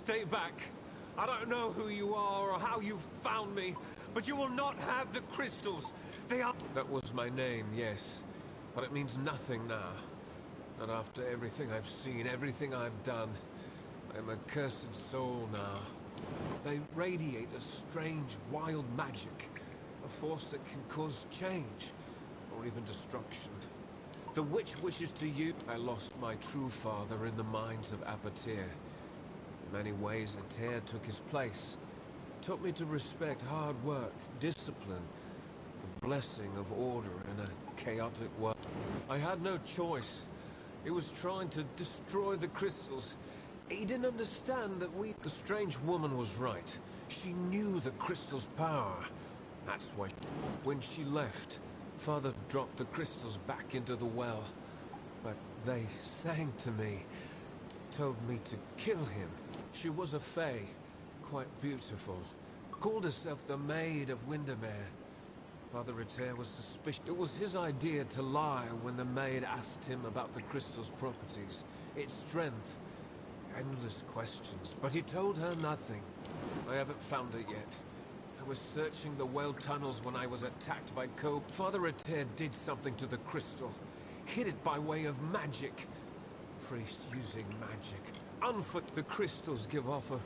Stay back. I don't know who you are or how you found me, but you will not have the crystals. They are... That was my name, yes. But it means nothing now. Not after everything I've seen, everything I've done. I'm a cursed soul now. They radiate a strange, wild magic. A force that can cause change, or even destruction. The witch wishes to use... I lost my true father in the mines of Apatir. In many ways, Ater took his place. Taught me to respect hard work, discipline, the blessing of order in a chaotic world. I had no choice. He was trying to destroy the crystals. He didn't understand that we... The strange woman was right. She knew the crystal's power. That's why... When she left, Father dropped the crystals back into the well. But they sang to me, told me to kill him. She was a fae, quite beautiful. Called herself the Maid of Windmere. Father Ater was suspicious. It was his idea to lie when the maid asked him about the crystal's properties, its strength. Endless questions, but he told her nothing. I haven't found it yet. I was searching the well tunnels when I was attacked by KOA. Father Ater did something to the crystal. Hid it by way of magic. Priests using magic. The crystals give off a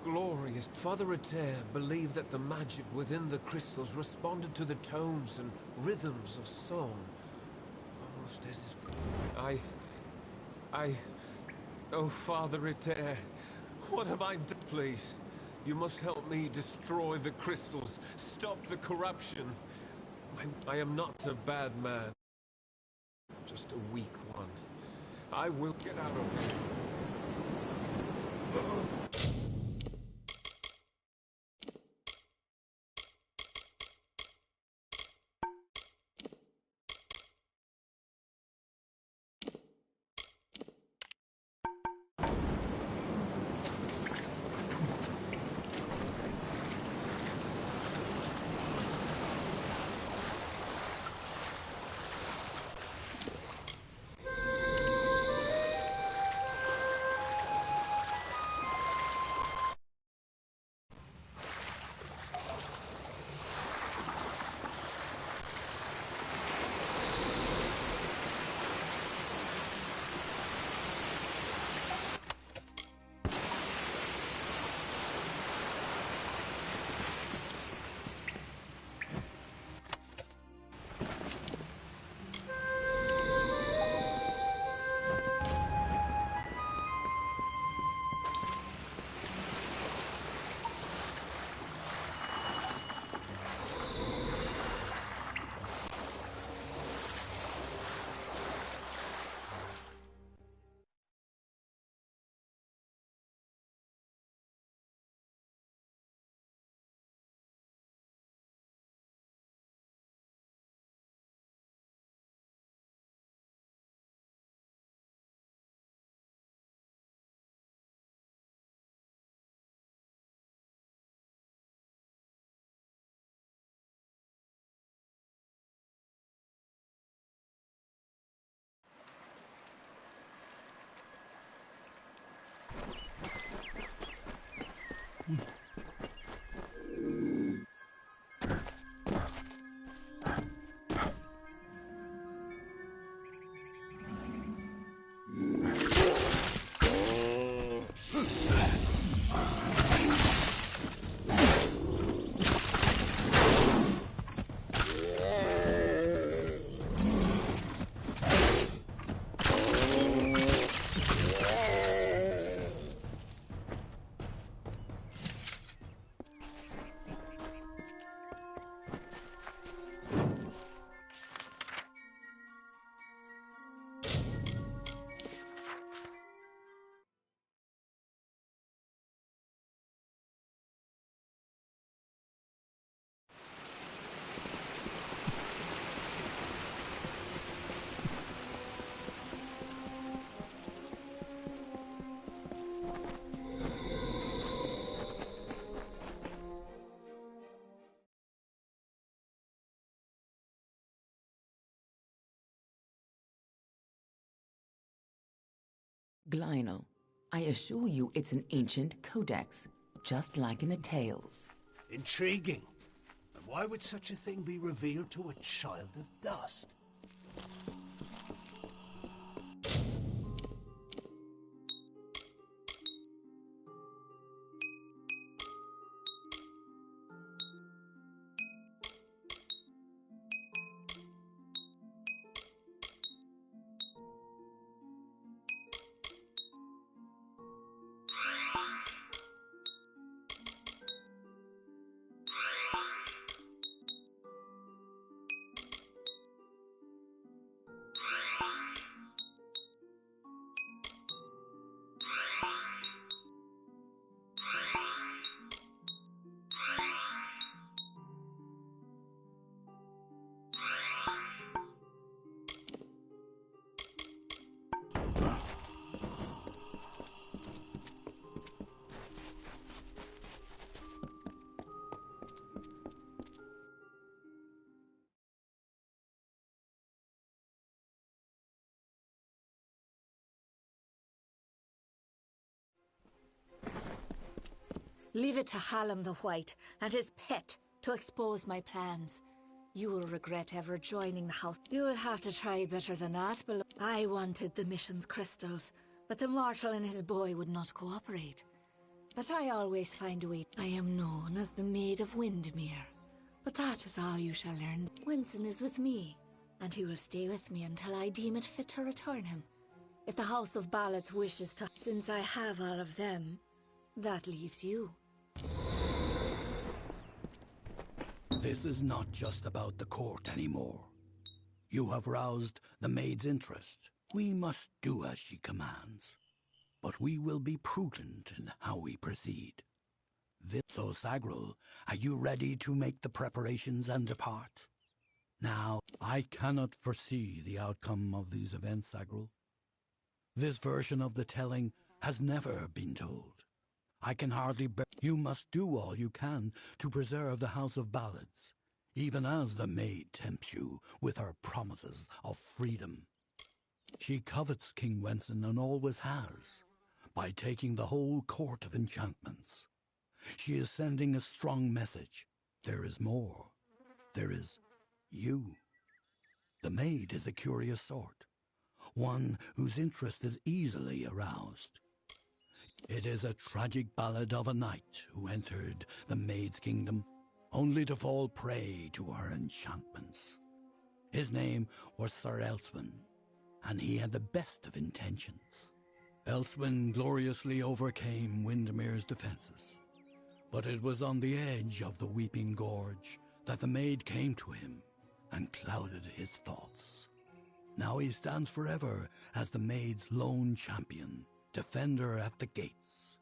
glorious... Father Ater believed that the magic within the crystals responded to the tones and rhythms of song. Almost as if... Oh, Father Ater, what have I done? Please, you must help me destroy the crystals, stop the corruption. I am not a bad man, just a weak one. I will get out of here. Glynel, I assure you it's an ancient codex, just like in the tales. Intriguing. And why would such a thing be revealed to a child of dust? Leave it to Hallam the White and his pet to expose my plans. You will regret ever joining the house. You will have to try better than that, but I wanted the mission's crystals, but the mortal and his boy would not cooperate. But I always find a way. I am known as the Maid of Windmere. But that is all you shall learn. Winston is with me, and he will stay with me until I deem it fit to return him. If the House of Ballads wishes to, since I have all of them, that leaves you. This is not just about the court anymore. You have roused the maid's interest. We must do as she commands. But we will be prudent in how we proceed. So, Sagril, are you ready to make the preparations and depart? Now, I cannot foresee the outcome of these events, Sagril. This version of the telling has never been told. I can hardly bear. You must do all you can to preserve the House of Ballads, even as the maid tempts you with her promises of freedom. She covets King Wenson and always has, by taking the whole court of enchantments. She is sending a strong message. There is more. There is you. The maid is a curious sort, one whose interest is easily aroused. It is a tragic ballad of a knight who entered the maid's kingdom, only to fall prey to her enchantments. His name was Sir Elswin, and he had the best of intentions. Elswin gloriously overcame Windmere's defenses, but it was on the edge of the Weeping Gorge that the maid came to him and clouded his thoughts. Now he stands forever as the maid's lone champion, defender at the gates.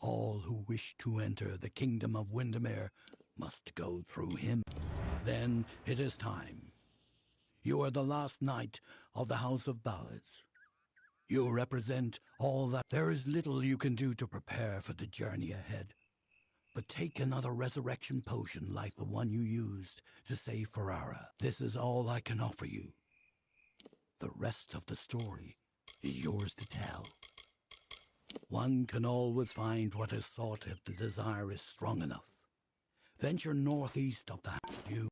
All who wish to enter the kingdom of Windmere must go through him. Then it is time. You are the last knight of the House of Ballads. You represent all that. There is little you can do to prepare for the journey ahead. But take another resurrection potion like the one you used to save Ferrara. This is all I can offer you. The rest of the story is yours to tell. One can always find what is sought if the desire is strong enough. Venture northeast of that. You.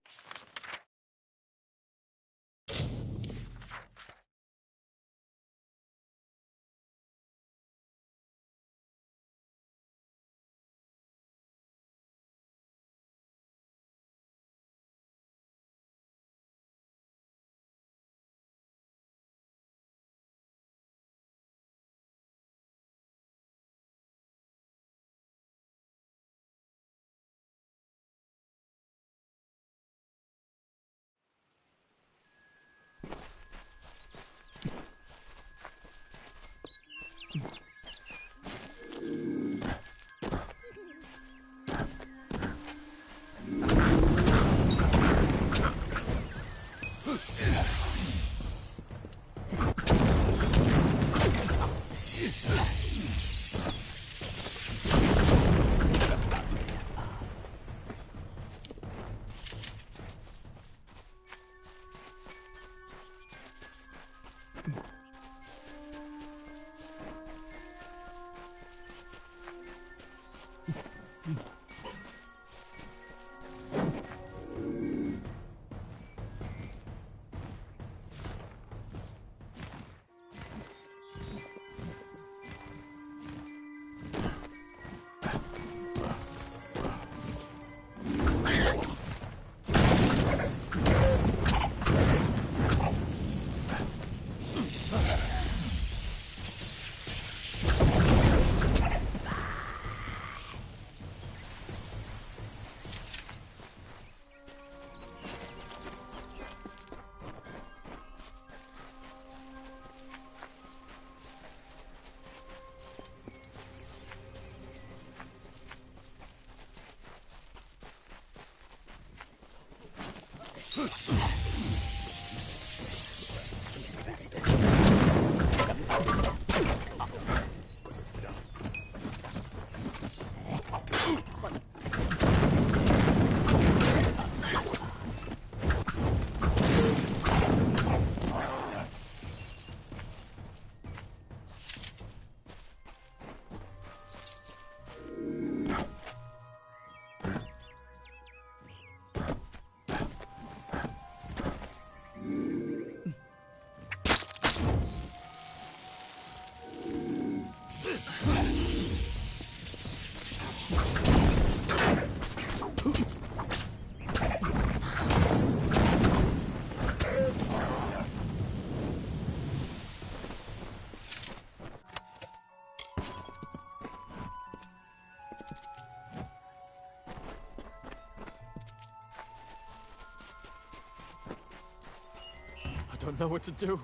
don't know what to do.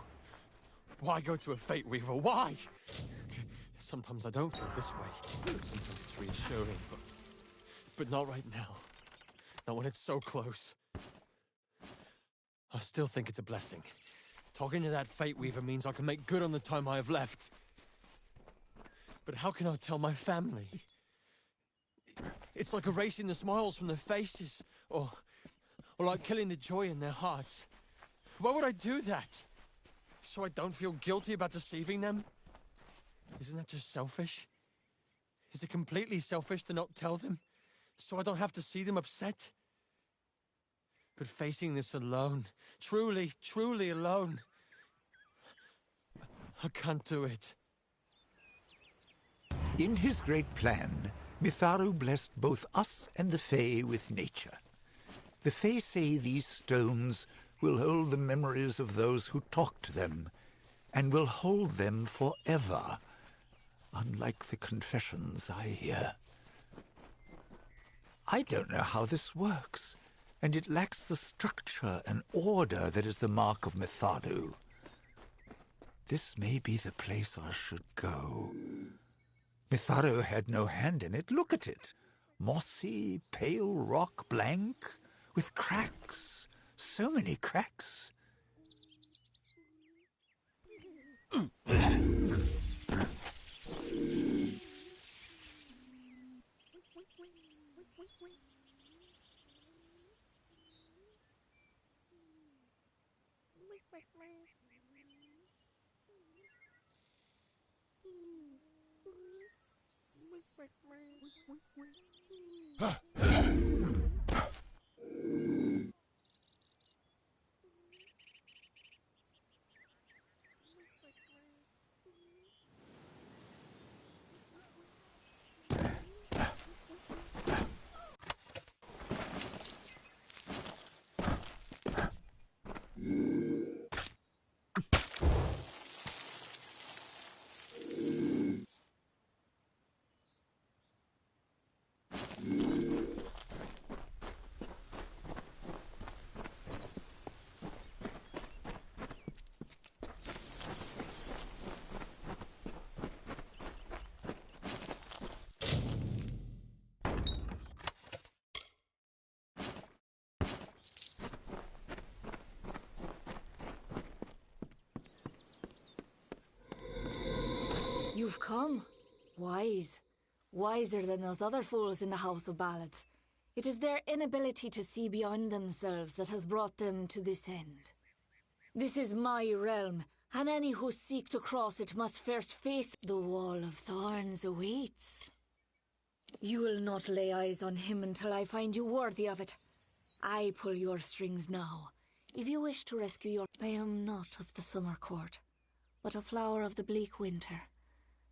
Why go to a Fate Weaver? Why? Sometimes I don't feel this way. Sometimes it's reassuring, but not right now. Not when it's so close. I still think it's a blessing. Talking to that Fate Weaver means I can make good on the time I have left. But how can I tell my family? It's like erasing the smiles from their faces, or like killing the joy in their hearts. Why would I do that? So I don't feel guilty about deceiving them? Isn't that just selfish? Is it completely selfish to not tell them, so I don't have to see them upset? But facing this alone, truly, truly alone, I can't do it. In his great plan, Mitharu blessed both us and the Fae with nature. The Fae say these stones will hold the memories of those who talked to them, and will hold them forever, unlike the confessions I hear. I don't know how this works, and it lacks the structure and order that is the mark of Mitharu. This may be the place I should go. Mitharu had no hand in it. Look at it. Mossy, pale rock, blank, with cracks. So many cracks. You've come. Wise. Wiser than those other fools in the House of Ballads. It is their inability to see beyond themselves that has brought them to this end. This is my realm, and any who seek to cross it must first face the wall of thorns awaits. You will not lay eyes on him until I find you worthy of it. I pull your strings now. If you wish to rescue your... I am not of the summer court, but a flower of the bleak winter.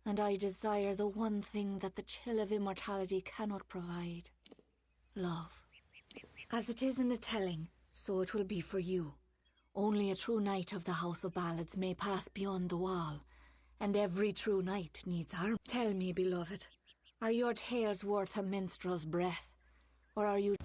And I desire the one thing that the chill of immortality cannot provide. Love. As it is in the telling, so it will be for you. Only a true knight of the House of Ballads may pass beyond the wall, and every true knight needs armor. Tell me, beloved, are your tales worth a minstrel's breath, or are you...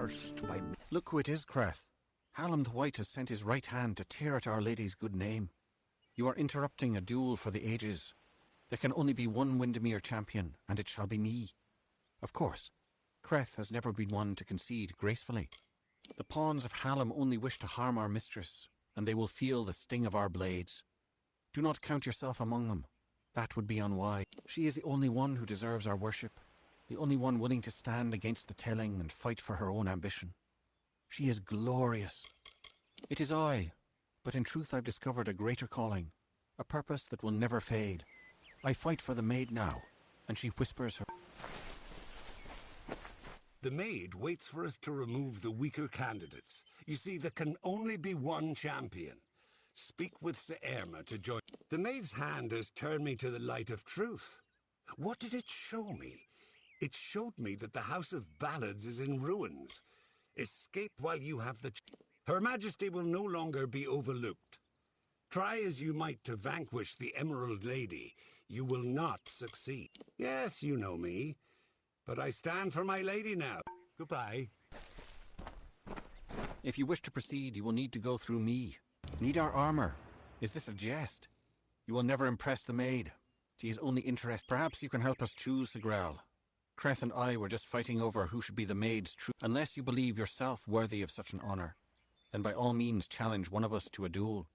cursed by me. Look who it is, Creth. Hallam the White has sent his right hand to tear at Our Lady's good name. You are interrupting a duel for the ages. There can only be one Windmere champion, and it shall be me. Of course, Creth has never been one to concede gracefully. The pawns of Hallam only wish to harm our mistress, and they will feel the sting of our blades. Do not count yourself among them. That would be unwise. She is the only one who deserves our worship, the only one willing to stand against the telling and fight for her own ambition. She is glorious. It is I, but in truth I've discovered a greater calling, a purpose that will never fade. I fight for the maid now, and she whispers her... The maid waits for us to remove the weaker candidates. You see, there can only be one champion. Speak with Sir Aylmer to join. The maid's hand has turned me to the light of truth. What did it show me? It showed me that the House of Ballads is in ruins. Escape while you have the... Her Majesty will no longer be overlooked. Try as you might to vanquish the Emerald Lady, you will not succeed. Yes, you know me. But I stand for my lady now. Goodbye. If you wish to proceed, you will need to go through me. Need our armor. Is this a jest? You will never impress the maid. She is only interested. Perhaps you can help us choose Sigrel. Creth and I were just fighting over who should be the maid's true... Unless you believe yourself worthy of such an honor, then by all means challenge one of us to a duel.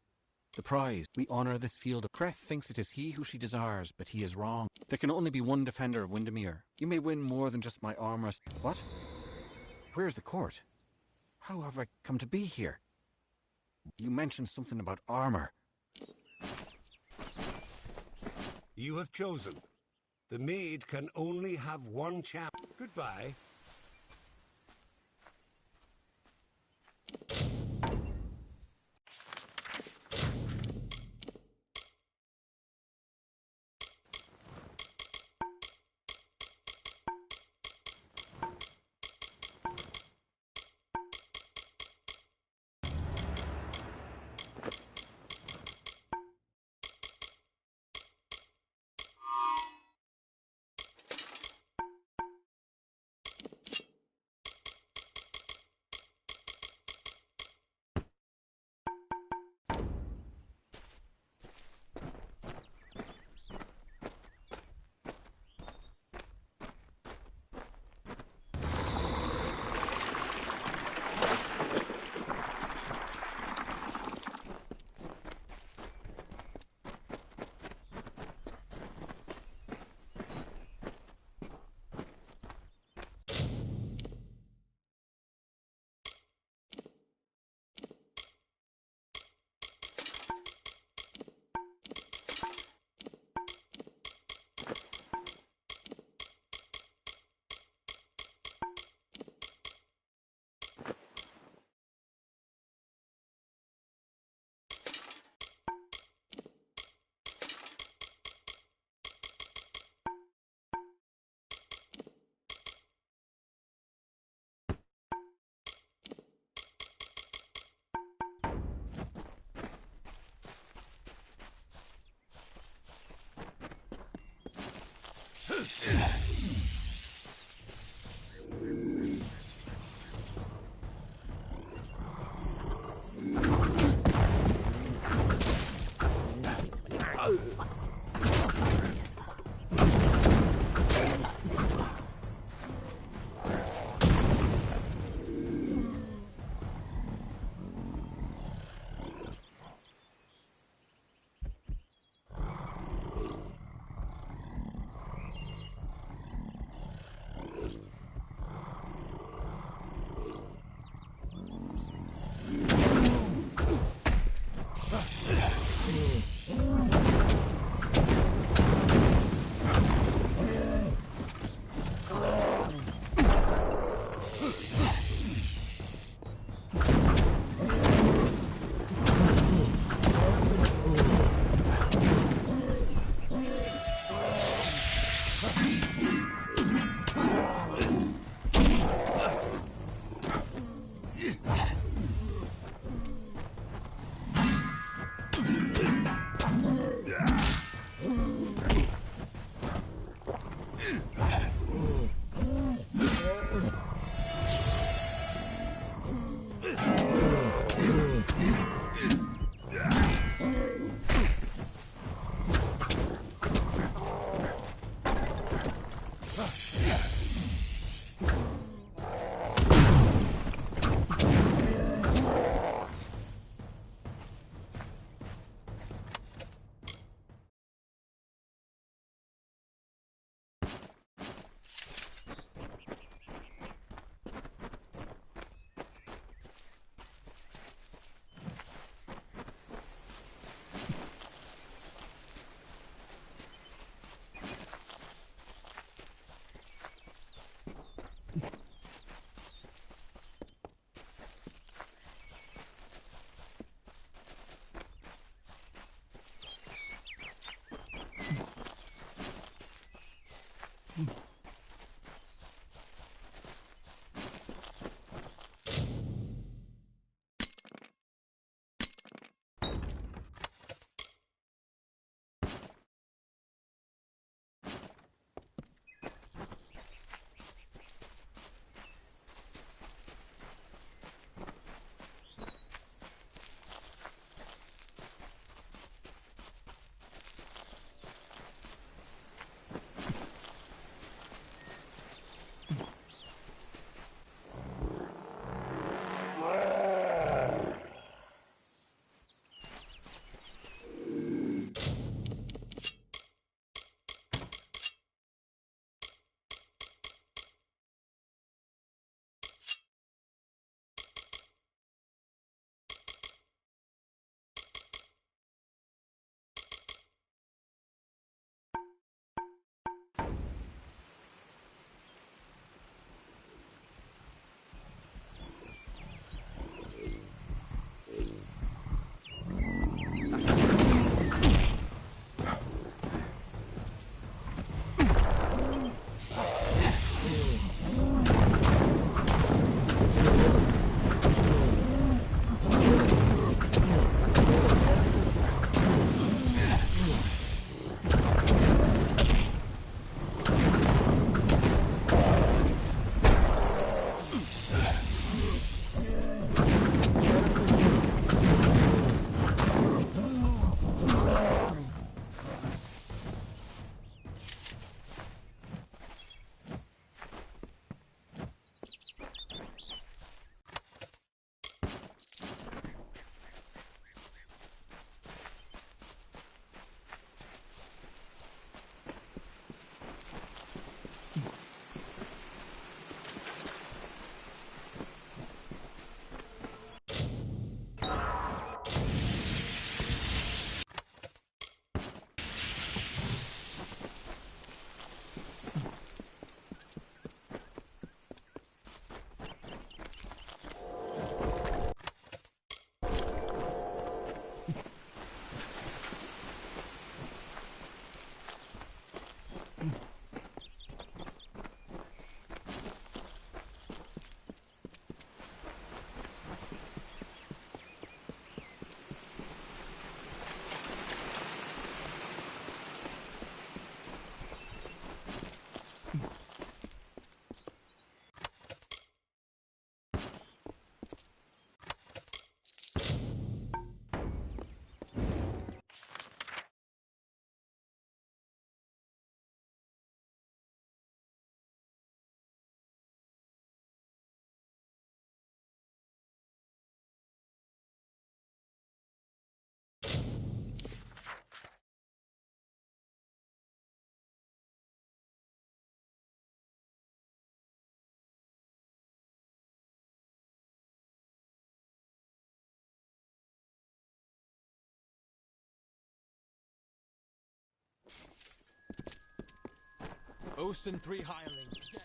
The prize, we honor this field of... Creth thinks it is he who she desires, but he is wrong. There can only be one defender of Windmere. You may win more than just my armor... What? Where's the court? How have I come to be here? You mentioned something about armor. You have chosen. The maid can only have one champ. Goodbye. Oast and 3 hirelings dead.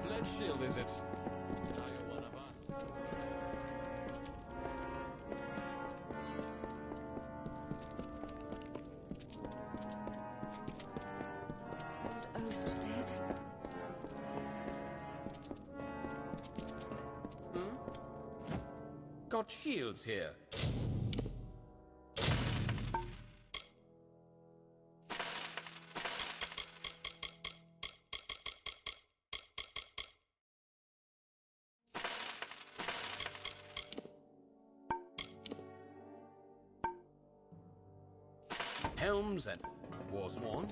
Blood shield, is it? Now you're one of us. Old Oast dead? Got shields here. realms and was one.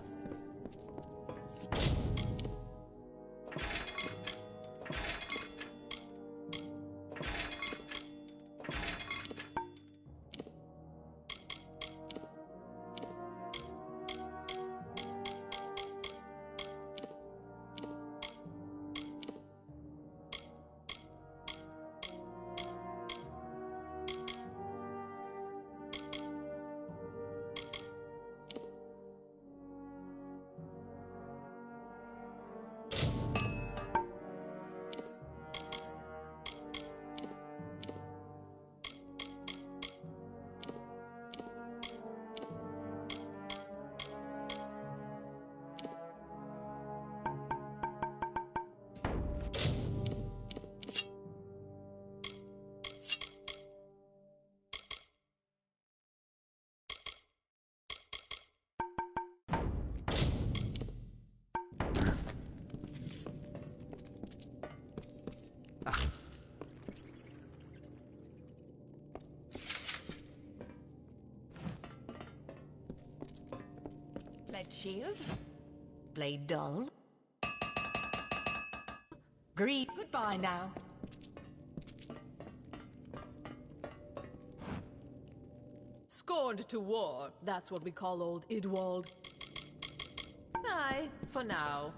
Blade shield. Blade dull. Greed. Goodbye now. Scorned to war, that's what we call old Idwald. Aye, for now.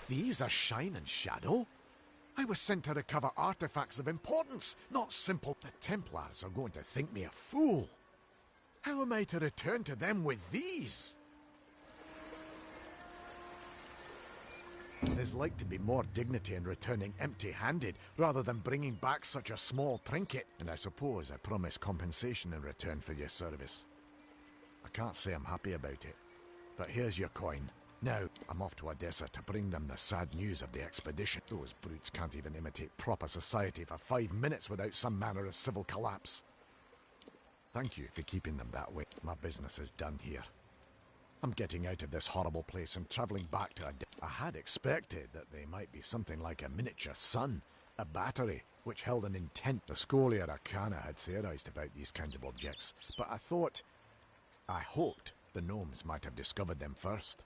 These are Shine and Shadow? I was sent to recover artifacts of importance, not simple. The Templars are going to think me a fool. How am I to return to them with these? There's like to be more dignity in returning empty-handed, rather than bringing back such a small trinket. And I suppose I promise compensation in return for your service. I can't say I'm happy about it, but here's your coin. Now, I'm off to Odessa to bring them the sad news of the expedition. Those brutes can't even imitate proper society for 5 minutes without some manner of civil collapse. Thank you for keeping them that way. My business is done here. I'm getting out of this horrible place and travelling back to Odessa. I had expected that they might be something like a miniature sun, a battery, which held an intent. The Scholia Arcana had theorized about these kinds of objects, but I hoped the gnomes might have discovered them first.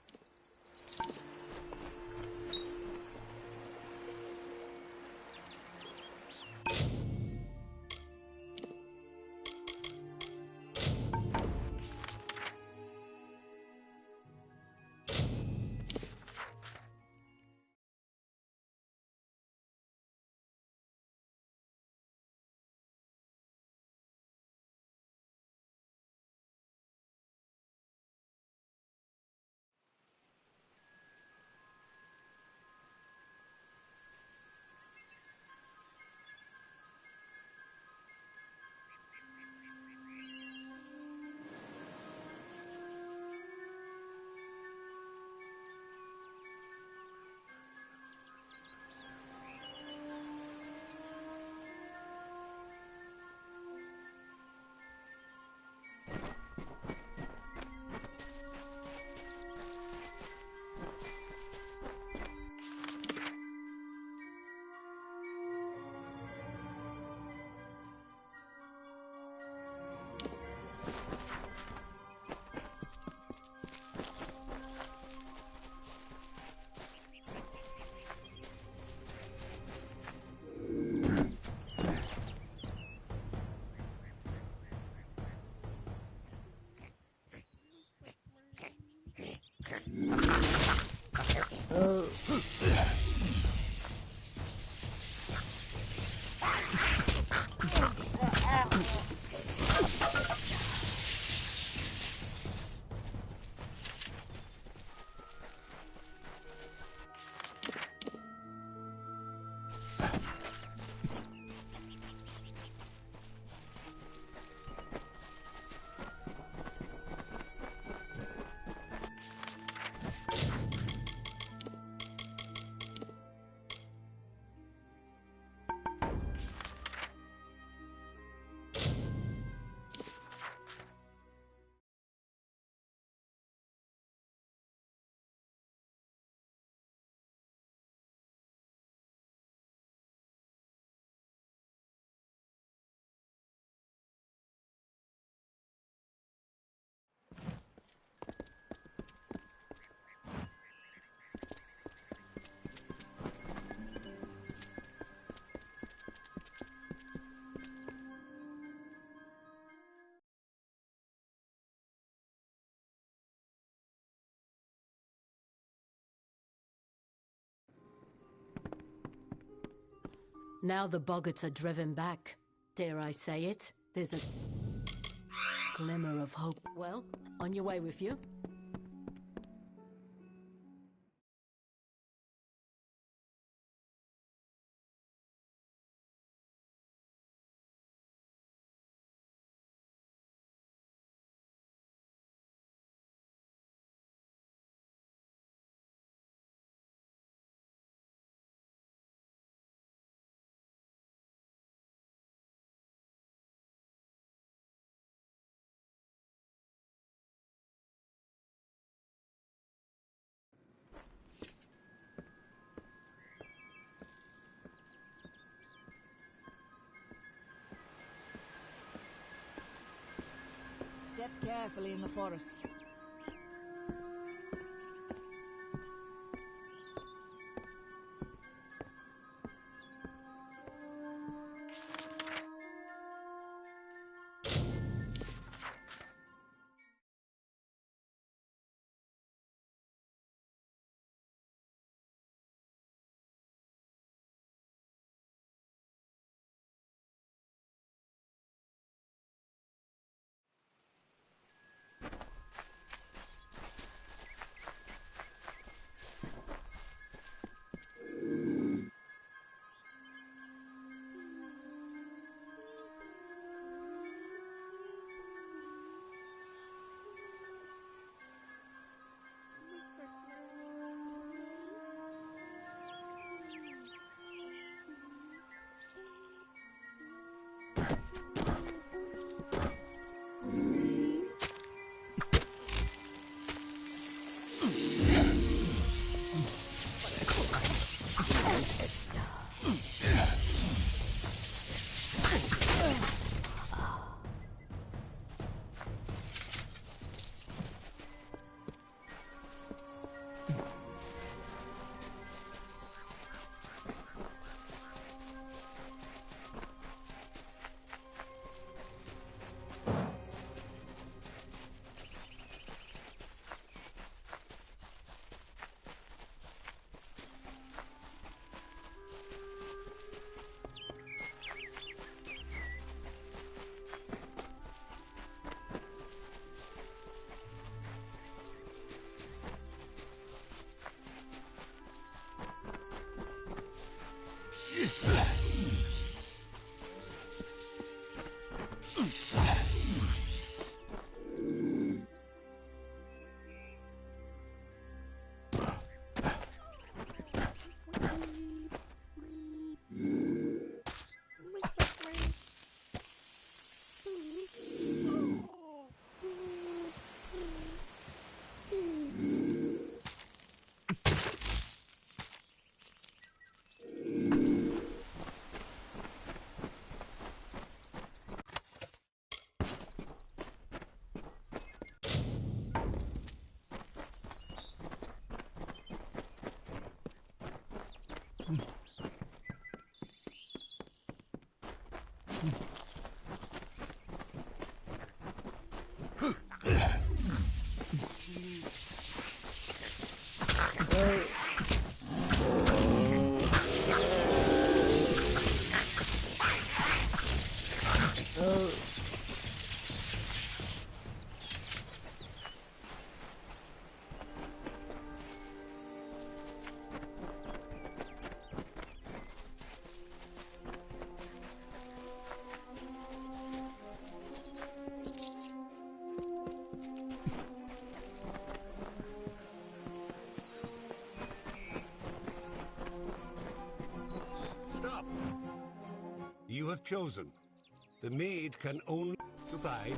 Now the boggarts are driven back. Dare I say it? There's a glimmer of hope. Well, on your way with you. Step carefully in the forest. have chosen. The maid can only... Goodbye.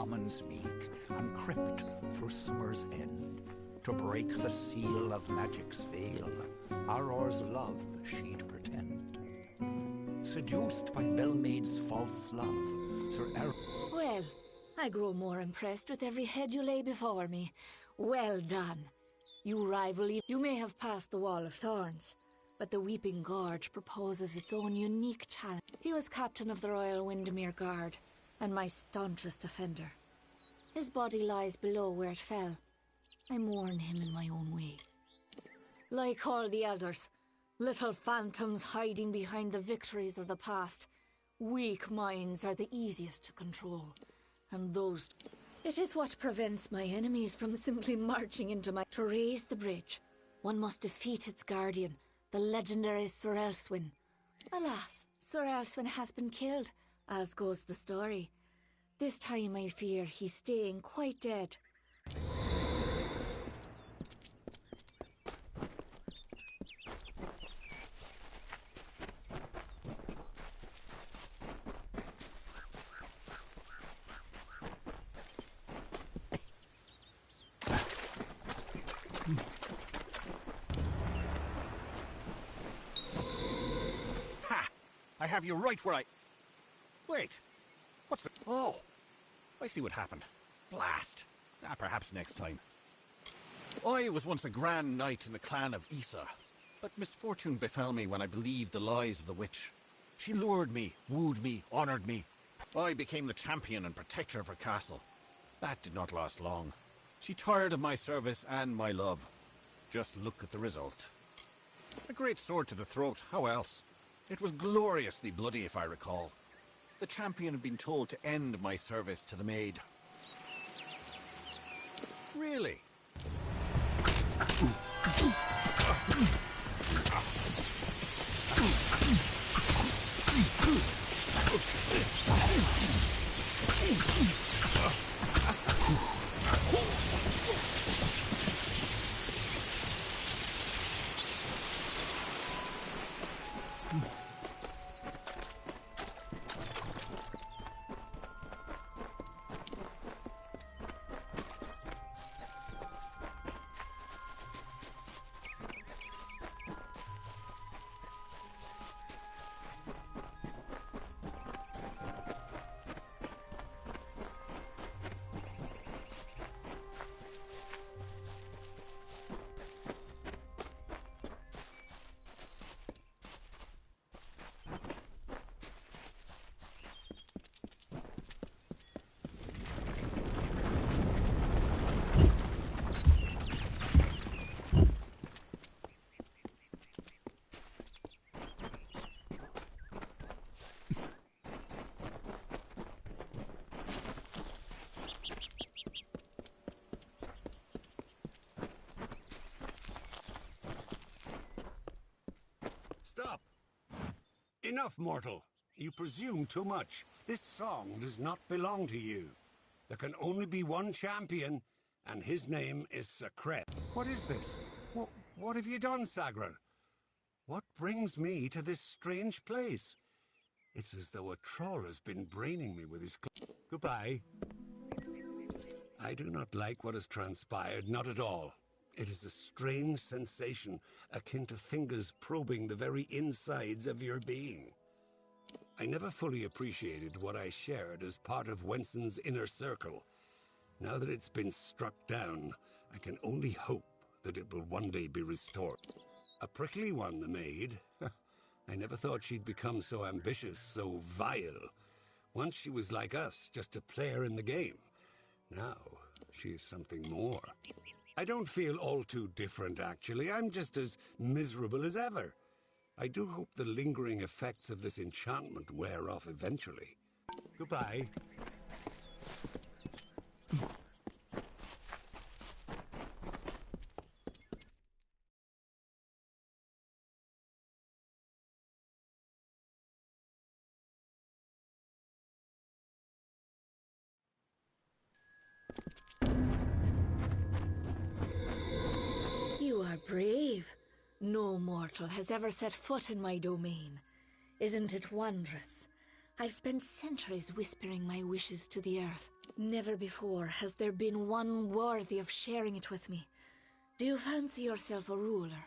commons meek, and crept through summer's end, to break the seal of magic's veil, Auror's love she'd pretend. Seduced by Bellmaid's false love, Sir Well, I grow more impressed with every head you lay before me. Well done. You rival you may have passed the Wall of Thorns, but the Weeping Gorge proposes its own unique challenge. He was captain of the Royal Windmere Guard, and my staunchest defender. His body lies below where it fell. I mourn him in my own way. Like all the elders, little phantoms hiding behind the victories of the past, weak minds are the easiest to control, and those... It is what prevents my enemies from simply marching into my... To raise the bridge, one must defeat its guardian, the legendary Sir Elswyn. Alas, Sir Elswyn has been killed, as goes the story. This time I fear he's staying quite dead. I have you right where I... Wait. What's the... Oh! I see what happened. Blast. Perhaps next time. I was once a grand knight in the clan of Isa, but misfortune befell me when I believed the lies of the witch. She lured me, wooed me, honored me. I became the champion and protector of her castle. That did not last long. She tired of my service and my love. Just look at the result. A great sword to the throat, how else? It was gloriously bloody, if I recall. The champion had been told to end my service to the maid. Really? Stop! Enough, mortal. You presume too much. This song does not belong to you. There can only be one champion, and his name is Secret. What is this? What have you done, Sagrel? What brings me to this strange place? It's as though a troll has been braining me with his Goodbye. I do not like what has transpired, not at all. It is a strange sensation, akin to fingers probing the very insides of your being. I never fully appreciated what I shared as part of Wenson's inner circle. Now that it's been struck down, I can only hope that it will one day be restored. A prickly one, the maid. I never thought she'd become so ambitious, so vile. Once she was like us, just a player in the game. Now, she is something more. I don't feel all too different, actually. I'm just as miserable as ever. I do hope the lingering effects of this enchantment wear off eventually. Goodbye. You are brave. No mortal has ever set foot in my domain. Isn't it wondrous? I've spent centuries whispering my wishes to the earth, Never before has there been one worthy of sharing it with me. Do you fancy yourself a ruler?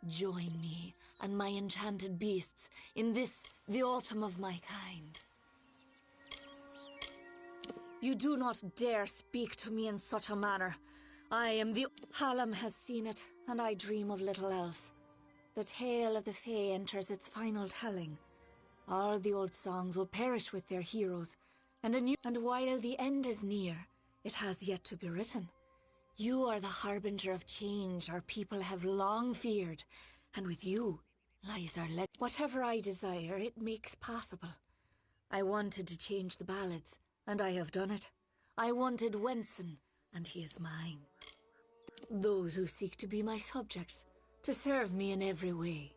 Join me and my enchanted beasts in this, the autumn of my kind. You do not dare speak to me in such a manner. I am the... Hallam has seen it, and I dream of little else. The tale of the Fae enters its final telling. All the old songs will perish with their heroes, and while the end is near, it has yet to be written. You are the harbinger of change our people have long feared, and with you lies our leg. Whatever I desire, it makes possible. I wanted to change the ballads, and I have done it. I wanted Wenson, and he is mine. Those who seek to be my subjects, to serve me in every way.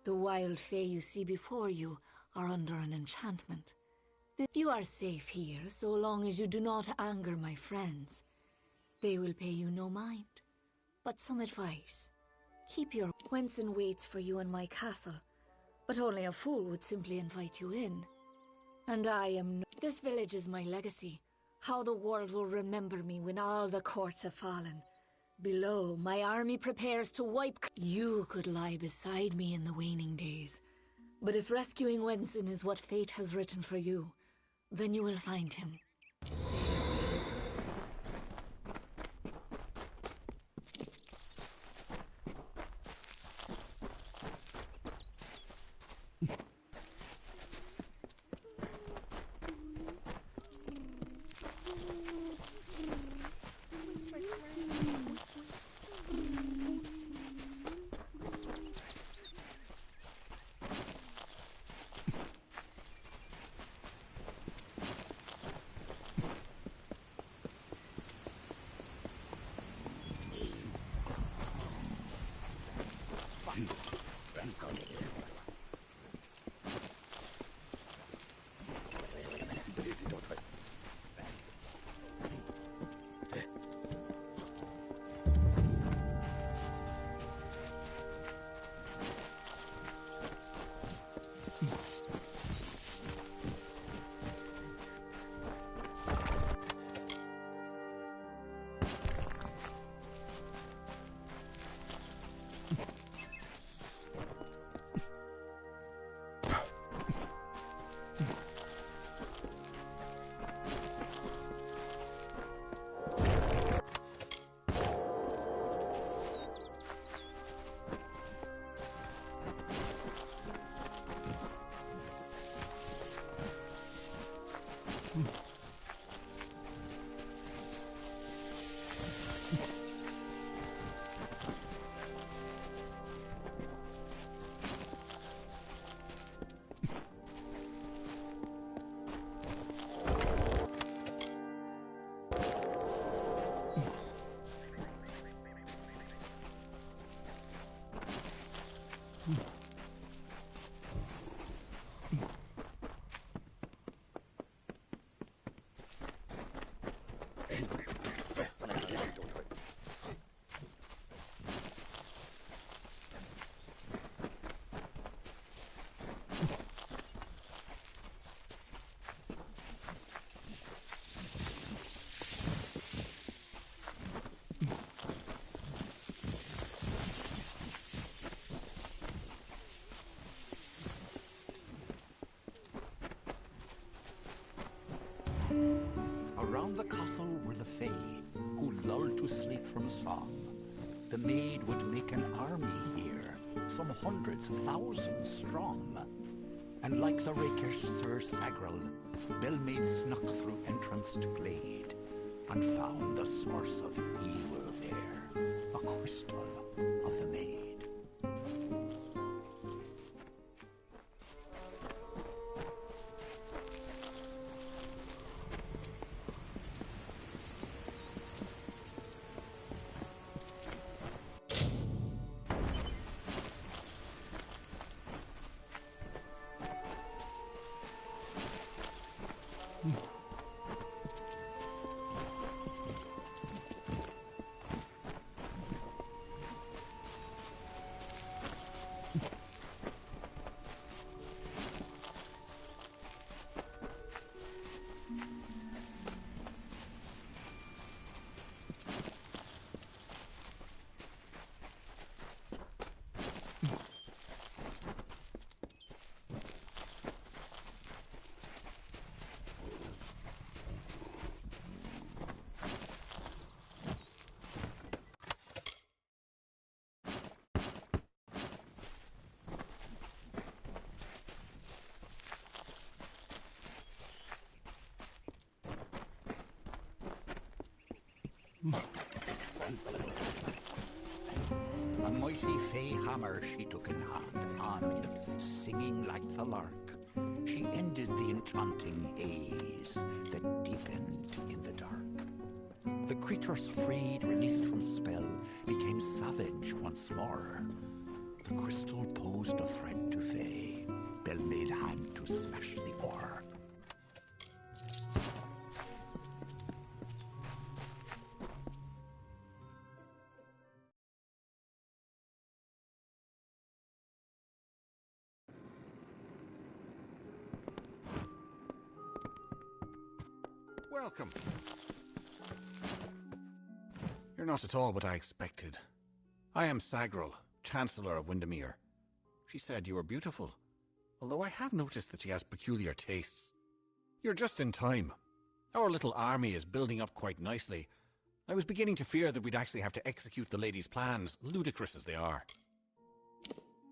The wild Fae you see before you are under an enchantment. You are safe here, so long as you do not anger my friends. They will pay you no mind. But some advice. Keep your... Wenson waits for you in my castle, but only a fool would simply invite you in. And I am no... This village is my legacy. How the world will remember me when all the courts have fallen. Below, my army prepares to wipe... You could lie beside me in the waning days. But if rescuing Wenson is what fate has written for you, then you will find him. Around the castle were the Fae, who lulled to sleep from song. The maid would make an army here, some hundreds, thousands strong. And like the rakish Sir Sagrel, Bellmaid snuck through entranced glade, and found the source of evil there, a crystal of the maid. A mighty fey hammer she took in hand, and, singing like the lark, she ended the enchanting haze that deepened in the dark. The creatures freed, released from spell, became savage once more. The crystal posed a threat to fey. Bell made hand to smash the ore. Welcome. You're not at all what I expected. I am Sagril, Chancellor of Windmere. She said you were beautiful, although I have noticed that she has peculiar tastes. You're just in time. Our little army is building up quite nicely. I was beginning to fear that we'd actually have to execute the lady's plans, ludicrous as they are.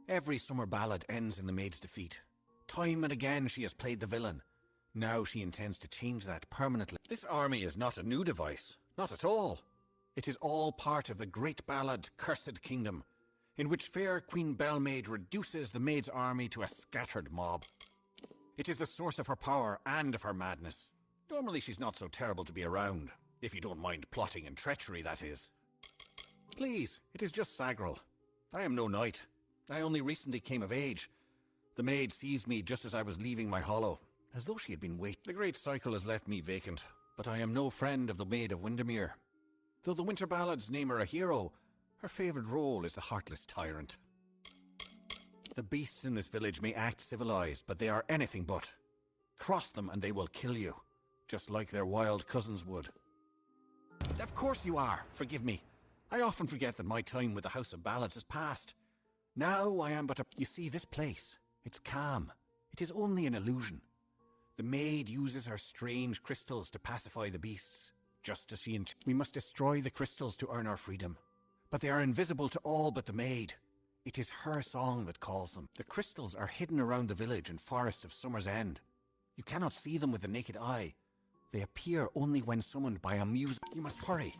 Every summer ballad ends in the maid's defeat. Time and again she has played the villain. Now she intends to change that permanently. This army is not a new device. Not at all. It is all part of the great ballad, Cursed Kingdom, in which fair Queen Bellmaid reduces the maid's army to a scattered mob. It is the source of her power and of her madness. Normally she's not so terrible to be around, if you don't mind plotting and treachery, that is. Please, it is just Sagril. I am no knight. I only recently came of age. The maid seized me just as I was leaving my hollow, as though she had been waiting. The great cycle has left me vacant, but I am no friend of the Maid of Windmere. Though the winter ballads name her a hero, her favourite role is the heartless tyrant. The beasts in this village may act civilized, but they are anything but. Cross them and they will kill you, just like their wild cousins would. Of course you are, forgive me. I often forget that my time with the House of Ballads has passed. Now I am but a... You see, this place, it's calm. It is only an illusion. The maid uses her strange crystals to pacify the beasts, just as she... We must destroy the crystals to earn our freedom. But they are invisible to all but the maid. It is her song that calls them. The crystals are hidden around the village and forest of Summer's End. You cannot see them with the naked eye. They appear only when summoned by a music. You must hurry.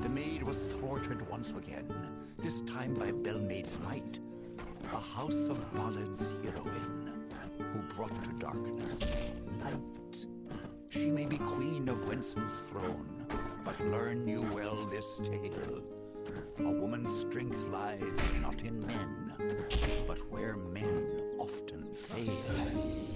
The maid was thwarted once again, this time by Bellmaid's might, a house of Ballad's heroine, who brought to darkness light. She may be queen of Winson's throne, but learn you well this tale. A woman's strength lies not in men, but where men often fail.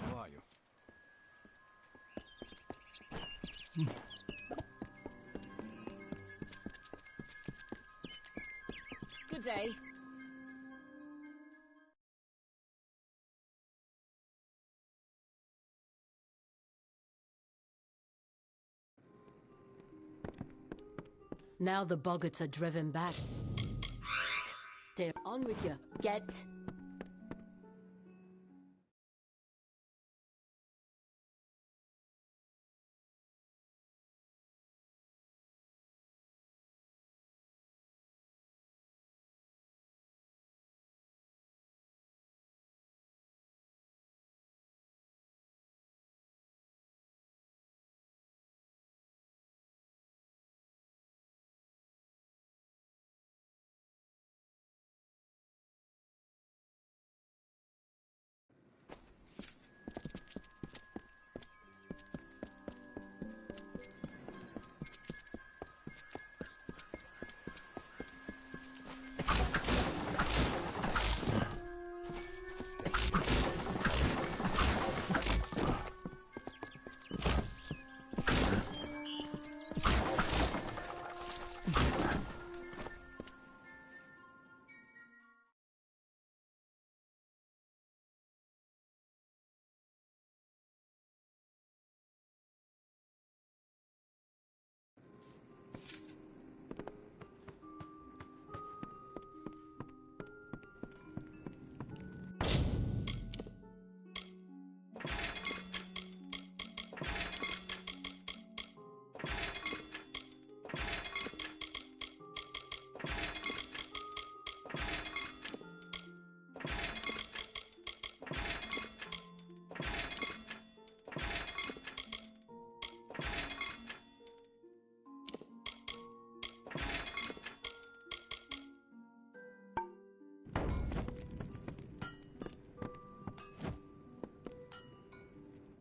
How are you? Good day. Now the boggarts are driven back. They're on with you. Get.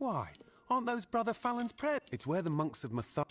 Why? Aren't those Brother Fallon's prayers? It's where the monks of Mathar...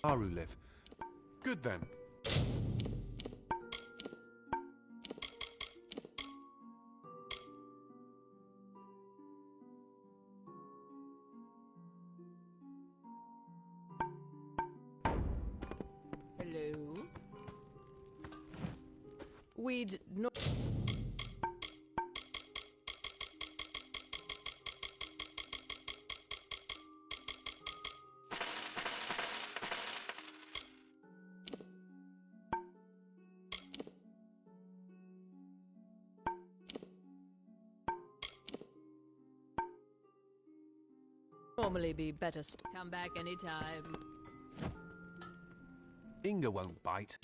Aru live. Good then. Hello? We'd not... normally be better come back anytime. Inga won't bite.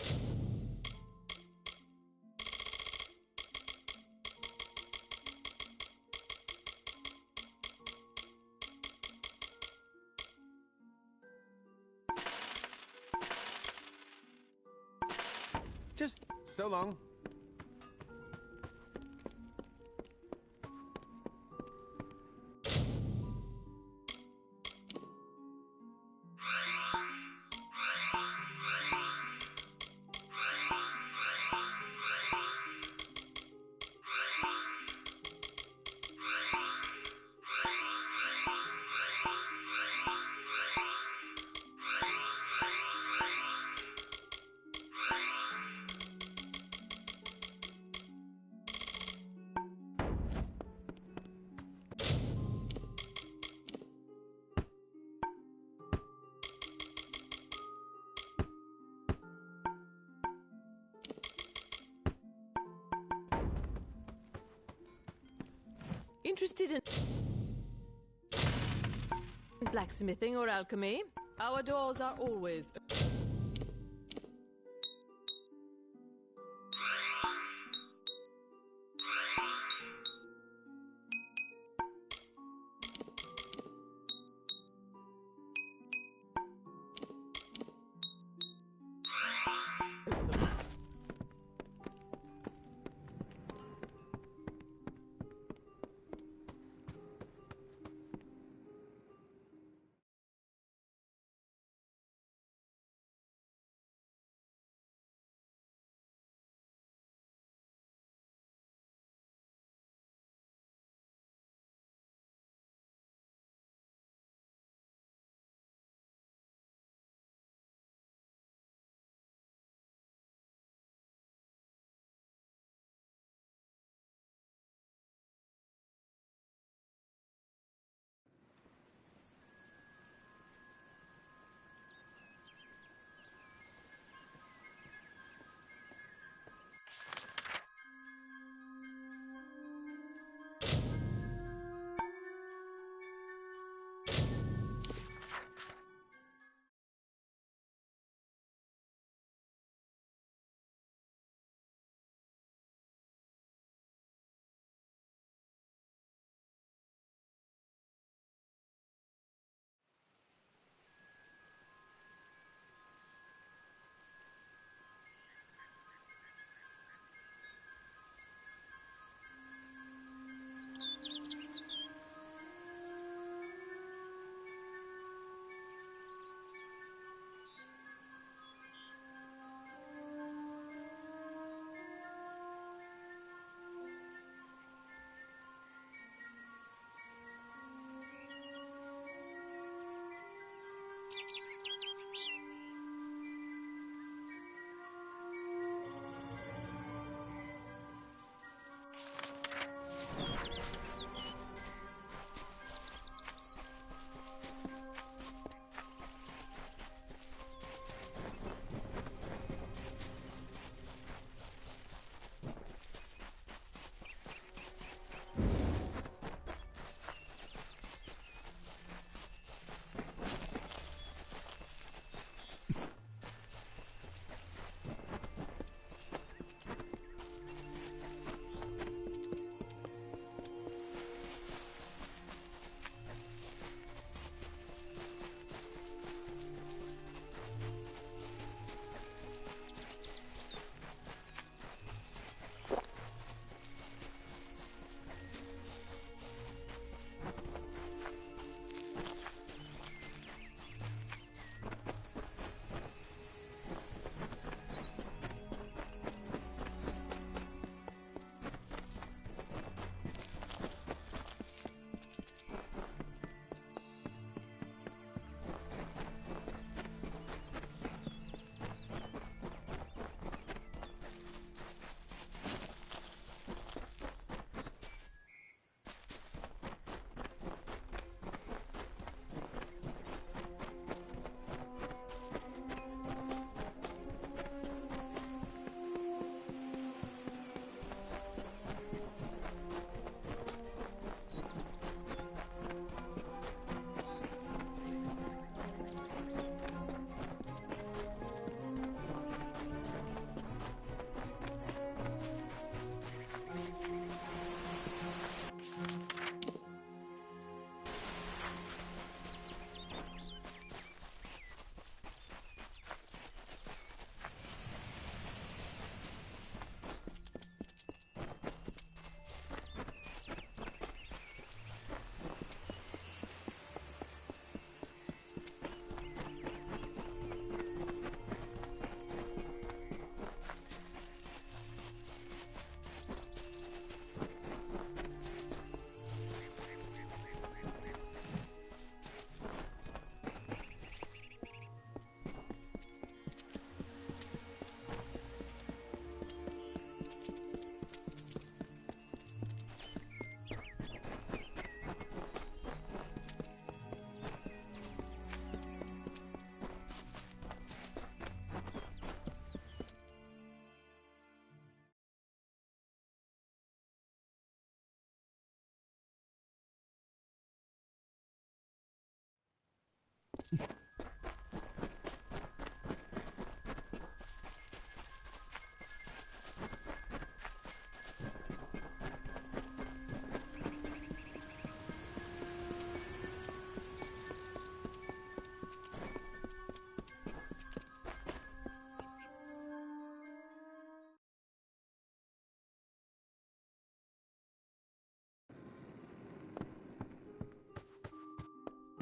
Just so long. Interested in blacksmithing or alchemy? Our doors are always...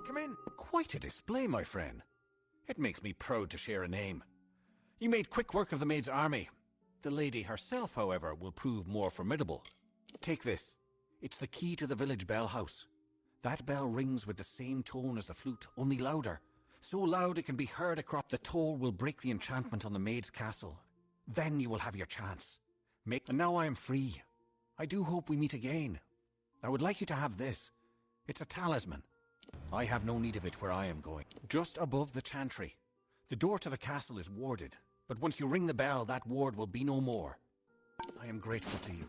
Come in. Quite a display, my friend. It makes me proud to share a name. You made quick work of the maid's army. The lady herself, however, will prove more formidable. Take this. It's the key to the village bell house. That bell rings with the same tone as the flute, only louder. So loud it can be heard across. The toll will break the enchantment on the maid's castle. Then you will have your chance. And now I am free. I do hope we meet again. I would like you to have this. It's a talisman. I have no need of it where I am going. Just above the chantry. The door to the castle is warded, but once you ring the bell, that ward will be no more. I am grateful to you.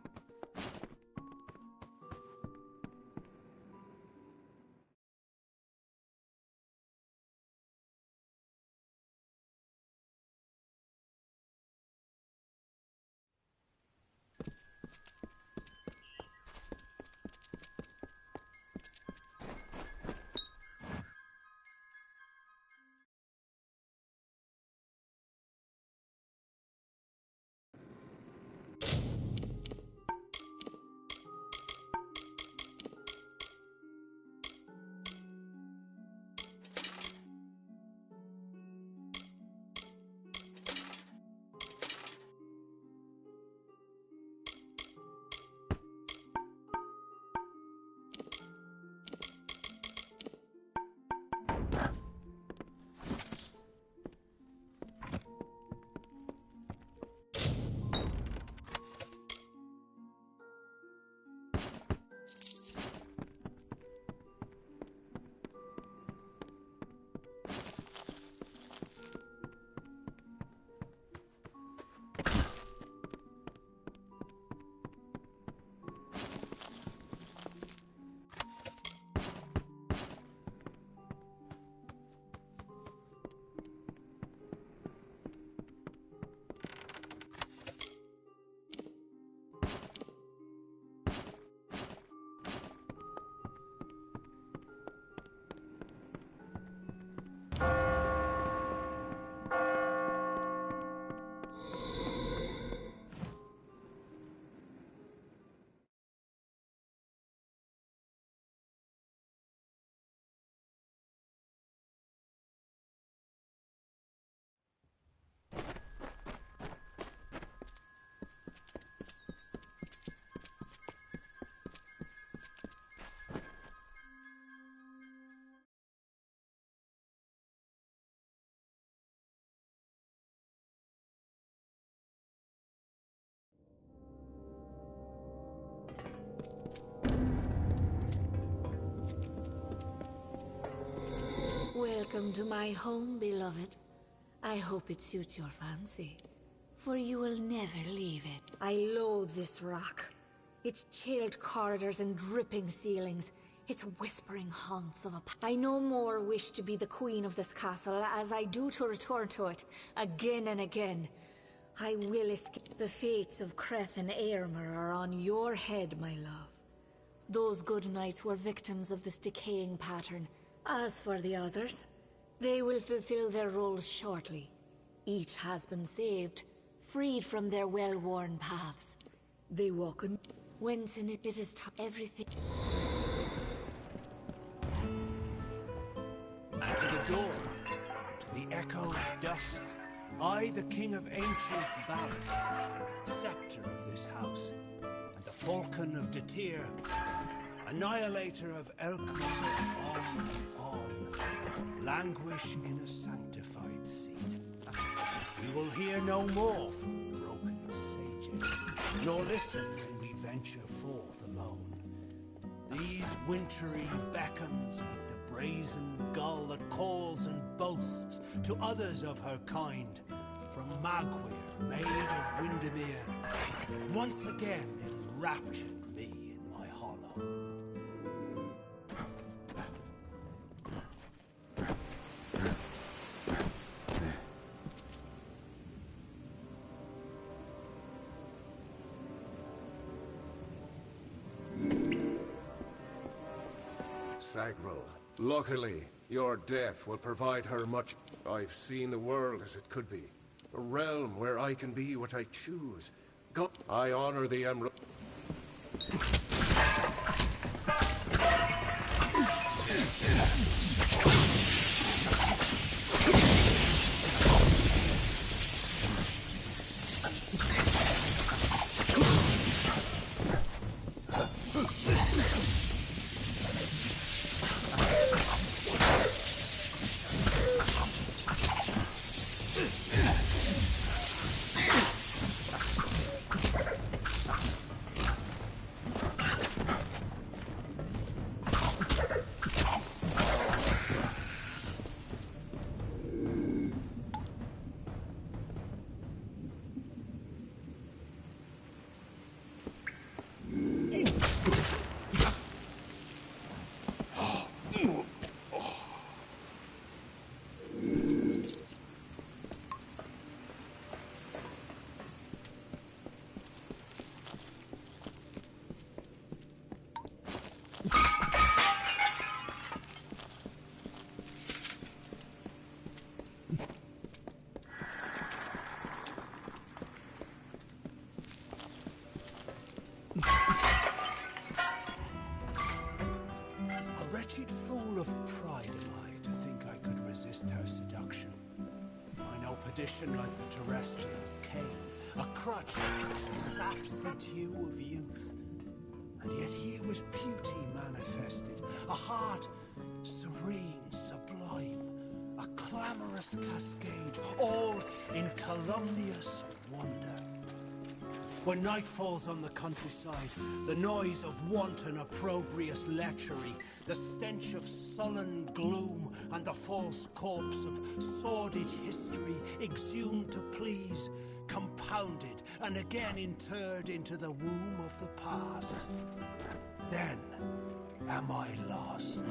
Welcome to my home, beloved. I hope it suits your fancy, for you will never leave it. I loathe this rock. Its chilled corridors and dripping ceilings. Its whispering haunts of a... I no more wish to be the queen of this castle as I do to return to it, again and again. I will escape. The fates of Creth and Aermer are on your head, my love. Those good knights were victims of this decaying pattern. As for the others, they will fulfill their roles shortly. Each has been saved, freed from their well-worn paths. They walk in... Whence in it is everything... And to the door, to the echo of dusk, I, the king of ancient Ballad, scepter of this house, and the falcon of Detir, annihilator of Elkman, on, languish in a sanctified seat. We will hear no more from broken sages, nor listen when we venture forth alone. These wintry beckons like the brazen gull that calls and boasts to others of her kind, from Magwir, Maid of Windmere, that once again enraptured me in my hollow. Sagril. Luckily, your death will provide her much... I've seen the world as it could be. A realm where I can be what I choose. I honor the Emerald... A wretched fool of pride am I to think I could resist her seduction. I know perdition like the terrestrial cane, a crutch that saps the dew of youth. And yet here was beauty manifested, a heart serene, sublime, a clamorous cascade, all in calumnious wonder. When night falls on the countryside, the noise of wanton opprobrious lechery, the stench of sullen gloom, and the false corpse of sordid history exhumed to please, compounded and again interred into the womb of the past. Then am I lost.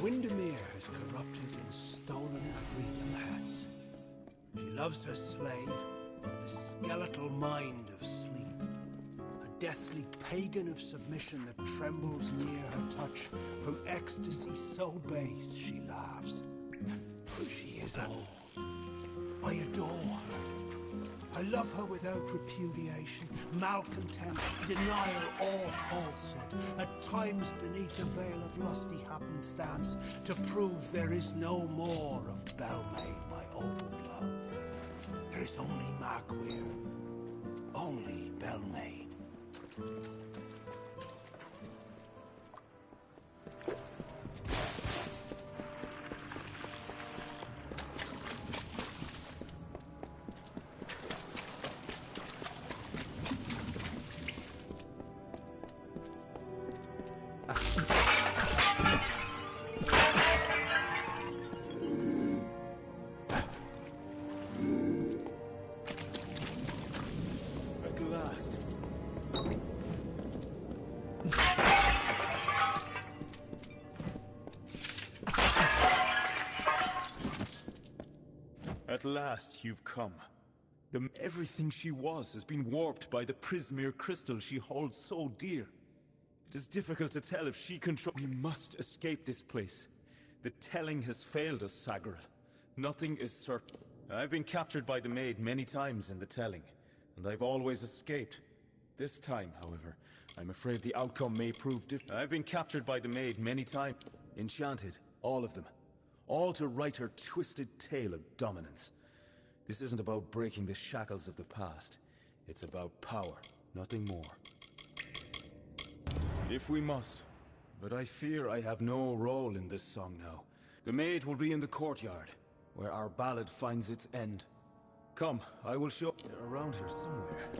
Windmere has corrupted and stolen freedom has. She loves her slave, the skeletal mind of sleep. A deathly pagan of submission that trembles near her touch. From ecstasy so base she laughs. She is all. I adore her. I love her without repudiation, malcontent, denial, or falsehood. At times beneath a veil of lusty happenstance, to prove there is no more of Bellmaid, my old love. There is only Markweir, only Bellmaid. At last you've come. Everything she was has been warped by the Prismere crystal she holds so dear. It is difficult to tell if she controls. We must escape this place. The telling has failed us, Sagril. Nothing is certain. I've been captured by the Maid many times in the telling, and I've always escaped. This time, however, I'm afraid the outcome may prove different. I've been captured by the Maid many times. Enchanted, all of them. All to write her twisted tale of dominance. This isn't about breaking the shackles of the past. It's about power, nothing more. If we must. But I fear I have no role in this song now. The Maid will be in the courtyard, where our ballad finds its end. Come, I will show... They're around here somewhere.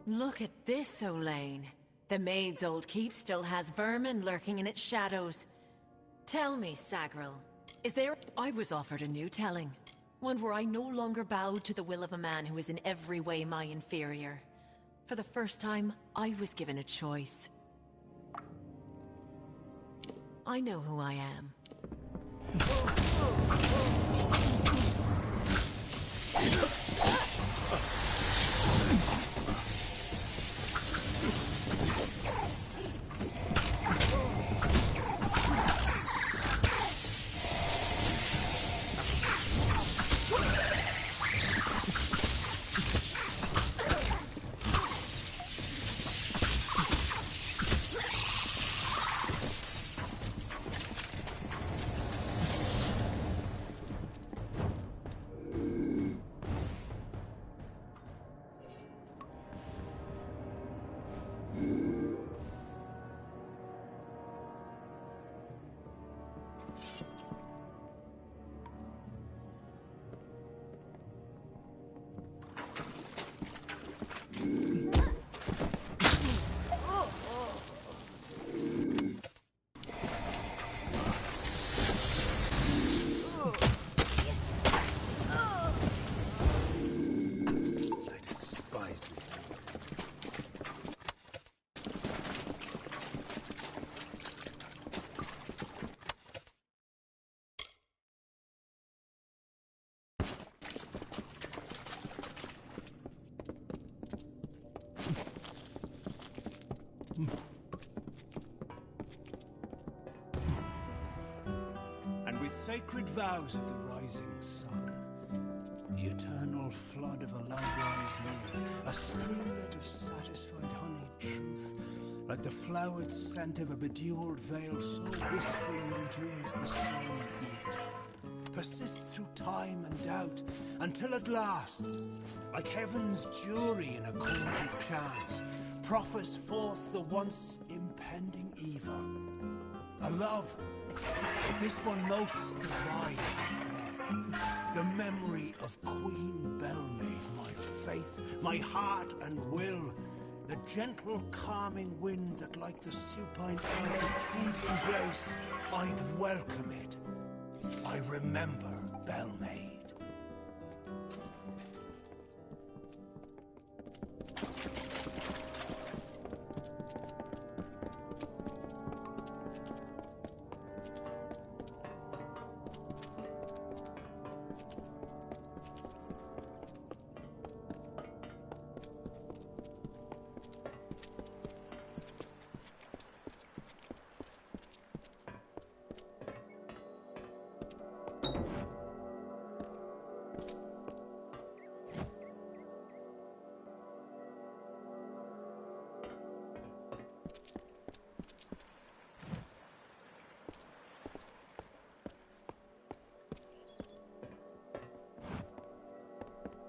Look at this, Olaine. The Maid's old keep still has vermin lurking in its shadows. Tell me, Sagril, is there... I was offered a new telling. One where I no longer bowed to the will of a man who is in every way my inferior. For the first time, I was given a choice. I know who I am. And with sacred vows of the rising sun, the eternal flood of a love lies near, a streamlet of satisfied honeyed truth, like the flowered scent of a bedewed veil, so wistfully endures the storm and heat, persists through time and doubt, until at last, like heaven's jury in a court of chance, proffers forth the once impending evil. A love, this one most divine and fair, the memory of Queen Bellmaid, my faith, my heart and will, the gentle calming wind that like the supine earth a tree's embrace, I'd welcome it. I remember Bellmaid.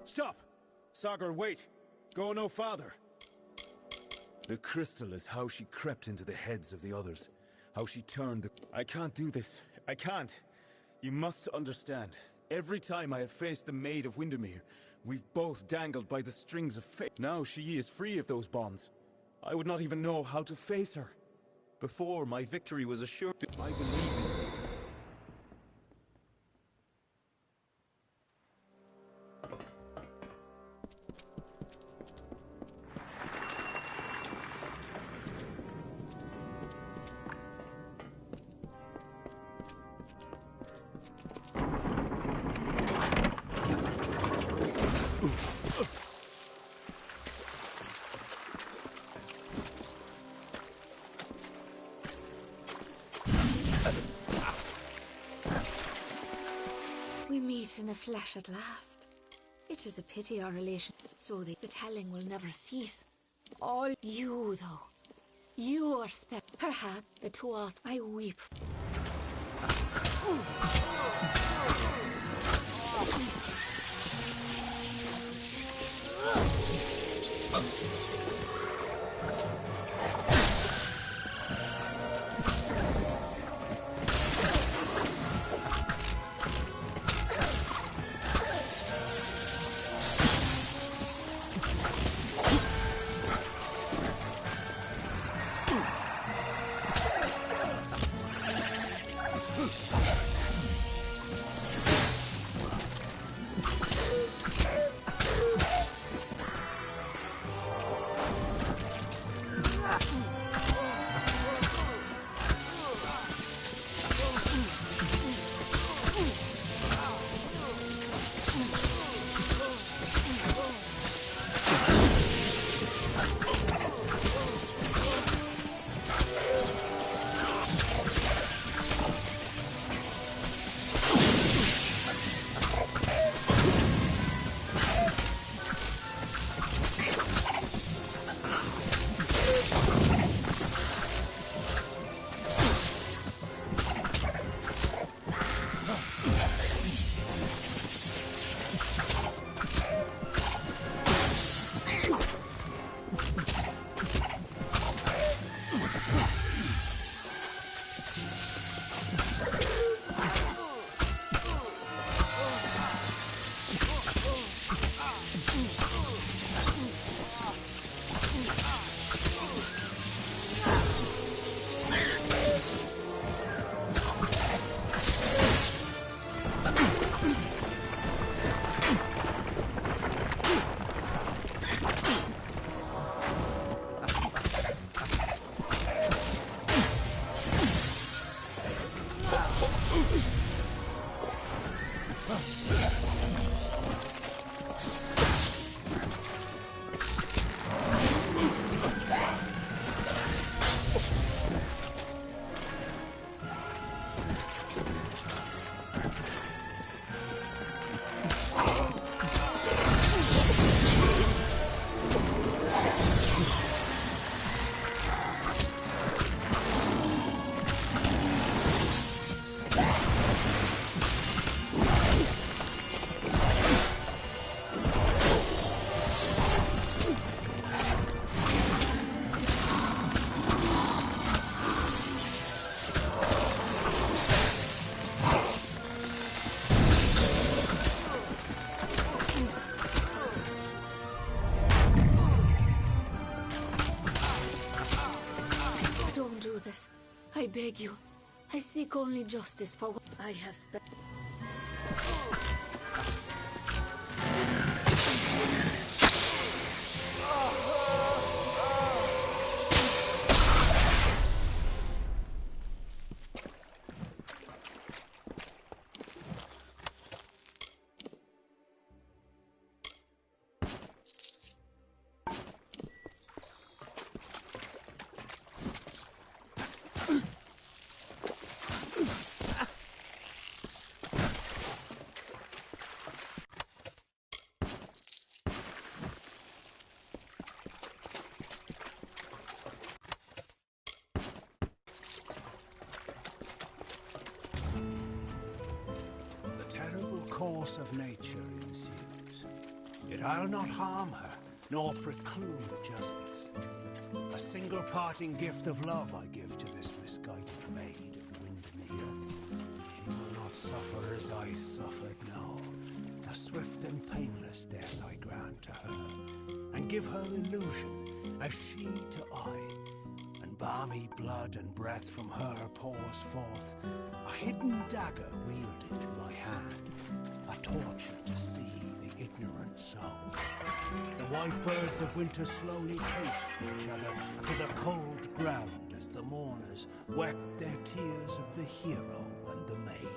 Stop! Sagar, wait! Go no farther! The crystal is how she crept into the heads of the others. How she turned the... I can't do this. I can't. You must understand. Every time I have faced the Maid of Windmere, we've both dangled by the strings of fate. Now she is free of those bonds. I would not even know how to face her. Before, my victory was assured. I believe in you. We meet in the flesh at last. It is a pity our relation, so the telling will never cease. All you, though, you are perhaps the Tuath I weep. beg you. I seek only justice for what I have spent. Course of nature ensues. Yet I'll not harm her, nor preclude justice. A single parting gift of love I give to this misguided Maid of Windmere. She will not suffer as I suffered, no. A swift and painless death I grant to her, and give her illusion, as she to I. And balmy blood and breath from her pours forth, a hidden dagger wielded in my hand, a torture to see the ignorant soul. The white birds of winter slowly chased each other to the cold ground as the mourners wept their tears of the hero and the maid.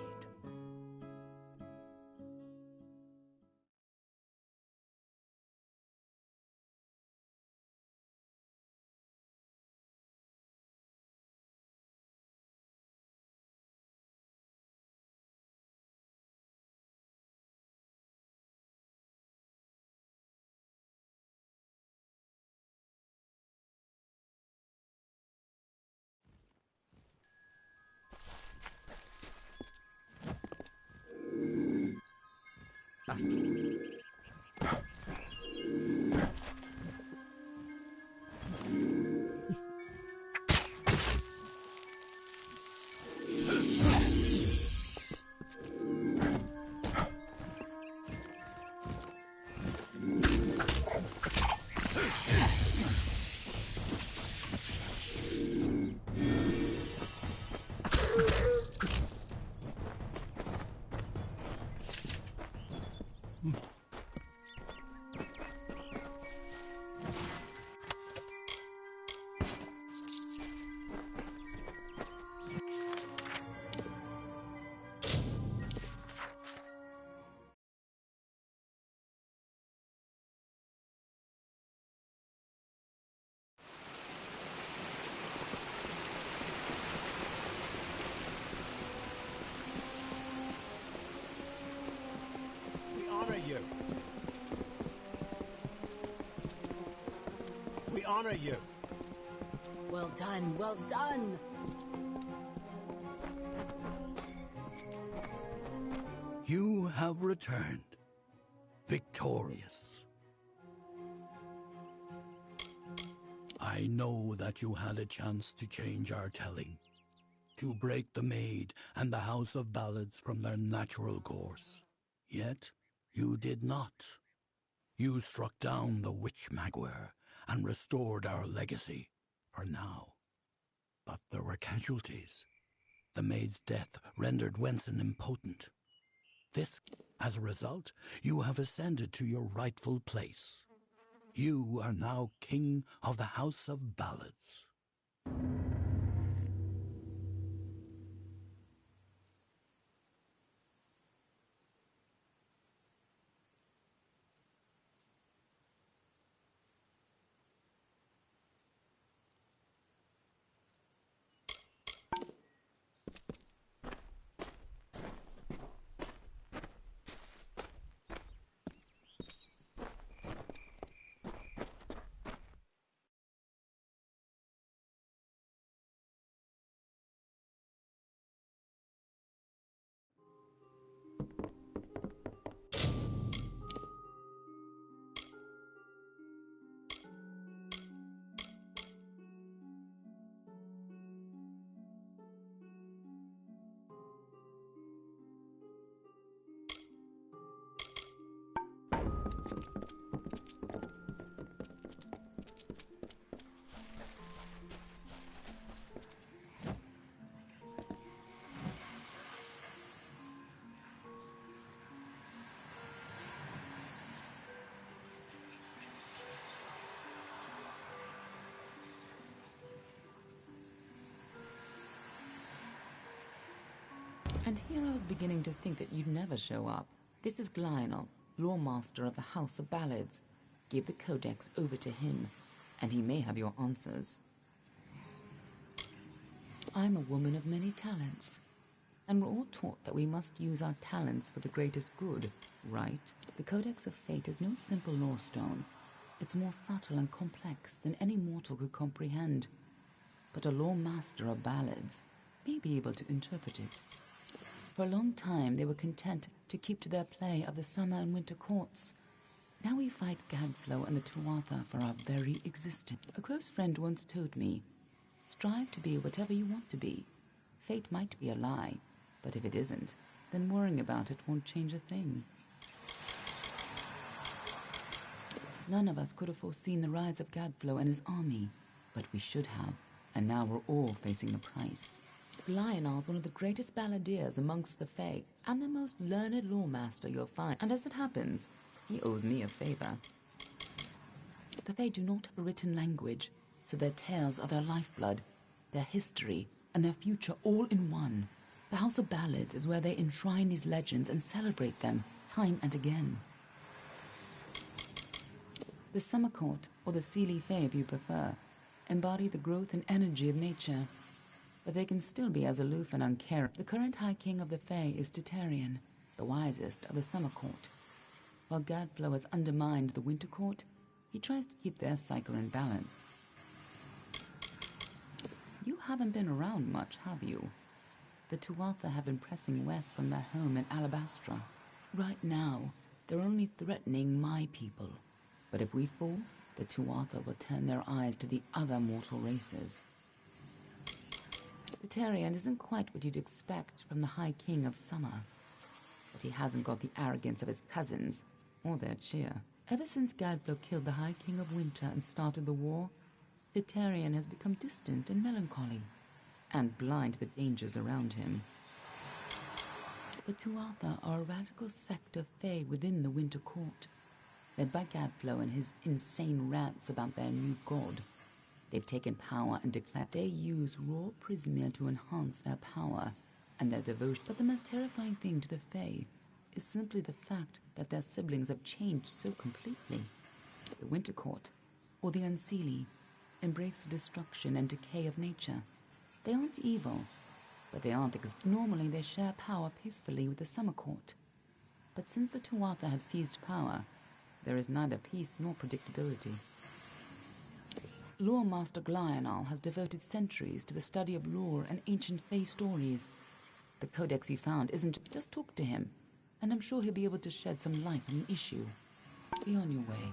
We honor you. Well done, well done. You have returned, victorious. I know that you had a chance to change our telling, to break the Maid and the House of Ballads from their natural course. Yet, you did not. You struck down the Witch Magware and restored our legacy, for now. But there were casualties. The Maid's death rendered Wenson impotent. As a result, you have ascended to your rightful place. You are now King of the House of Ballads. And here I was beginning to think that you'd never show up. This is Lionel, Lawmaster of the House of Ballads. Give the Codex over to him, and he may have your answers. I'm a woman of many talents, and we're all taught that we must use our talents for the greatest good, right? The Codex of Fate is no simple law stone. It's more subtle and complex than any mortal could comprehend. But a Lawmaster of Ballads may be able to interpret it. For a long time, they were content to keep to their play of the summer and winter courts. Now we fight Gadflow and the Tuatha for our very existence. A close friend once told me, strive to be whatever you want to be. Fate might be a lie, but if it isn't, then worrying about it won't change a thing. None of us could have foreseen the rise of Gadflow and his army, but we should have, and now we're all facing the price. Lionel's one of the greatest balladeers amongst the Fae, and the most learned lawmaster you'll find, and as it happens, he owes me a favor. The Fae do not have a written language, so their tales are their lifeblood, their history, and their future all in one. The House of Ballads is where they enshrine these legends and celebrate them, time and again. The Summer Court, or the Seelie Fae if you prefer, embody the growth and energy of nature, but they can still be as aloof and uncaring. The current High King of the Fae is Titarian, the wisest of the Summer Court. While Gadflow has undermined the Winter Court, he tries to keep their cycle in balance. You haven't been around much, have you? The Tuatha have been pressing west from their home in Alabastra. Right now, they're only threatening my people. But if we fall, the Tuatha will turn their eyes to the other mortal races. The Tarian isn't quite what you'd expect from the High King of Summer, but he hasn't got the arrogance of his cousins, or their cheer. Ever since Gadflow killed the High King of Winter and started the war, the Tarian has become distant and melancholy, and blind to the dangers around him. The Tuatha are a radical sect of Fae within the Winter Court, led by Gadflow and his insane rants about their new god. They've taken power and declared they use raw Prismia to enhance their power and their devotion. But the most terrifying thing to the Fae is simply the fact that their siblings have changed so completely. The Winter Court, or the Unseelie, embrace the destruction and decay of nature. They aren't evil, but they aren't normally they share power peacefully with the Summer Court. But since the Tuatha have seized power, there is neither peace nor predictability. Lawmaster Lionel has devoted centuries to the study of lore and ancient Fae stories. The codex he found isn't just talk to him, and I'm sure he'll be able to shed some light on the issue. Be on your way.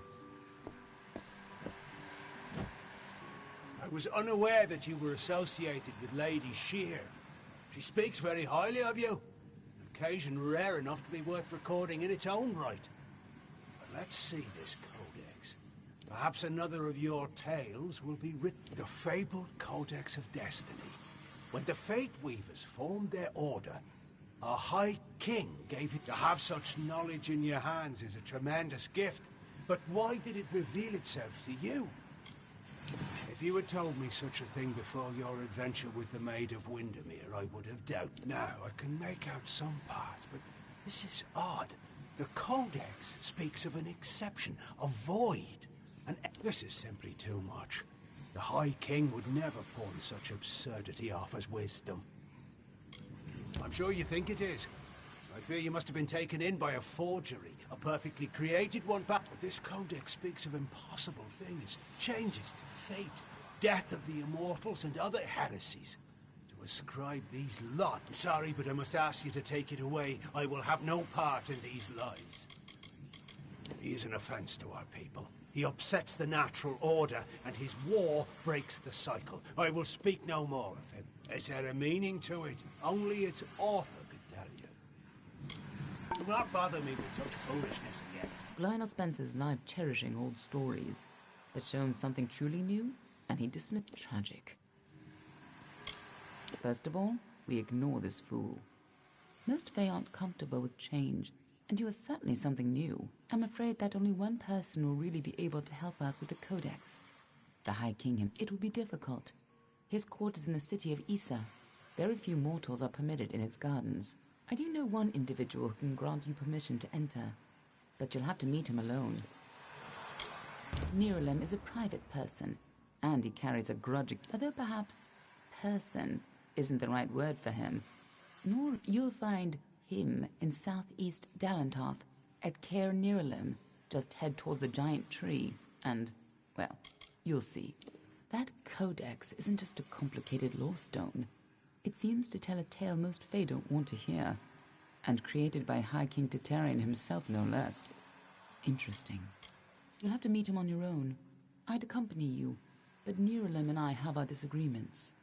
I was unaware that you were associated with Lady Shear. She speaks very highly of you. An occasion rare enough to be worth recording in its own right. But let's see this codex. Perhaps another of your tales will be written. The fabled Codex of Destiny. When the Fate Weavers formed their order, our High King gave it. To have such knowledge in your hands is a tremendous gift. But why did it reveal itself to you? If you had told me such a thing before your adventure with the Maid of Windmere, I would have doubted. Now, I can make out some parts, but this is odd. The Codex speaks of an exception, a void. And this is simply too much. The High King would never pawn such absurdity off as wisdom. I'm sure you think it is. I fear you must have been taken in by a forgery, a perfectly created one, but this codex speaks of impossible things, changes to fate, death of the immortals and other heresies. To ascribe these lot. I'm sorry, but I must ask you to take it away. I will have no part in these lies. He is an offense to our people. He upsets the natural order, and his war breaks the cycle. I will speak no more of him. Is there a meaning to it? Only its author could tell you. Do not bother me with such foolishness again. Lionel spends his life cherishing old stories that show him something truly new, and he dismissed tragic. First of all, we ignore this fool. Most Fae aren't comfortable with change, and you are certainly something new. I'm afraid that only one person will really be able to help us with the Codex. The High King. It will be difficult. His court is in the city of Issa. Very few mortals are permitted in its gardens. I do know one individual who can grant you permission to enter, but you'll have to meet him alone. Nerulem is a private person, and he carries a grudge, although perhaps person isn't the right word for him. Nor you'll find him in southeast Dalantarth at Caer Nerulem. Just head towards the giant tree, and, well, you'll see. That codex isn't just a complicated lore stone. It seems to tell a tale most Fae don't want to hear, and created by High King Titarian himself, no less. Interesting. You'll have to meet him on your own. I'd accompany you, but Nerulem and I have our disagreements.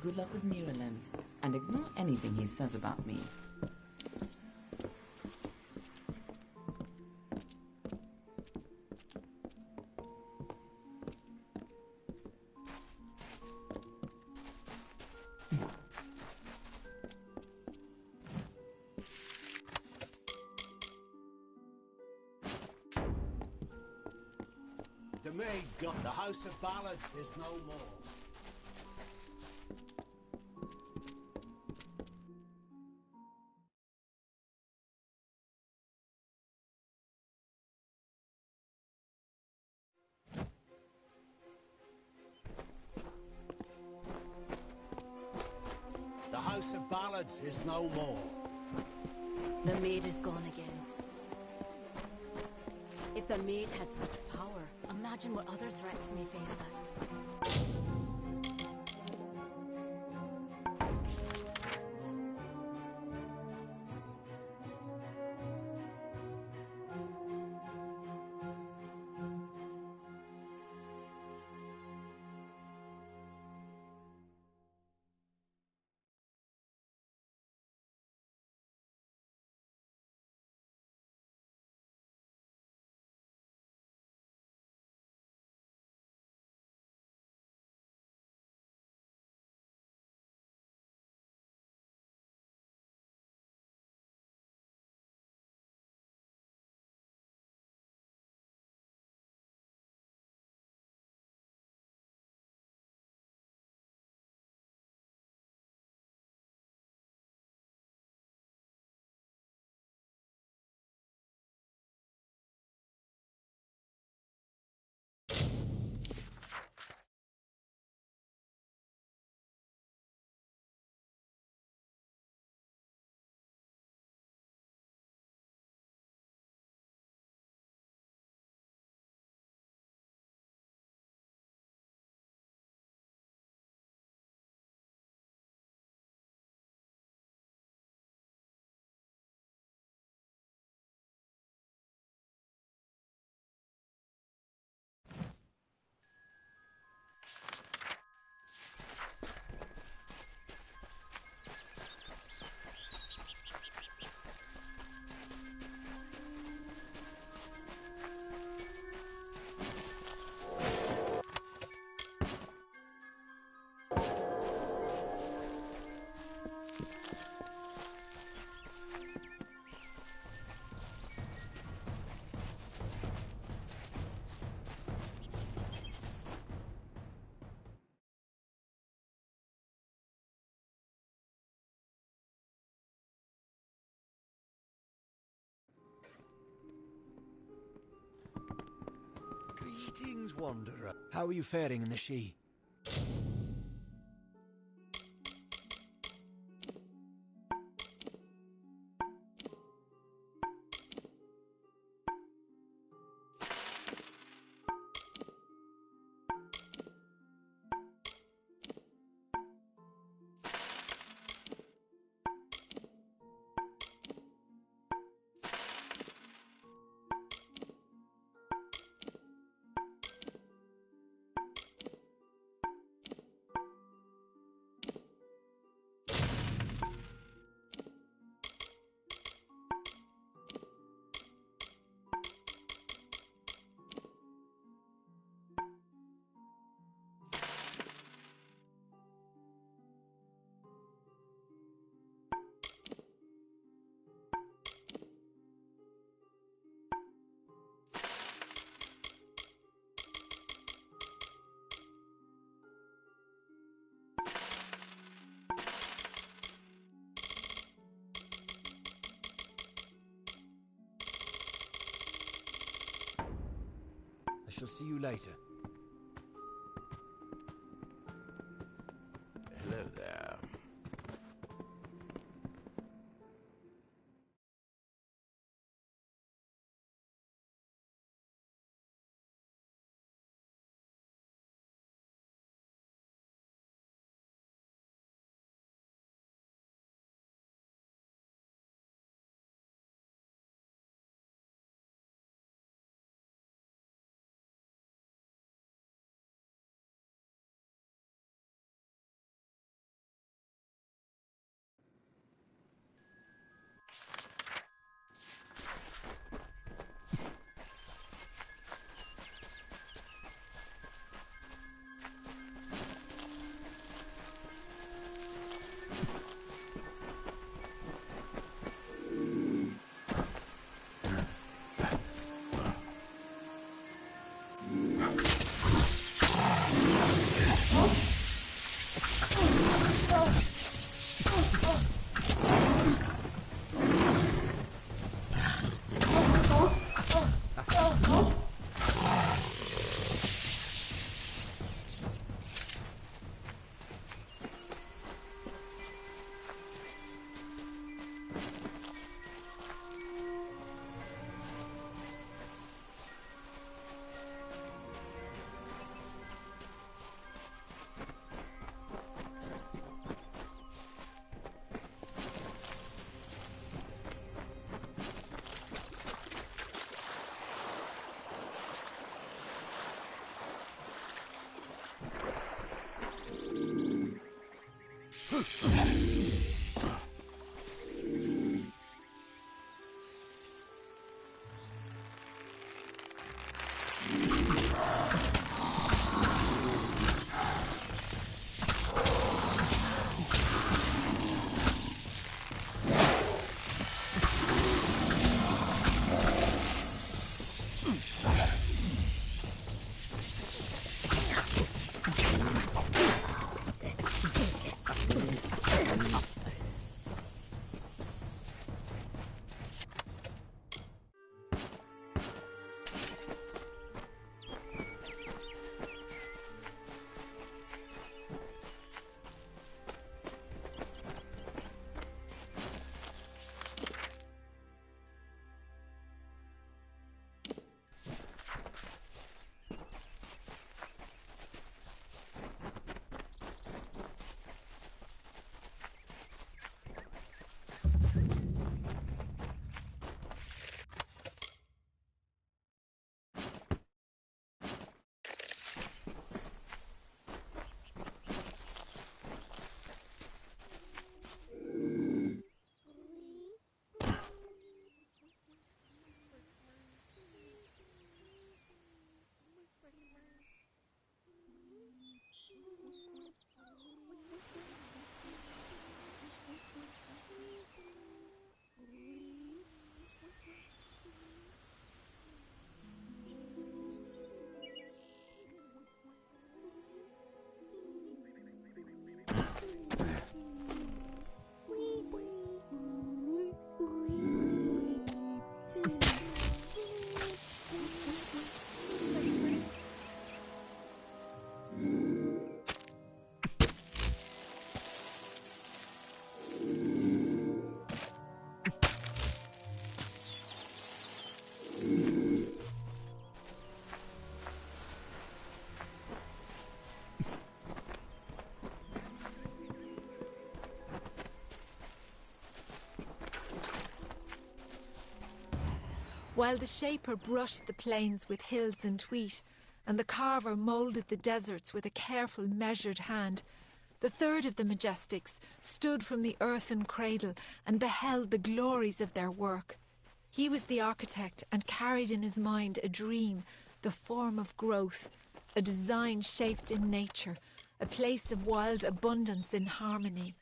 Good luck with Nerulem, and ignore anything he says about me. The maid got the House of Ballads is no more. The House of Ballads is no more. The maid is gone again. If the maid had such power, imagine what other threats may face us. Greetings, wanderer. How are you faring in the She? shall see you later. Hello there. While the shaper brushed the plains with hills and wheat, and the carver moulded the deserts with a careful, measured hand, the third of the Majestics stood from the earthen cradle and beheld the glories of their work. He was the architect and carried in his mind a dream, the form of growth, a design shaped in nature, a place of wild abundance in harmony.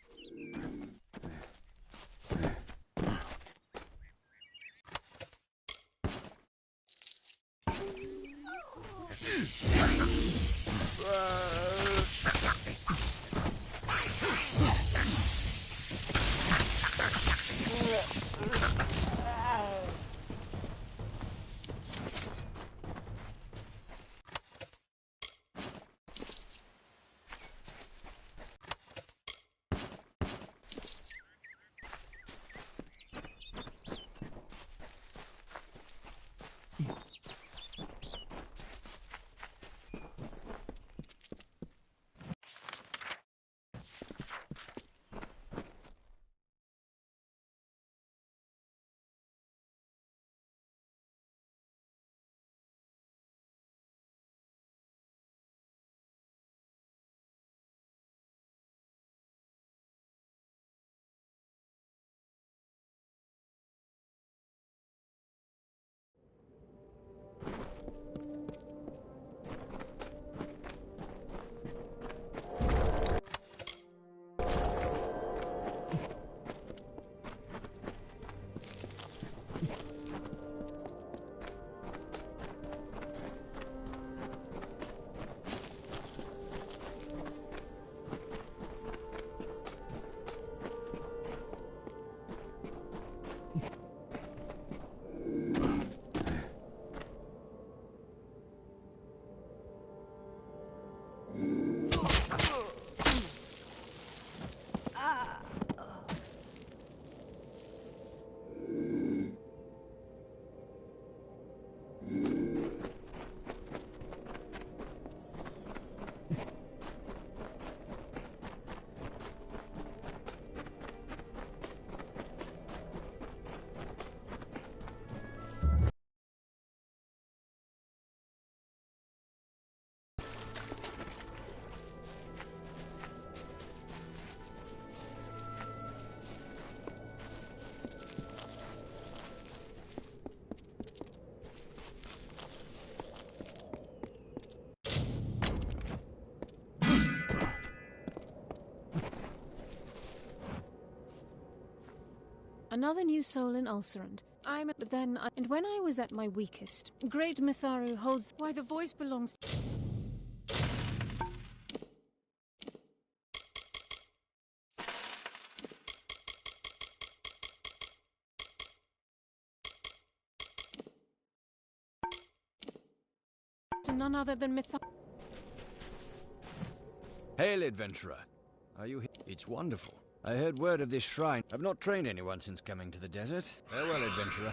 Another new soul in Ulcerand. And when I was at my weakest, Great Mitharu holds... Why, the voice belongs... to none other than Mitharu. Hail, adventurer. Are you here? It's wonderful. I heard word of this shrine. I've not trained anyone since coming to the desert. Farewell, adventurer.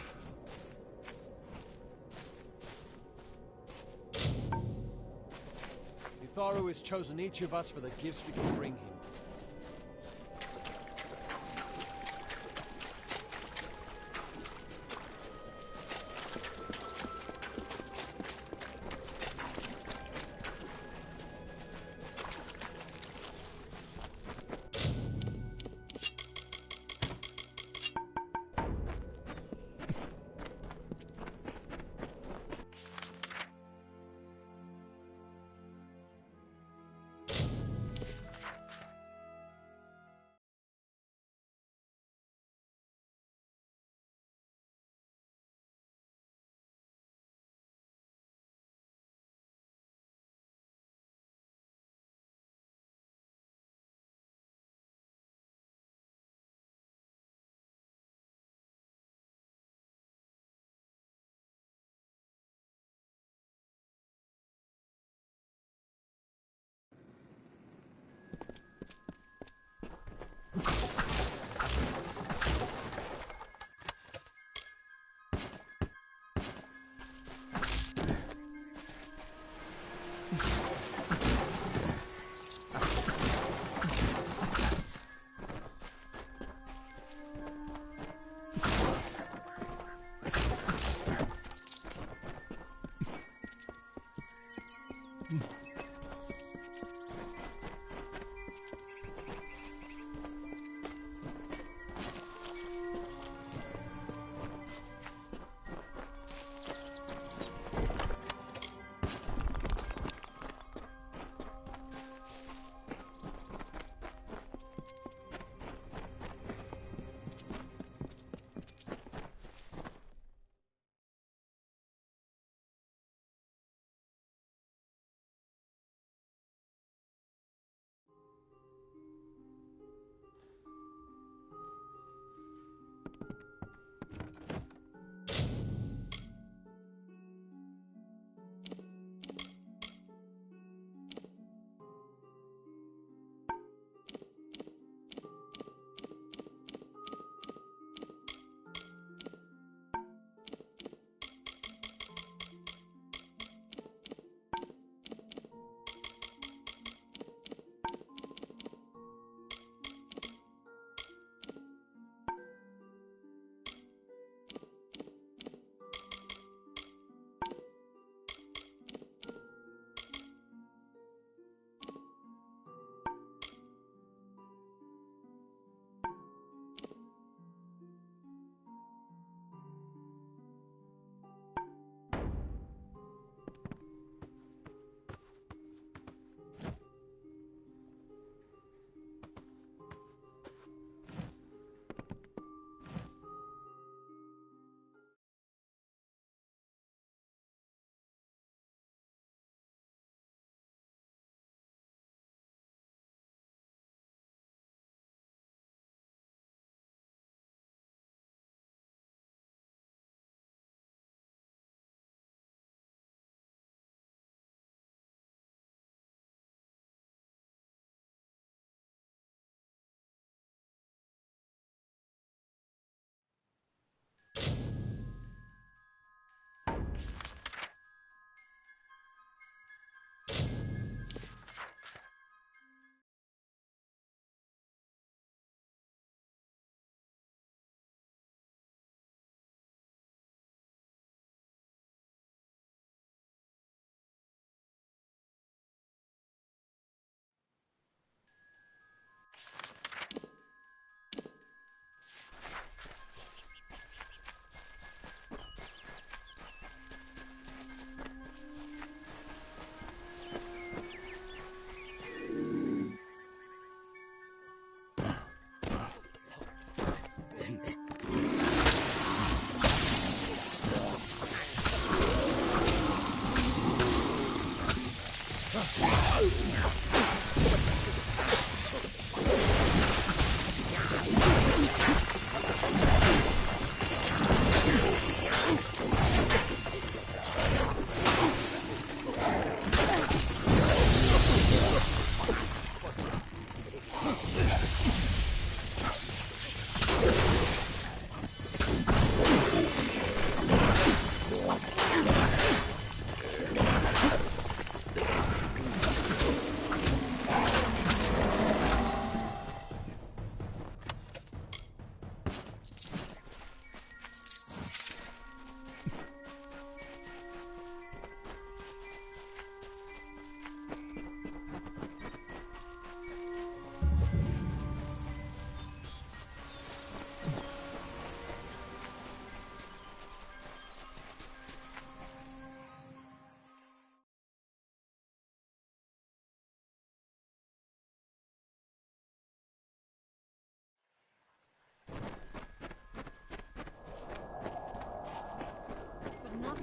Mitharu has chosen each of us for the gifts we can bring him.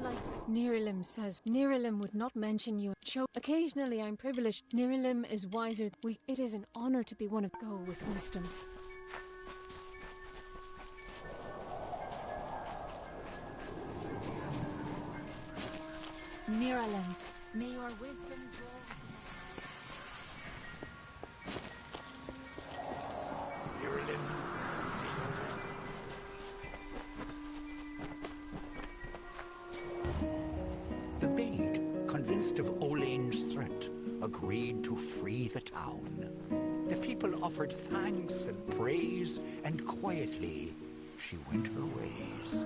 like Nirilim says. Nirilim would not mention you. Show occasionally I'm privileged. Nirilim is wiser. It is an honor to be one of go with wisdom. Nirilim, may your wisdom grow. The Maid, convinced of Olane's threat, agreed to free the town. The people offered thanks and praise, and quietly she went her ways.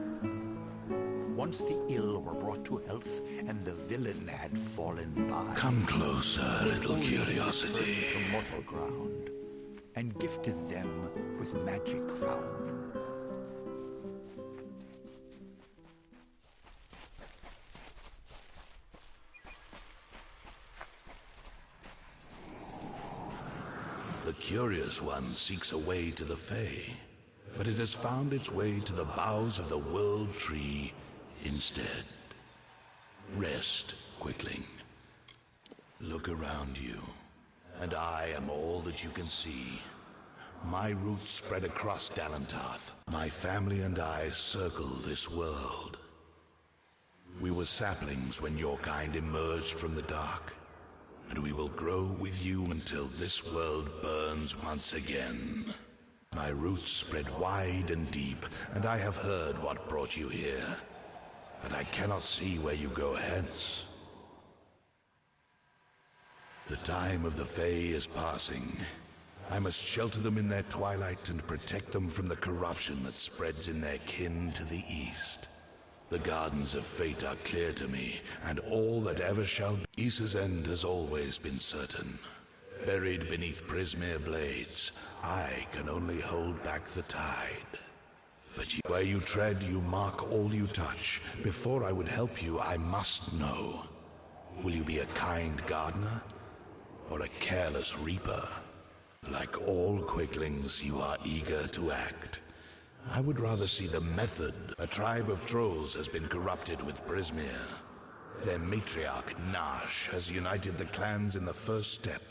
Once the ill were brought to health, and the villain had fallen by. Come closer, little curiosity. To mortal ground, and gifted them with magic found. The curious one seeks a way to the Fae, but it has found its way to the boughs of the World Tree instead. Rest, Quickling. Look around you, and I am all that you can see. My roots spread across Dalantarth. My family and I circle this world. We were saplings when your kind emerged from the dark, and we will grow with you until this world burns once again. My roots spread wide and deep, and I have heard what brought you here, but I cannot see where you go hence. The time of the Fae is passing. I must shelter them in their twilight and protect them from the corruption that spreads in their kin to the east. The gardens of fate are clear to me, and all that ever shall be. Issa's end has always been certain. Buried beneath Prismere blades, I can only hold back the tide. But where you tread, you mark all you touch. Before I would help you, I must know. Will you be a kind gardener, or a careless reaper? Like all quicklings, you are eager to act. I would rather see the method. A tribe of trolls has been corrupted with Prismere. Their matriarch, Nash, has united the clans in the first step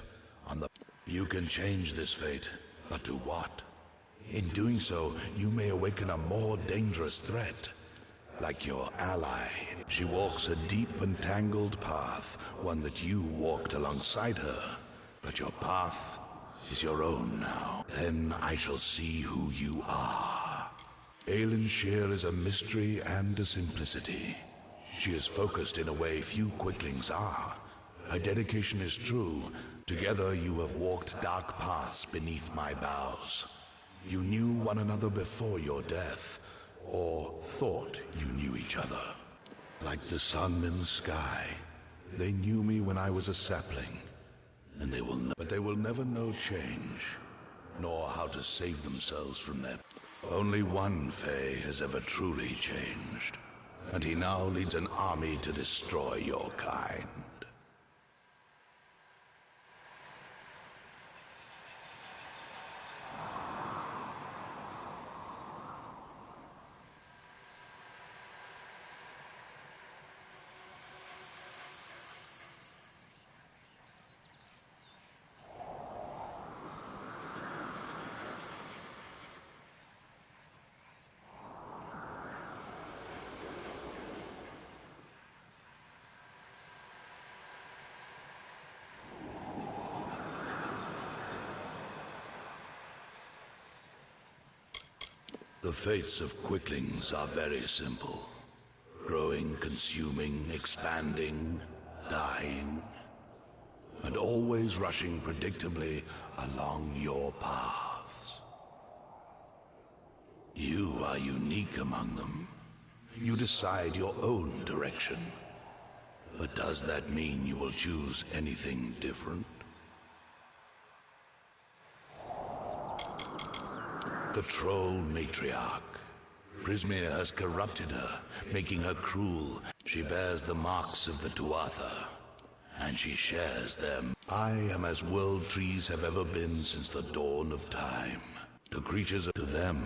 on the... You can change this fate, but to what? In doing so, you may awaken a more dangerous threat. Like your ally, she walks a deep and tangled path, one that you walked alongside her. But your path is your own now. Then I shall see who you are. Aelin Shear is a mystery and a simplicity. She is focused in a way few quicklings are. Her dedication is true. Together you have walked dark paths beneath my boughs. You knew one another before your death, or thought you knew each other. Like the sun in the sky, they knew me when I was a sapling, and but they will never know change, nor how to save themselves from them. Only one Fae has ever truly changed, and he now leads an army to destroy your kind. The fates of quicklings are very simple. Growing, consuming, expanding, dying, and always rushing predictably along your paths. You are unique among them. You decide your own direction. But does that mean you will choose anything different? The troll matriarch. Prismere has corrupted her, making her cruel. She bears the marks of the Tuatha, and she shares them. I am as world trees have ever been since the dawn of time. To creatures, to them,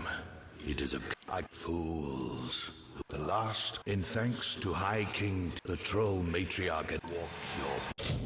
it is a... Fools. The last, in thanks to High King, the troll matriarch at walk your...